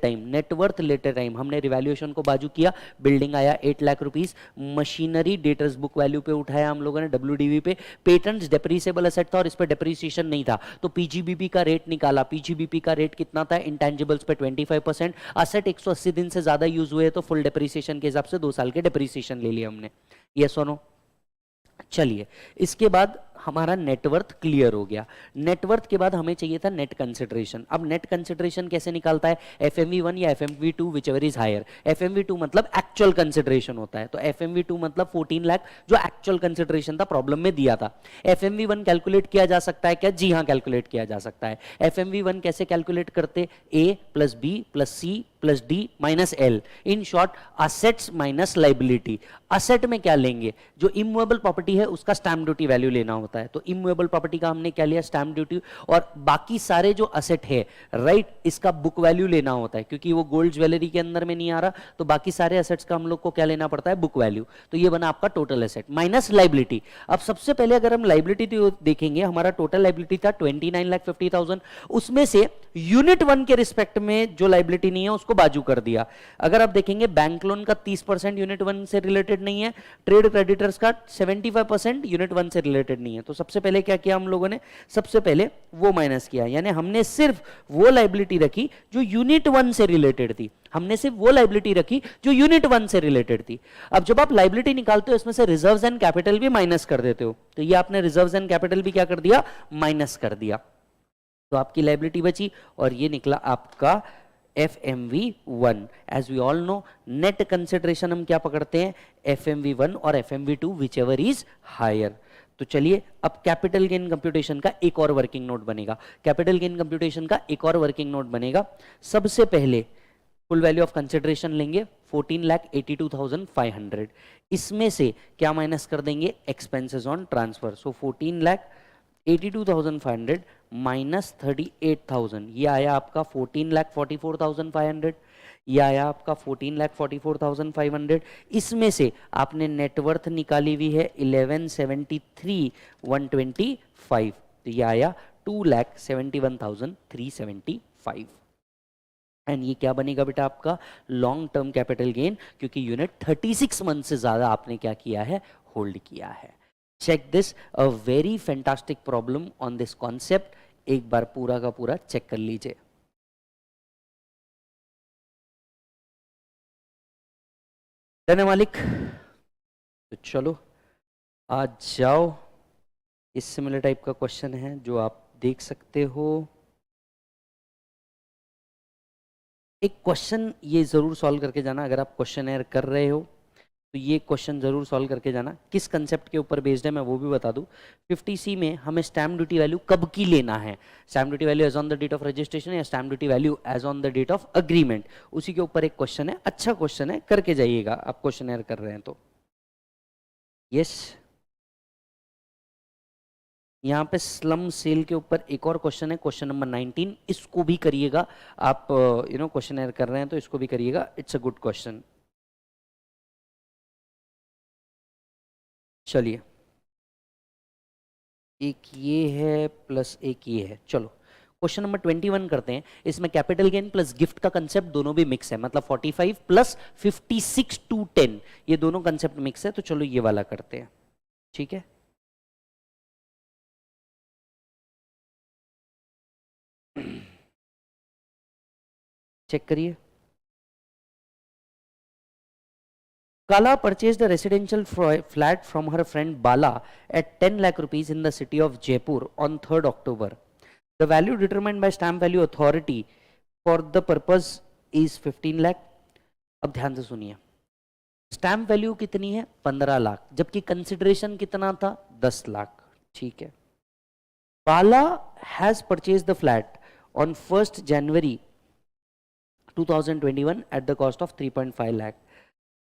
टाइम हमने रिवैल्यूएशन को बाजू किया, बिल्डिंग आया 8 lakh rupees, machinery debtors book value पे उठाया हम लोगों ने, WDV पे। पेटेंट्स डेप्रीसिएबल एसेट था और इस पर डेप्रीसिएशन नहीं था, तो PGBP का रेट निकाला। PGBP का रेट कितना था, इंटेंजिबल्स पे 25%, असेट 180 दिन से ज्यादा यूज हुए तो फुल डेप्रीसिएशन के हिसाब से 2 साल के डेप्रीसिएशन ले लिया हमने, यस और नो। चलिए इसके बाद हमारा नेटवर्थ क्लियर हो गया। नेटवर्थ के बाद हमें चाहिए था नेट कंसिडरेशन। अब नेट कंसिडरेशन कैसे निकालता है, FMV1 या FMV2 whichever is higher. FMV2 मतलब एक्चुअल कंसिडरेशन होता है, तो FMV2 मतलब 14 लाख जो एक्चुअल कंसिडरेशन था प्रॉब्लम में दिया था। FMV1 कैलकुलेट किया जा सकता है क्या, जी हाँ कैलकुलेट किया जा सकता है। FMV1 कैसे कैलकुलेट करते, A plus B plus C plus D minus L, in short assets minus liability. Asset में क्या लेंगे, जो इमूवेबल प्रॉपर्टी है उसका स्टैम्प ड्यूटी वैल्यू लेना होता है, तो इमूवेबल प्रॉपर्टी का हमने क्या लिया, स्टैम्प ड्यूटी, और बाकी सारे जो असेट है राइट इसका बुक वैल्यू लेना होता है, क्योंकि वो गोल्ड ज्वेलरी के अंदर में नहीं आ रहा, तो बाकी सारे असेट्स का हम लोग को क्या लेना पड़ता है, बुक वैल्यू। तो ये बना आपका टोटल असेट माइनस लाइबिलिटी। अब सबसे पहले अगर हम लाइबिलिटी देखेंगे, हमारा टोटल लाइबिलिटी था 29,50,000, उसमें से यूनिट 1 के रिस्पेक्ट में जो लाइबिलिटी नहीं है उसको बाजू कर दिया। अगर आप देखेंगे बैंक लोन का 30% यूनिट 1 से रिलेटेड नहीं है, ट्रेड क्रेडिटर्स का 75% यूनिट 1 से रिलेटेड नहीं है, तो सबसे पहले क्या किया हम लोगों ने, सबसे पहले वो माइनस किया, यानी हमने सिर्फ वो लाइबिलिटी रखी जो यूनिट 1 से रिलेटेड थी, हमने सिर्फ वो लाइबिलिटी रखी जो यूनिट 1 से रिलेटेड थी। अब जब आप लाइबिलिटी निकालते हो इसमें से रिजर्व्स एंड कैपिटल भी माइनस कर देते हो, तो ये आपने रिजर्व्स एंड कैपिटल भी क्या कर दिया, माइनस कर दिया, तो आपकी लाइबिलिटी बची और ये निकला आपका FMV1। As we all know net consideration हम क्या पकड़ते हैं, FMV1 और FMV2 विचएवर इज हायर। तो चलिए अब कैपिटल गेन कंप्यूटेशन का एक और वर्किंग नोट बनेगा, कैपिटल गेन कंप्यूटेशन का एक और वर्किंग नोट बनेगा। सबसे पहले फुल वैल्यू ऑफ कंसिडरेशन लेंगे 14,82,500, इसमें से क्या माइनस कर देंगे, expenses on transfer, so 14,82,500 minus 38,000, ये आया आपका 14,44,500, ये आया आपका 14,44,500। इसमें से आपने नेटवर्थ निकाली हुई है 1173,125, तो ये आया 2,71,375। एंड ये क्या बनेगा बेटा आपका लॉन्ग टर्म कैपिटल गेन, क्योंकि यूनिट 36 मंथ से ज्यादा आपने क्या किया है, होल्ड किया है। Check this, a very fantastic problem on this concept, एक बार पूरा का पूरा चेक कर लीजिए। डन है मालिक, तो चलो आज जाओ, इस सिमिलर टाइप का क्वेश्चन है जो आप देख सकते हो। एक क्वेश्चन ये जरूर सॉल्व करके जाना, अगर आप क्वेश्चन एयर कर रहे हो तो ये क्वेश्चन जरूर सॉल्व करके जाना। किस कंसेप्ट के ऊपर बेस्ड है मैं वो भी बता दूं। 50C में हमें स्टैम्प ड्यूटी वैल्यू कब की लेना है, stamp duty value as on the date of registration या stamp duty value as on the date of agreement, उसी के ऊपर एक क्वेश्चन है, अच्छा क्वेश्चन है, करके जाइएगा आप क्वेश्चन एयर कर रहे हैं तो। यस, यहाँ पे स्लम सेल के ऊपर एक और क्वेश्चन है, क्वेश्चन नंबर 19, इसको भी करिएगा आप, क्वेश्चन एयर कर रहे हैं तो इसको भी करिएगा, इट्स अ गुड क्वेश्चन। चलिए एक ये है प्लस एक ये है, चलो क्वेश्चन नंबर 21 करते हैं। इसमें कैपिटल गेन प्लस गिफ्ट का कंसेप्ट दोनों भी मिक्स है, मतलब 45 प्लस 56 टू 10, ये दोनों कंसेप्ट मिक्स है, तो चलो ये वाला करते हैं, ठीक है। चेक करिए, Kala purchased a residential flat from her friend Bala at 10 lakh rupees in the city of Jaipur on 3rd October. The value determined by stamp value authority for the purpose is 15 lakh. अब ध्यान से सुनिए, स्टैम्प वैल्यू कितनी है 15 लाख, जबकि कंसिडरेशन कितना था 10 लाख, ठीक है। Bala has purchase the flat on 1st January 2021 at the cost of 3.5 lakh.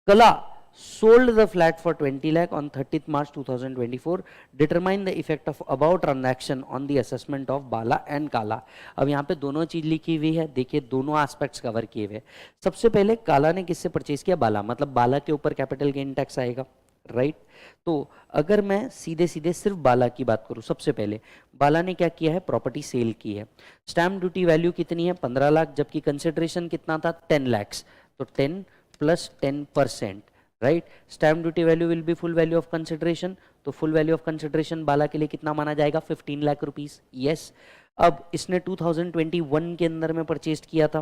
Kala sold the flat for 20 lakh on 30th March 2024. Determine the effect of above transaction on the assessment of Bala and Kala. अब यहाँ पे दोनों चीज लिखी हुई है, देखिए दोनों एस्पेक्ट्स कवर किए हुए। सबसे पहले काला ने किससे परचेज किया, बाला, मतलब बाला के ऊपर कैपिटल गेन टैक्स आएगा, राइट। तो अगर मैं सीधे सीधे सिर्फ बाला की बात करूं, सबसे पहले बाला ने क्या किया है, प्रॉपर्टी सेल की है। स्टैम्प ड्यूटी वैल्यू कितनी है 15 लाख, जबकि कंसिडरेशन कितना था 10 lakhs, तो 10 plus 10%, right. Stamp duty value will be full value of consideration, तो फुल वैल्यू ऑफ कंसिडरेशन बाला के लिए कितना माना जाएगा 15 लाख रुपीस, यस। अब इसने 2021 के अंदर में परचेज किया था,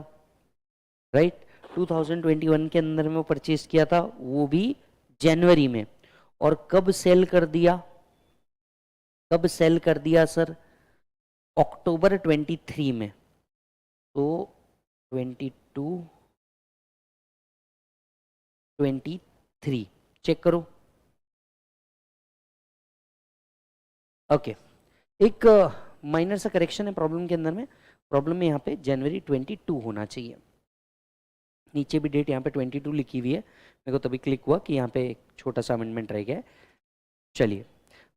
राइट, 2021 के अंदर में परचेज किया था, वो भी जनवरी में, और कब सेल कर दिया कब सेल कर दिया सर? अक्टूबर 23 में। तो 22 23 चेक करो। ओके एक माइनर सा करेक्शन है प्रॉब्लम के अंदर में। प्रॉब्लम में यहाँ पे जनवरी 22 होना चाहिए, नीचे भी डेट यहाँ पे 22 लिखी हुई है। मेरे को तभी क्लिक हुआ कि यहाँ पे एक छोटा सा अमेंडमेंट रह गया है। चलिए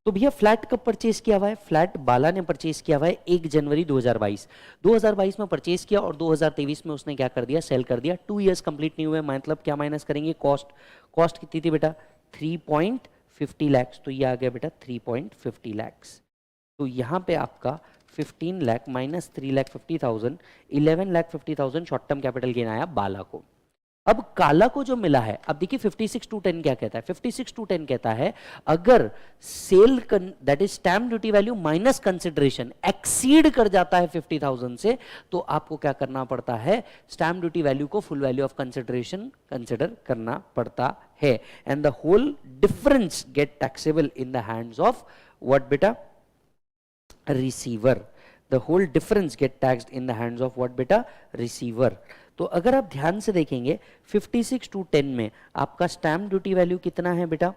तो भैया फ्लैट कब परचेज किया हुआ है? फ्लैट बाला ने परचेज किया हुआ है 1 जनवरी 2022। 2022 में परचेज किया और 2023 में उसने क्या कर दिया? सेल कर दिया। 2 इयर्स कंप्लीट नहीं हुए, मतलब क्या माइनस करेंगे? कॉस्ट। कॉस्ट कितनी थी बेटा? 3.50 लाख। तो ये आ गया बेटा 3.50 लाख। तो यहाँ पे आपका 15 lakh minus 3,50,000 11,50,000 short term capital gain आया बाला को। अब काला को जो मिला है, अब देखिए 56/10 क्या कहता है? 56/10 कहता है अगर sale that is stamp duty value minus consideration exceed कर जाता है 50,000 से, तो आपको क्या करना पड़ता है? स्टैम्प ड्यूटी वैल्यू को full value of consideration consider करना पड़ता है। And the whole difference get taxable in the hands of what बेटा? Receiver. The whole difference get taxed in the hands of what बेटा? रिसीवर। तो अगर आप ध्यान से देखेंगे 56/10 में आपका स्टैम्प ड्यूटी वैल्यू कितना है बेटा?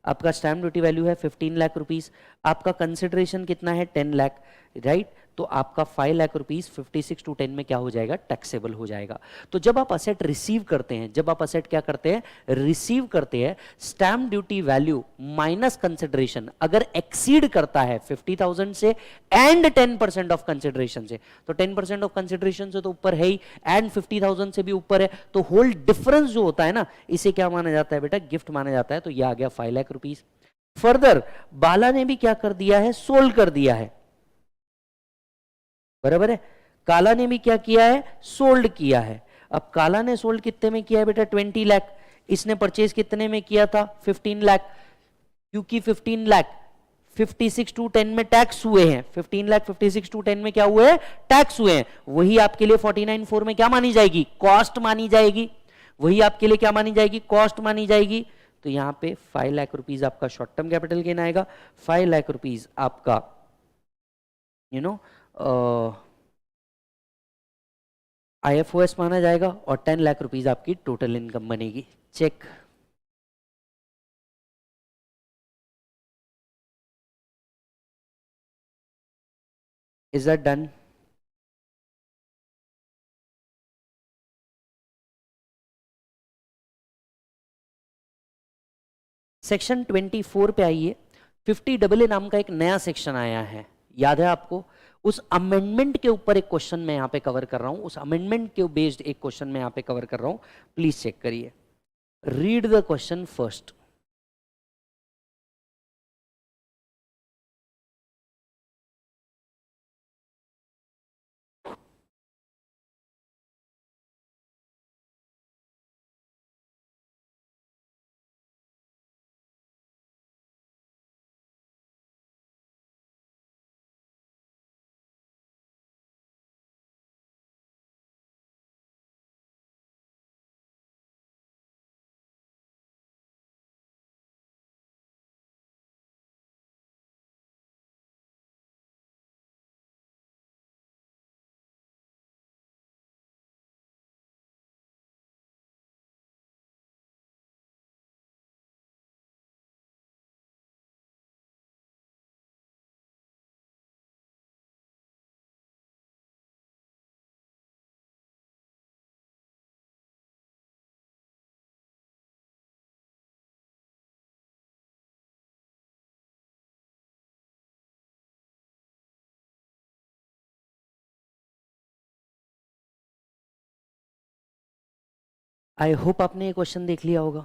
आपका स्टैम्प ड्यूटी वैल्यू है 15 लाख रुपीस। आपका कंसिडरेशन कितना है? 10 लाख, राइट? तो आपका 5 लाख रुपीस 56/10 में क्या हो जाएगा? टैक्सेबल हो जाएगा। तो जब आप असेट रिसीव करते हैं, जब आप असेट क्या करते हैं? रिसीव करते हैं, stamp duty value minus consideration अगर एक्सीड करता है 50,000 से एंड 10% ऑफ कंसिडरेशन से, तो 10% ऑफ कंसिडरेशन से तो ऊपर है ही, एंड 50,000 से भी ऊपर है, तो होल डिफरेंस जो होता है ना, इसे क्या माना जाता है बेटा? गिफ्ट माना जाता है। तो यह आ गया 5 लाख रुपीस। फर्दर बाला ने भी क्या कर दिया है? सोल्ड कर दिया है, बराबर है। काला ने भी क्या किया है? सोल्ड किया है। अब काला ने सोल्ड कितने में किया है बेटा? 20 लाख। इसने परचेज कितने में किया था? 15 लाख। क्योंकि 15 लाख 56/10 में टैक्स हुए हैं। 15 लाख 56/10 में क्या हुए हैं? टैक्स हुए हैं। वही आपके लिए 49(4) में क्या मानी जाएगी? कॉस्ट मानी जाएगी। वही आपके लिए क्या मानी जाएगी? कॉस्ट मानी जाएगी। तो यहां पे 5 लाख रुपीज आपका शॉर्ट टर्म कैपिटल गेन आएगा, 5 लाख रुपीज आपका IFOS माना जाएगा, और 10 लाख रुपीज आपकी टोटल इनकम बनेगी। Check. Is that done? Section 24 पे आइए। 50AA नाम का एक नया सेक्शन आया है, याद है आपको? उस अमेंडमेंट के ऊपर एक क्वेश्चन मैं यहां पे कवर कर रहा हूं, उस अमेंडमेंट के बेस्ड एक क्वेश्चन मैं यहां पे कवर कर रहा हूं। प्लीज चेक करिए, read the question first. I hope आपने ये क्वेश्चन देख लिया होगा।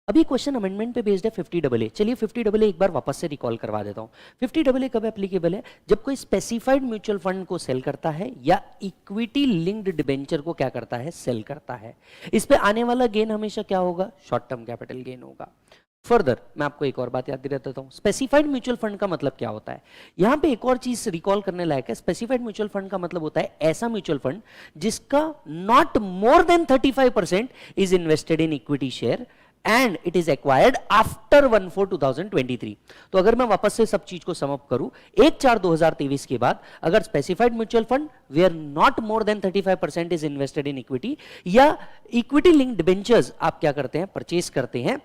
अभी क्वेश्चन अमेंडमेंट पे बेस्ड है 50AA। चलिए 50AA एक बार वापस से रिकॉल करवा देता हूँ। 50AA कब एप्लीकेबल है? जब कोई स्पेसिफाइड म्यूचुअल फंड को सेल करता है या इक्विटी लिंक्ड डिबेंचर को क्या करता है? सेल करता है। इस पे आने वाला गेन हमेशा क्या होगा? शॉर्ट टर्म कैपिटल गेन होगा। फर्दर मैं आपको एक और बात याद दिला देता हूं। स्पेसिफाइड म्यूचुअल फंड का मतलब क्या होता है? यहां पे एक और चीज रिकॉल करने लायक है। स्पेसिफाइड म्यूचुअल फंड का मतलब होता है ऐसा म्यूचुअल फंड जिसका not more than 35% is invested in equity share and it is acquired after 1/4/2023। तो अगर मैं वापस से सब चीज को सम अप करूं, 1/4/2023 के बाद अगर specified mutual fund where not more than 35% is invested in equity या इक्विटी लिंक्ड डिबेंचर्स आप क्या करते हैं, परचेज करते हैं,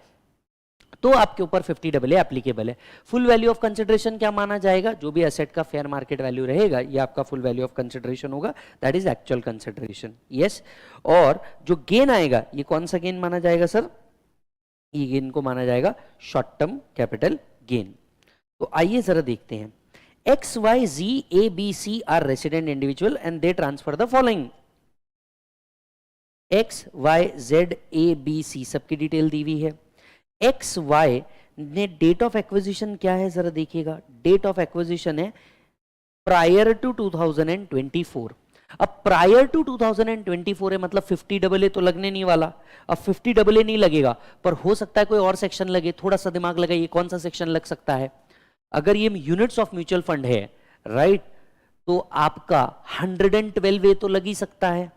तो आपके ऊपर 50AA एप्लीकेबल है। फुल वैल्यू ऑफ कंसिडरेशन क्या माना जाएगा, जो भी एसेट का फेयर मार्केट वैल्यू रहेगा ये आपका फुल वैल्यू ऑफ कंसिडरेशन होगा, that is actual consideration. Yes, और जो गेन आएगा ये कौन सा गेन माना जाएगा सर, ये गेन को माना जाएगा शॉर्ट टर्म कैपिटल गेन। तो आइए जरा देखते हैं, X Y G A B C are resident individual and they transfer the following. X Y Z A B C सबकी डिटेल दी हुई है। एक्स वाई ने डेट ऑफ एक्विजिशन क्या है जरा देखिएगा, डेट ऑफ एक्विजिशन है प्रायर टू 2024। अब प्रायर टू 2024 है मतलब 50AA तो लगने नहीं वाला। अब 50AA नहीं लगेगा पर हो सकता है कोई और सेक्शन लगे, थोड़ा सा दिमाग लगाइए कौन सा सेक्शन लग सकता है। अगर ये यूनिट्स ऑफ म्यूचुअल फंड है राइट, तो आपका 112A तो लग ही सकता है,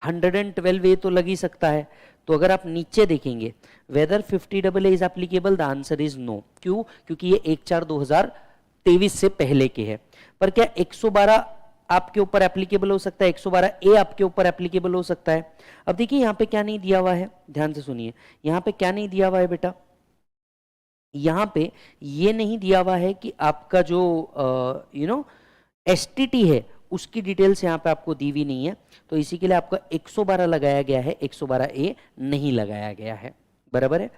112A तो लग ही सकता है। तो अगर आप नीचे देखेंगे whether 50AA is applicable, the answer is no. क्यों, क्योंकि ये 1/4/2023 से पहले के है। पर क्या 112 आपके ऊपर एप्लीकेबल हो सकता है, 112A आपके ऊपर एप्लीकेबल हो सकता है। अब देखिए यहां पे क्या नहीं दिया हुआ है, ध्यान से सुनिए, यहां पे क्या नहीं दिया हुआ है बेटा, यहां पे ये नहीं दिया हुआ है कि आपका जो एसटीटी है उसकी डिटेल्स यहाँ पे आपको दी हुई नहीं है, तो इसी के लिए आपका 112 लगाया गया है, 112A नहीं लगाया गया है, बराबर है।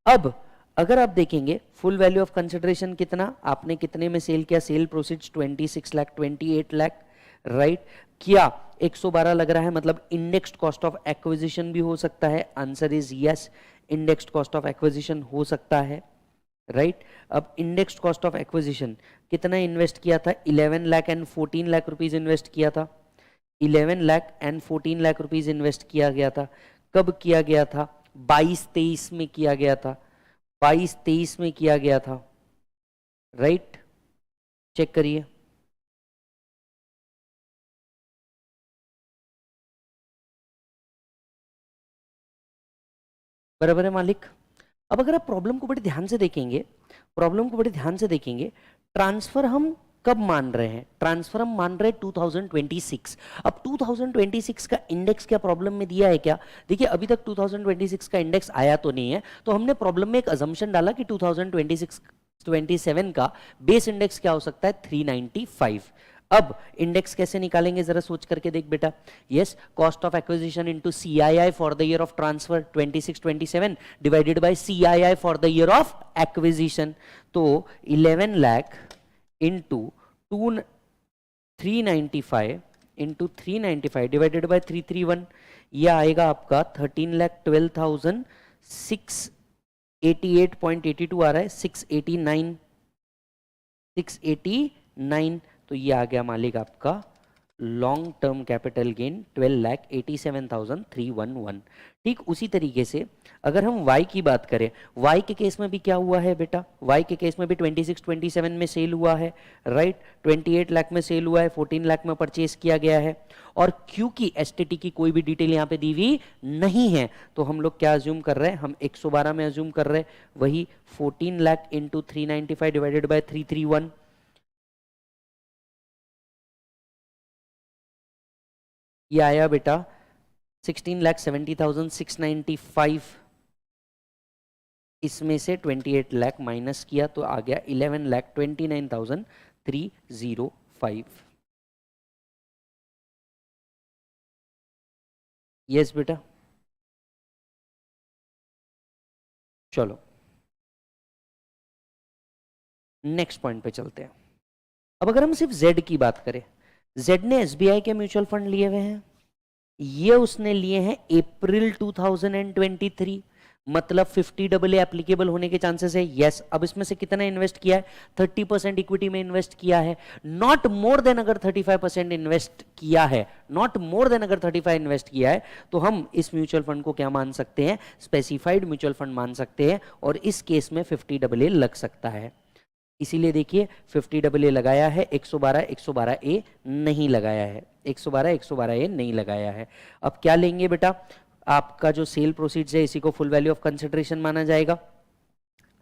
अब अगर आप देखेंगे फुल वैल्यू ऑफ कंसिडरेशन कितना, आपने कितने में सेल किया, sale proceeds 26 lakh 28 lakh right, क्या 112 लग रहा है, मतलब इंडेक्स्ड कॉस्ट ऑफ एक्विजिशन भी हो सकता है, answer is yes, indexed cost of acquisition हो सकता है राइट। अब इंडेक्स्ड कॉस्ट ऑफ एक्विजिशन कितना इन्वेस्ट किया था, 11 lakh and 14 lakh rupees invest किया था, 11 lakh and 14 lakh rupees invest किया गया था। कब किया गया था, 22-23 में किया गया था, 22-23 में किया गया था राइट, चेक करिए। बराबर है मालिक। अब अगर आप प्रॉब्लम को बड़े ध्यान से देखेंगे, प्रॉब्लम को बड़े ध्यान से देखेंगे, ट्रांसफर हम कब मान रहे हैं, ट्रांसफर हम मान रहे हैं 2026। अब 2026 का इंडेक्स क्या प्रॉब्लम में दिया है क्या, देखिए अभी तक 2026 का इंडेक्स आया तो नहीं है, तो हमने प्रॉब्लम में एक अजम्पशन डाला कि 2026-27 का बेस इंडेक्स क्या हो सकता है, 395। अब इंडेक्स कैसे निकालेंगे जरा सोच करके देख बेटा, yes, cost of acquisition into CII for the year of transfer 26-27 divided by CII for the year of acquisition, तो 11 lakh into 395 into 395 divided by 331, यह आएगा आपका 13,12,688.82 आ रहा है, 689, तो ये आ गया मालिक आपका लॉन्ग टर्म कैपिटल गेन 12,87,311। ठीक उसी तरीके से अगर हम Y की बात करें, Y के केस में भी क्या हुआ है बेटा, Y के केस में भी 26-27 में सेल हुआ है राइट, 28 लाख में सेल हुआ है, 14 लाख में परचेज किया गया है, और क्योंकि एसटीटी की कोई भी डिटेल यहाँ पे दी हुई नहीं है तो हम लोग क्या अज्यूम कर रहे हैं, हम 112 में अज्यूम कर रहे हैं, वही 14 लाख इंटू 395 डिवाइडेड बाय 331, ये आया बेटा 16,70,695, इसमें से 28 लाख माइनस किया तो आ गया 11,29,305। यस बेटा, चलो नेक्स्ट पॉइंट पे चलते हैं। अब अगर हम सिर्फ Z की बात करें, Z ने SBI के म्यूचुअल फंड लिए हुए हैं, ये उसने लिए हैं अप्रैल 2023, मतलब 50AA एप्लीकेबल होने के चांसेस है, यस। अब इसमें से कितना इन्वेस्ट किया है, 30% इक्विटी में इन्वेस्ट किया है, नॉट मोर देन अगर 35% इन्वेस्ट किया है, नॉट मोर देन अगर 35 इन्वेस्ट किया है, तो हम इस म्यूचुअल फंड को क्या मान सकते हैं, स्पेसिफाइड म्यूचुअल फंड मान सकते हैं, और इस केस में 50AA लग सकता है। इसीलिए देखिए 50AA लगाया है, 112A नहीं लगाया है, 112A नहीं लगाया है। अब क्या लेंगे बेटा, आपका जो सेल प्रोसीड्स है इसी को फुल वैल्यू ऑफ कंसिडरेशन माना जाएगा,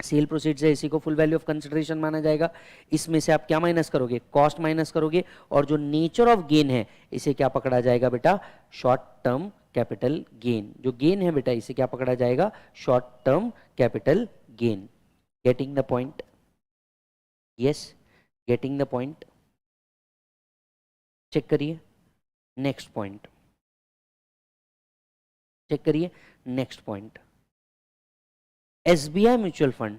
सेल प्रोसीड्स है इसी को फुल वैल्यू ऑफ कंसिडरेशन माना जाएगा। इसमें से आप क्या माइनस करोगे, कॉस्ट माइनस करोगे, और जो नेचर ऑफ गेन है इसे क्या पकड़ा जाएगा बेटा, शॉर्ट टर्म कैपिटल गेन। जो गेन है बेटा इसे क्या पकड़ा जाएगा, short term capital gain. Getting the point, yes getting the point. Check करिए नेक्स्ट पॉइंट, चेक करिए next point. SBI mutual fund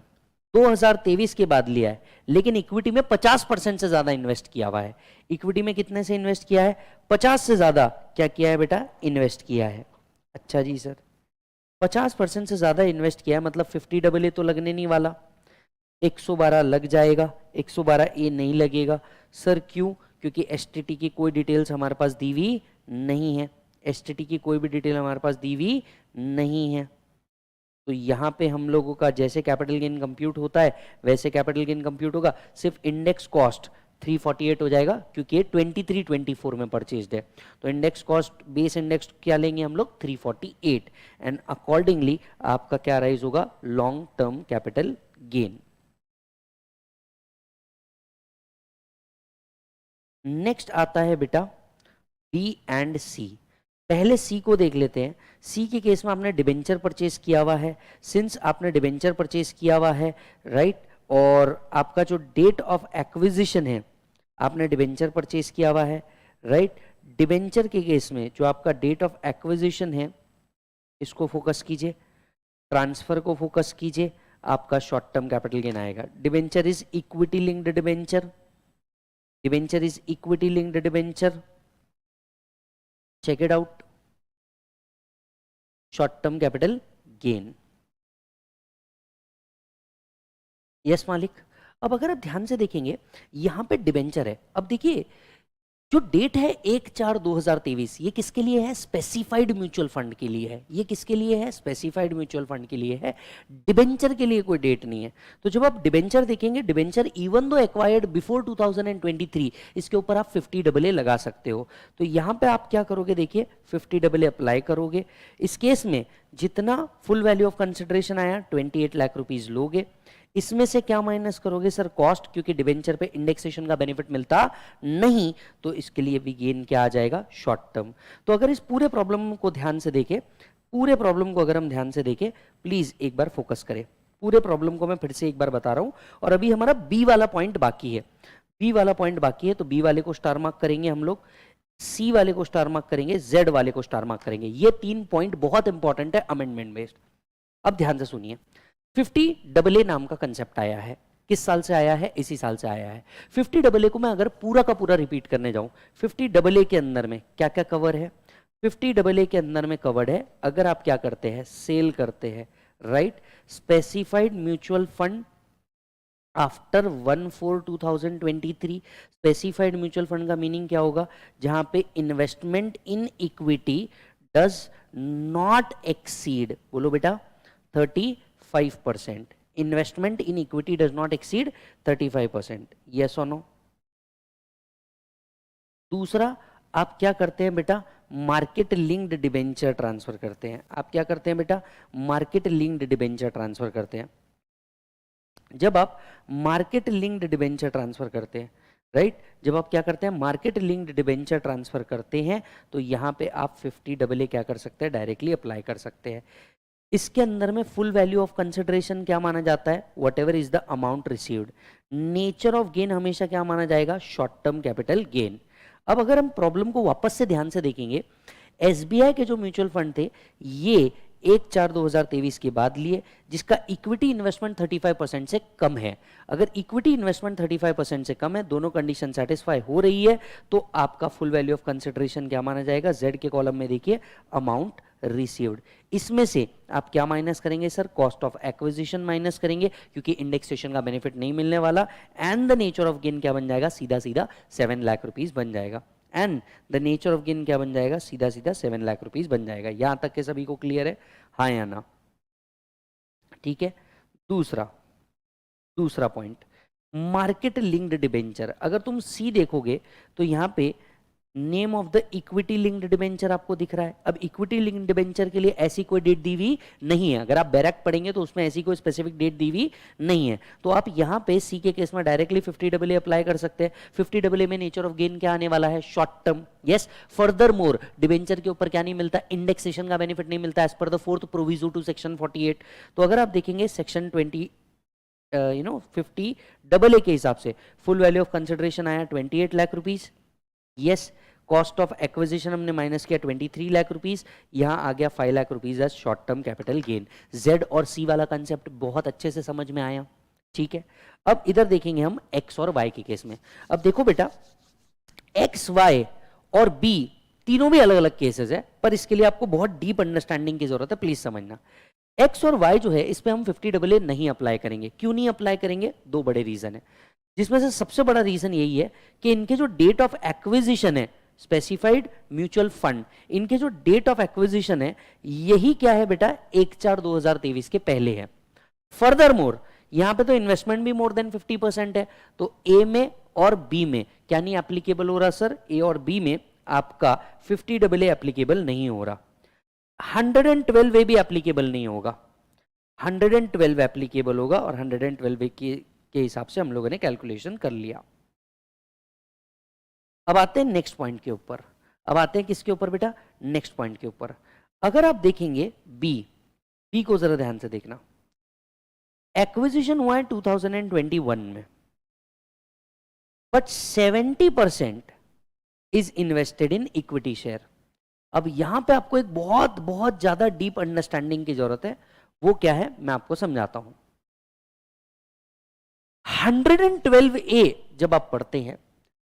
2023 के बाद लिया है, लेकिन इक्विटी में 50% से ज्यादा इन्वेस्ट किया हुआ है। इक्विटी में कितने से इन्वेस्ट किया है, 50 से ज्यादा क्या किया है बेटा, इन्वेस्ट किया है। अच्छा जी सर, 50% से ज्यादा इन्वेस्ट किया है, मतलब 50 AA तो लगने नहीं वाला, 112 लग जाएगा, 112A नहीं लगेगा। सर क्यों, क्योंकि एसटीटी की कोई डिटेल्स हमारे पास दी हुई नहीं है, एसटीटी की कोई भी डिटेल हमारे पास दी हुई नहीं है। तो यहाँ पे हम लोगों का जैसे कैपिटल गेन कंप्यूट होता है वैसे कैपिटल गेन कंप्यूट होगा, सिर्फ इंडेक्स कॉस्ट 348 हो जाएगा, क्योंकि ये 23-24 में परचेज्ड है। तो इंडेक्स कॉस्ट, बेस इंडेक्स क्या लेंगे हम लोग, 348, एंड अकॉर्डिंगली आपका क्या राइज होगा, long term capital gain. Next आता है बेटा बी एंड सी। पहले सी को देख लेते हैं। सी के केस में आपने डिबेंचर परचेज किया हुआ है, सिंस आपने डिबेंचर परचेज किया हुआ है, राइट, और आपका जो डेट ऑफ एक्विजिशन है आपने डिबेंचर परचेज किया हुआ है, राइट। डिबेंचर के केस में जो आपका डेट ऑफ एक्विजिशन है इसको फोकस कीजिए, ट्रांसफर को फोकस कीजिए, आपका शॉर्ट टर्म कैपिटल गेन आएगा। Debenture is equity linked debenture, debenture is equity linked debenture, check it out, short term capital gain. Yes मालिक। अब अगर आप ध्यान से देखेंगे यहां पे डिबेंचर है, अब देखिए जो डेट है 1/4/2023, ये किसके लिए है, स्पेसिफाइड म्यूचुअल फंड के लिए है। ये किसके लिए है, स्पेसिफाइड म्यूचुअल फंड के लिए है, डिबेंचर के लिए कोई डेट नहीं है। तो जब आप डिबेंचर देखेंगे, debenture even though acquired before 2023, इसके ऊपर आप 50 AA लगा सकते हो। तो यहां पे आप क्या करोगे, देखिए 50 AA अप्लाई करोगे। इस केस में जितना फुल वैल्यू ऑफ कंसिडरेशन आया 28 लाख रुपीज लोगे, इसमें से क्या माइनस करोगे सर, कॉस्ट, क्योंकि डिबेंचर पे इंडेक्सेशन का बेनिफिट मिलता नहीं, तो इसके लिए भी गेन क्या आ जाएगा, शॉर्ट टर्म। तो अगर इस पूरे प्रॉब्लम को ध्यान से देखें, पूरे प्रॉब्लम को अगर हम ध्यान से देखें, प्लीज एक बार फोकस करें। पूरे प्रॉब्लम को मैं फिर से एक बार बता रहा हूं, और अभी हमारा बी वाला पॉइंट बाकी है, बी वाला पॉइंट बाकी है। तो बी वाले को स्टार मार्क करेंगे हम लोग, सी वाले को स्टार मार्क करेंगे, जेड वाले को स्टार मार्क करेंगे। ये 3 पॉइंट बहुत इंपॉर्टेंट है अमेंडमेंट बेस्ड। अब ध्यान से सुनिए, 50 AA नाम का कंसेप्ट आया है, किस साल से आया है, इसी साल से आया है। 50 AA को मैं अगर पूरा का पूरा रिपीट करने जाऊं, 50 AA के अंदर में क्या क्या कवर है, 50 AA के अंदर में कवर्ड है, अगर आप क्या करते हैं, सेल करते हैं, right, specified mutual fund after 1/4/2023। Specified mutual fund का मीनिंग क्या होगा, जहां पे investment in equity does not exceed, बोलो बेटा, 35%। Investment in equity does not exceed 35%, yes और नो। दूसरा, आप क्या करते हैं बेटा, मार्केट लिंक्ड डिबेंचर ट्रांसफर करते हैं। आप क्या करते हैं बेटा, मार्केट लिंक्ड डिबेंचर ट्रांसफर करते हैं। जब आप मार्केट लिंक्ड डिबेंचर ट्रांसफर करते हैं, राइट, जब आप क्या करते हैं, मार्केट लिंक्ड डिबेंचर ट्रांसफर करते हैं, तो यहां पे आप 50 AA क्या कर सकते हैं, डायरेक्टली अप्लाई कर सकते हैं। इसके अंदर में फुल वैल्यू ऑफ कंसिडरेशन क्या माना जाता है, what ever is the amount received. Nature of gain हमेशा क्या माना जाएगा, शॉर्ट टर्म कैपिटल गेन। अब अगर हम प्रॉब्लम को वापस से ध्यान से देखेंगे, एसबीआई के जो म्यूचुअल फंड थे ये 1/4/2023 के बाद लिए, जिसका इक्विटी इन्वेस्टमेंट 35% से कम है। अगर इक्विटी इन्वेस्टमेंट 35% से कम है, दोनों कंडीशन सेटिस्फाई हो रही है, तो आपका फुल वैल्यू ऑफ कंसिडरेशन क्या माना जाएगा, जेड के कॉलम में देखिए अमाउंट रिसीव्ड। इसमें से आप क्या माइनस करेंगे sir, cost of acquisition minus करेंगे, क्योंकि इंडेक्सेशन का बेनिफिट नहीं मिलने वाला, and the nature of gain क्या बन जाएगा, सीधा सीधा 7 लाख रुपीज बन जाएगा। And the nature of gain क्या बन जाएगा, सीधा सीधा 7 लाख रुपीज बन जाएगा। यहां तक के सभी को क्लियर है, हाँ या ना, ठीक है। दूसरा पॉइंट, मार्केट लिंक्ड डिबेंचर। अगर तुम सी देखोगे तो यहां पे name of the equity linked debenture आपको दिख रहा है। अब इक्विटी लिंक्ड डिबेंचर के लिए ऐसी कोई डेट दी हुई नहीं है, अगर आप बैरक पढ़ेंगे तो उसमें ऐसी कोई स्पेसिफिक डेट दी हुई नहीं है। तो आप यहां पे सी के केस में डायरेक्टली 50AA अप्लाई कर सकते हैं। 50AA में नेचर ऑफ गेन क्या आने वाला है, short term. Yes, further more debenture के ऊपर क्या नहीं मिलता, इंडेक्सेशन का बेनिफिट नहीं मिलता as per the fourth proviso to section 48। तो अगर आप देखेंगे सेक्शन 20 50AA के हिसाब से फुल वैल्यू ऑफ कंसिडरेशन आया 28 lakh rupees. Yes, cost of acquisition हमने माइनस किया 23 लाख रुपीस, यहां आ गया 5 lakh rupees as short term capital gain. Z और सी वाला कंसेप्ट बहुत अच्छे से समझ में आया, ठीक है। अब इधर देखेंगे हम एक्स और वाई के केस में। अब देखो बेटा, एक्स, वाई और बी तीनों भी अलग अलग केसेस है, पर इसके लिए आपको बहुत डीप अंडरस्टैंडिंग की जरूरत है, प्लीज समझना। एक्स और वाई जो है इस पे हम 50AA नहीं अप्लाई करेंगे। क्यों नहीं अप्लाई करेंगे, दो बड़े रीजन है, जिसमें से सबसे बड़ा रीजन यही है कि इनके जो डेट ऑफ एक्विजिशन है, स्पेसिफाइड म्यूचुअल फंड, इनके जो डेट ऑफ एक्विजिशन है यही क्या है बेटा, 1/4/2023 के पहले है। फर्दर मोर यहां पे तो इन्वेस्टमेंट भी मोर देन 50% है, तो ए में और बी में क्या नहीं एप्लीकेबल हो रहा सर, ए और बी में आपका 50AA एप्लीकेबल नहीं हो रहा। 112 भी एप्लीकेबल नहीं होगा, 112 एप्लीकेबल होगा, और 112 के हिसाब से हम लोगों ने कैलकुलेशन कर लिया। अब आते हैं नेक्स्ट पॉइंट के ऊपर। अब आते हैं किसके ऊपर बेटा, नेक्स्ट पॉइंट के ऊपर। अगर आप देखेंगे बी को जरा ध्यान से देखना। एक्विजिशन हुआ है 2021 में, but 70% is invested in equity share. अब यहां पे आपको एक बहुत बहुत ज्यादा डीप अंडरस्टैंडिंग की जरूरत है, वो क्या है मैं आपको समझाता हूं। 112A जब आप पढ़ते हैं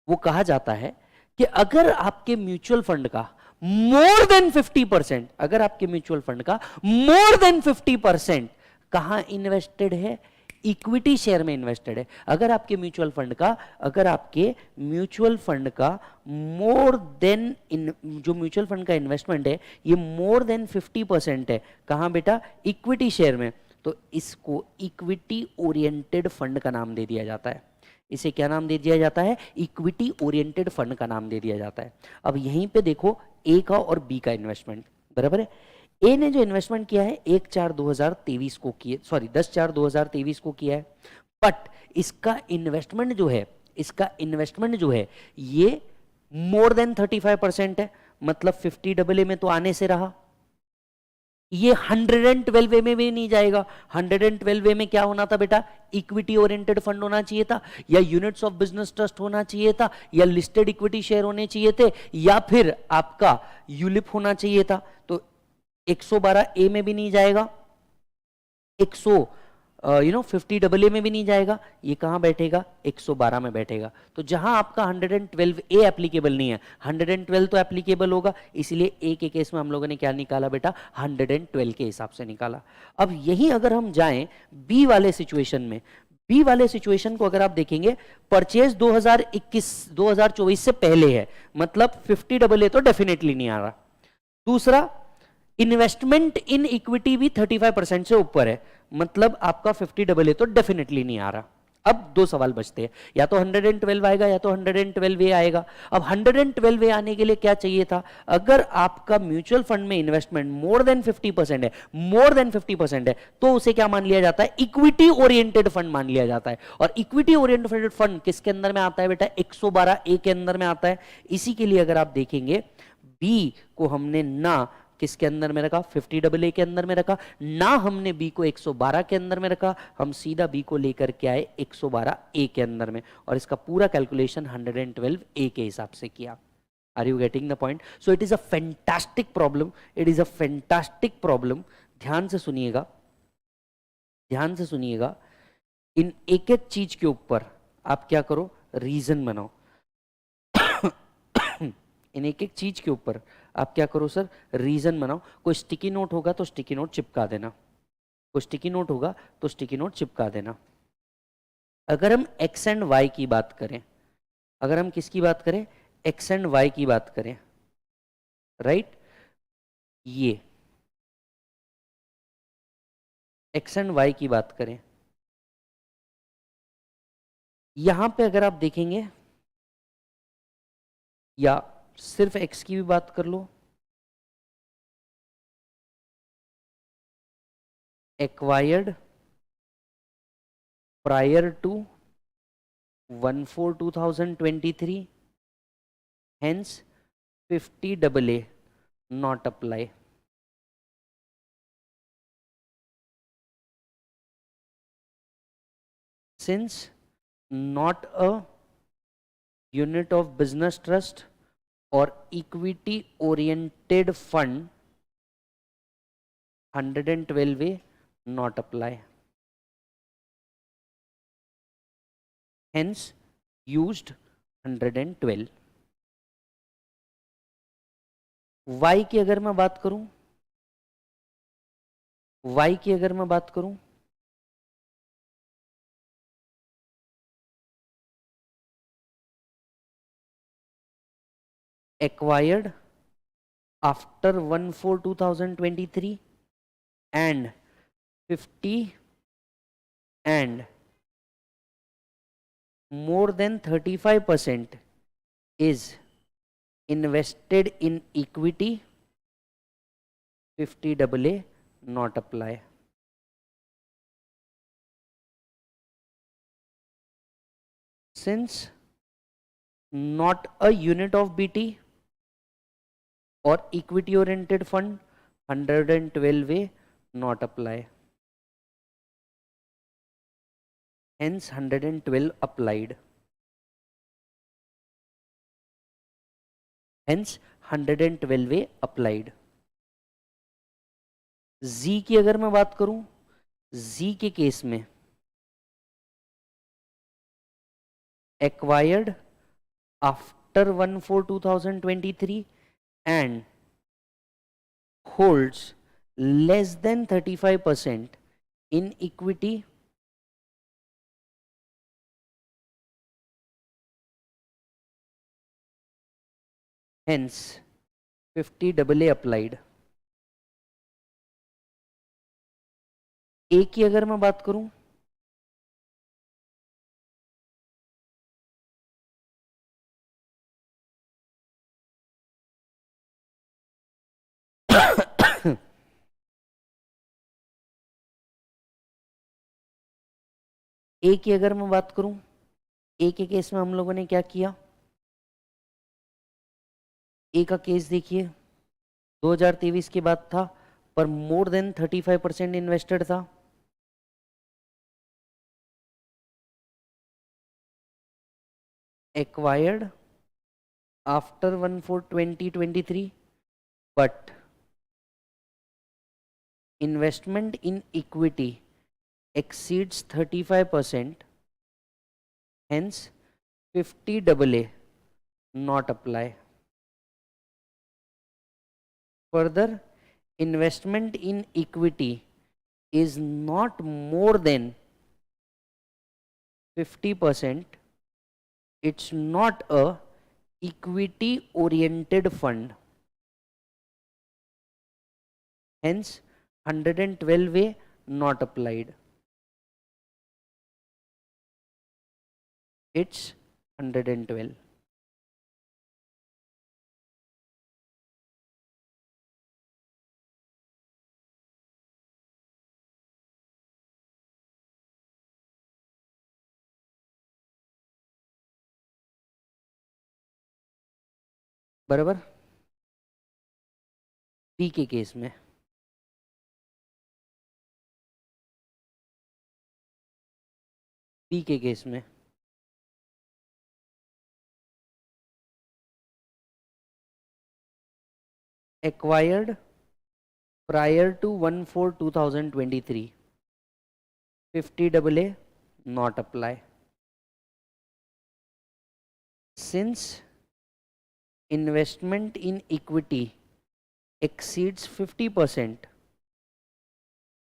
वो कहा जाता है कि अगर आपके म्यूचुअल फंड का मोर देन 50%, अगर आपके म्यूचुअल फंड का मोर देन 50% कहां इन्वेस्टेड है, इक्विटी शेयर में इन्वेस्टेड है। अगर आपके म्यूचुअल फंड का मोर देन जो म्यूचुअल फंड का इन्वेस्टमेंट है ये मोर देन 50% है, कहां बेटा, इक्विटी शेयर में, तो इसको इक्विटी ओरिएंटेड फंड का नाम दे दिया जाता है। इसे क्या नाम दे दिया जाता है, इक्विटी ओरिएंटेड फंड का नाम दे दिया जाता है। अब यहीं पे देखो ए का और बी का इन्वेस्टमेंट बराबर है। ए ने जो इन्वेस्टमेंट किया है 1/4/2023 को किया, सॉरी 10/4/2023 को किया है, बट इसका इन्वेस्टमेंट जो है ये मोर देन 35% है, मतलब 50AA में तो आने से रहा, ये 112 में भी नहीं जाएगा। 112 में क्या होना था बेटा, इक्विटी ओरिएंटेड फंड होना चाहिए था, या यूनिट्स ऑफ बिजनेस ट्रस्ट होना चाहिए था, या लिस्टेड इक्विटी शेयर होने चाहिए थे, या फिर आपका यूलिप होना चाहिए था। तो 112A में भी नहीं जाएगा, 50AA में भी नहीं जाएगा, ये कहां बैठेगा, 112 में बैठेगा। तो जहां आपका 112A एप्लीकेबल नहीं है, 112 तो एप्लीकेबल होगा, इसलिए ए के केस में हम लोगों ने क्या निकाला बेटा, 112 के हिसाब से निकाला। अब यही अगर हम जाएं बी वाले सिचुएशन में, बी वाले सिचुएशन को अगर आप देखेंगे, परचेज 2024 से पहले है, मतलब 50AA तो डेफिनेटली नहीं आ रहा। दूसरा, इन्वेस्टमेंट इन इक्विटी भी 35% से ऊपर है, मतलब आपका 50AA तो डेफिनेटली नहीं आ रहा। अब दो सवाल बचते हैं, या तो 112 आएगा या तो 112A आएगा। अब 112A आने के लिए क्या चाहिए था, अगर आपका म्यूचुअल फंड में इन्वेस्टमेंट मोर देन 50% है, तो उसे क्या मान लिया जाता है, इक्विटी ओरिएंटेड फंड मान लिया जाता है। और इक्विटी ओरिएंटेड फंड किसके अंदर में आता है बेटा, 112A के अंदर में आता है। इसी के लिए अगर आप देखेंगे बी को हमने ना किसके अंदर में रखा, 50AA के अंदर में रखा, ना हमने बी को 112 के अंदर में रखा, हम सीधा बी को लेकर के आए 112A के अंदर में, और इसका पूरा कैलकुलेशन 112A के हिसाब से किया। Are you getting the point? So it is a fantastic problem, ध्यान से सुनिएगा, इन एक एक चीज के ऊपर आप क्या करो, रीजन बनाओ। इन एक एक चीज के ऊपर आप क्या करो सर, रीजन बनाओ। कोई स्टिकी नोट होगा तो स्टिकी नोट चिपका देना, अगर हम एक्स एंड वाई की बात करें, अगर हम किसकी बात करें, एक्स एंड वाई की बात करें, राइट, ये एक्स एंड वाई की बात करें, यहां पे अगर आप देखेंगे, या सिर्फ एक्स की भी बात कर लो, acquired prior to 1/4/2023, hence 50 AA not apply. Since not a unit of business trust or equity oriented fund, 112A not apply. Hence used 112. Y की अगर मैं बात करूं, Y की अगर मैं बात करूं, acquired after 1/4/2023 and 50 and more than 35% is invested in equity, 50 AA not apply. Since not a unit of BT or equity oriented fund, 112A not apply. Hence 112 applied. Hence 112A applied. Z की अगर मैं बात करूं, Z के केस में acquired after 1/4/2023 and holds less than 35% in equity, hence 50 AA applied. A की अगर मैं बात करूं, ए की अगर मैं बात करूं, ए के केस में हम लोगों ने क्या किया, ए का केस देखिए 2023 की बात था, पर मोर देन 35% इन्वेस्टेड था. Acquired after 1/4/2023, but investment in equity exceeds 35%, hence 50 AA not apply. Further, investment in equity is not more than 50%, it's not a equity oriented fund, hence 112A not applied. It's 112. बराबर. बी के केस में बी के केस में acquired prior to 1/4/2023, 50 AA not apply. Since investment in equity exceeds 50%,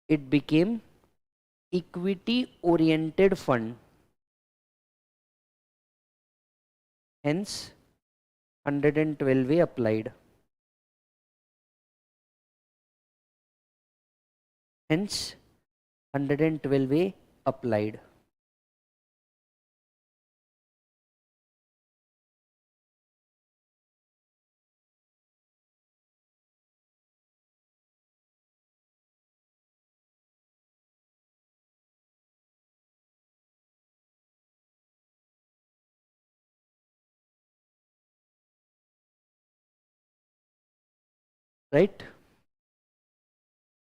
it became equity oriented fund, hence 112A applied. Hence 112A applied. Right.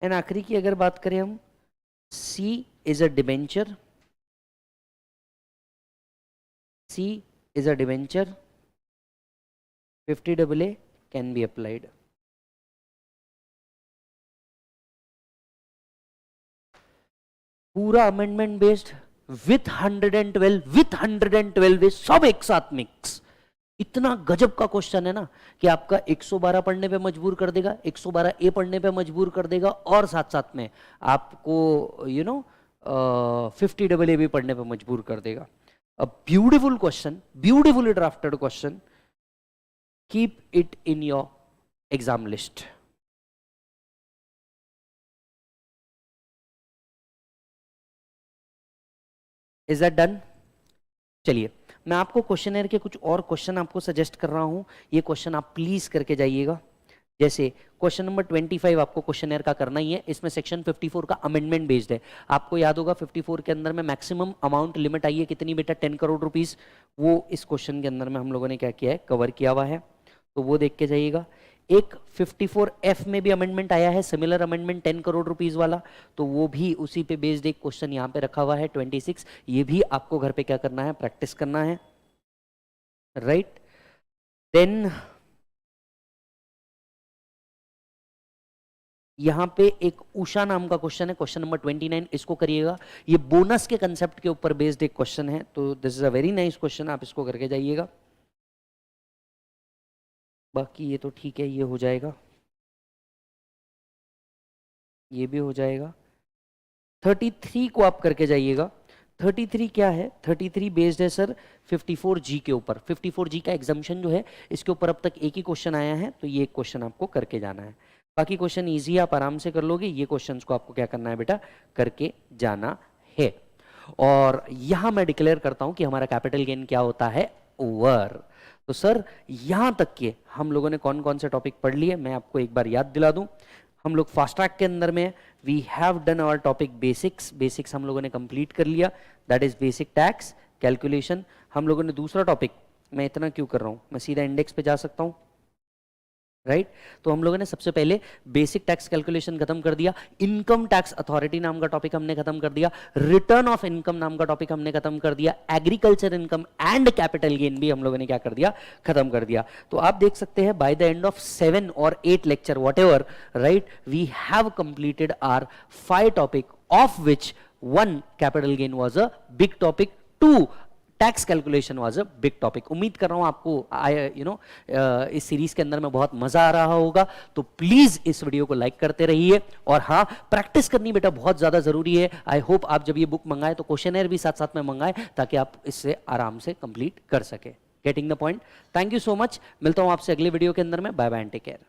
And आखिरी की अगर बात करें हम, C is a debenture, C is a debenture, 50AA can be applied. पूरा अमेंडमेंट बेस्ड विथ 112 सब एक साथ मिक्स। इतना गजब का क्वेश्चन है ना कि आपका 112 पढ़ने पे मजबूर कर देगा, 112A पढ़ने पे मजबूर कर देगा, और साथ साथ में आपको 50AA भी पढ़ने पे मजबूर कर देगा। A beautiful question, beautifully drafted question, keep it in your exam list. Is that done? चलिए मैं आपको क्वेश्चनर के कुछ और क्वेश्चन आपको सजेस्ट कर रहा हूं, ये क्वेश्चन आप प्लीज करके जाइएगा। जैसे क्वेश्चन नंबर 25 आपको क्वेश्चनर का करना ही है, इसमें सेक्शन 54 का अमेंडमेंट बेस्ड है। आपको याद होगा 54 के अंदर में मैक्सिमम अमाउंट लिमिट आई है कितनी बेटा, 10 करोड़ रुपीस। वो इस क्वेश्चन के अंदर में हम लोगों ने क्या किया है, कवर किया हुआ है, तो वो देख के जाइएगा। एक 54F में भी अमेंडमेंट आया है, सिमिलर अमेंडमेंट 10 करोड़ रुपीस वाला, तो वो भी उसी पे बेस्ड एक क्वेश्चन यहाँ पे रखा हुआ है 26। ये भी आपको घर पे क्या करना है, प्रैक्टिस करना है, राइट। देन यहां पे एक उषा नाम का क्वेश्चन है, क्वेश्चन नंबर 29, इसको करिएगा। ये बोनस के कंसेप्ट के ऊपर बेस्ड एक क्वेश्चन है, तो this is a very nice question, आप इसको करके जाइएगा। बाकी ये तो ठीक है, ये हो जाएगा, ये भी हो जाएगा। 33 को आप करके जाइएगा। 33 क्या है, 33 बेस्ड है सर 54G के ऊपर। 54G का एग्जाम्शन जो है, इसके ऊपर अब तक एक ही क्वेश्चन आया है, तो ये क्वेश्चन आपको करके जाना है। बाकी क्वेश्चन इजी, आप आराम से कर लोगे, ये क्वेश्चंस को आपको क्या करना है बेटा, करके जाना है। और यहां मैं डिक्लेयर करता हूं कि हमारा कैपिटल गेन क्या होता है, ओवर। तो सर यहां तक के हम लोगों ने कौन कौन से टॉपिक पढ़ लिए, मैं आपको एक बार याद दिला दूं। हम लोग फास्ट ट्रैक के अंदर में we have done our topic basics, basics हम लोगों ने कंप्लीट कर लिया, that is basic tax calculation. हम लोगों ने दूसरा टॉपिक, मैं इतना क्यों कर रहा हूं, मैं सीधा इंडेक्स पे जा सकता हूं, राइट। तो हम लोगों ने सबसे पहले बेसिक टैक्स कैलकुलेशन खत्म कर दिया, इनकम टैक्स अथॉरिटी नाम का टॉपिक हमने खत्म कर दिया, रिटर्न ऑफ इनकम नाम का टॉपिक हमने खत्म कर दिया, agriculture income and capital gain भी हम लोगों ने क्या कर दिया, खत्म कर दिया। तो आप देख सकते हैं बाय द एंड ऑफ 7 और 8 lecture whatever, right, we have completed our 5 topic, of which 1 capital gain was a big topic, 2 tax calculation was a big topic. उम्मीद कर रहा हूं आपको इस सीरीज के अंदर में बहुत मजा आ रहा होगा, तो प्लीज इस वीडियो को लाइक करते रहिए। और हाँ, प्रैक्टिस करनी बेटा बहुत ज्यादा जरूरी है। आई होप आप जब ये बुक मंगाए तो क्वेश्चनर भी साथ साथ में मंगाए, ताकि आप इससे आराम से कंप्लीट कर सके। Getting the point? Thank you so much, मिलता हूं आपसे अगले वीडियो के अंदर में। Bye bye and take care.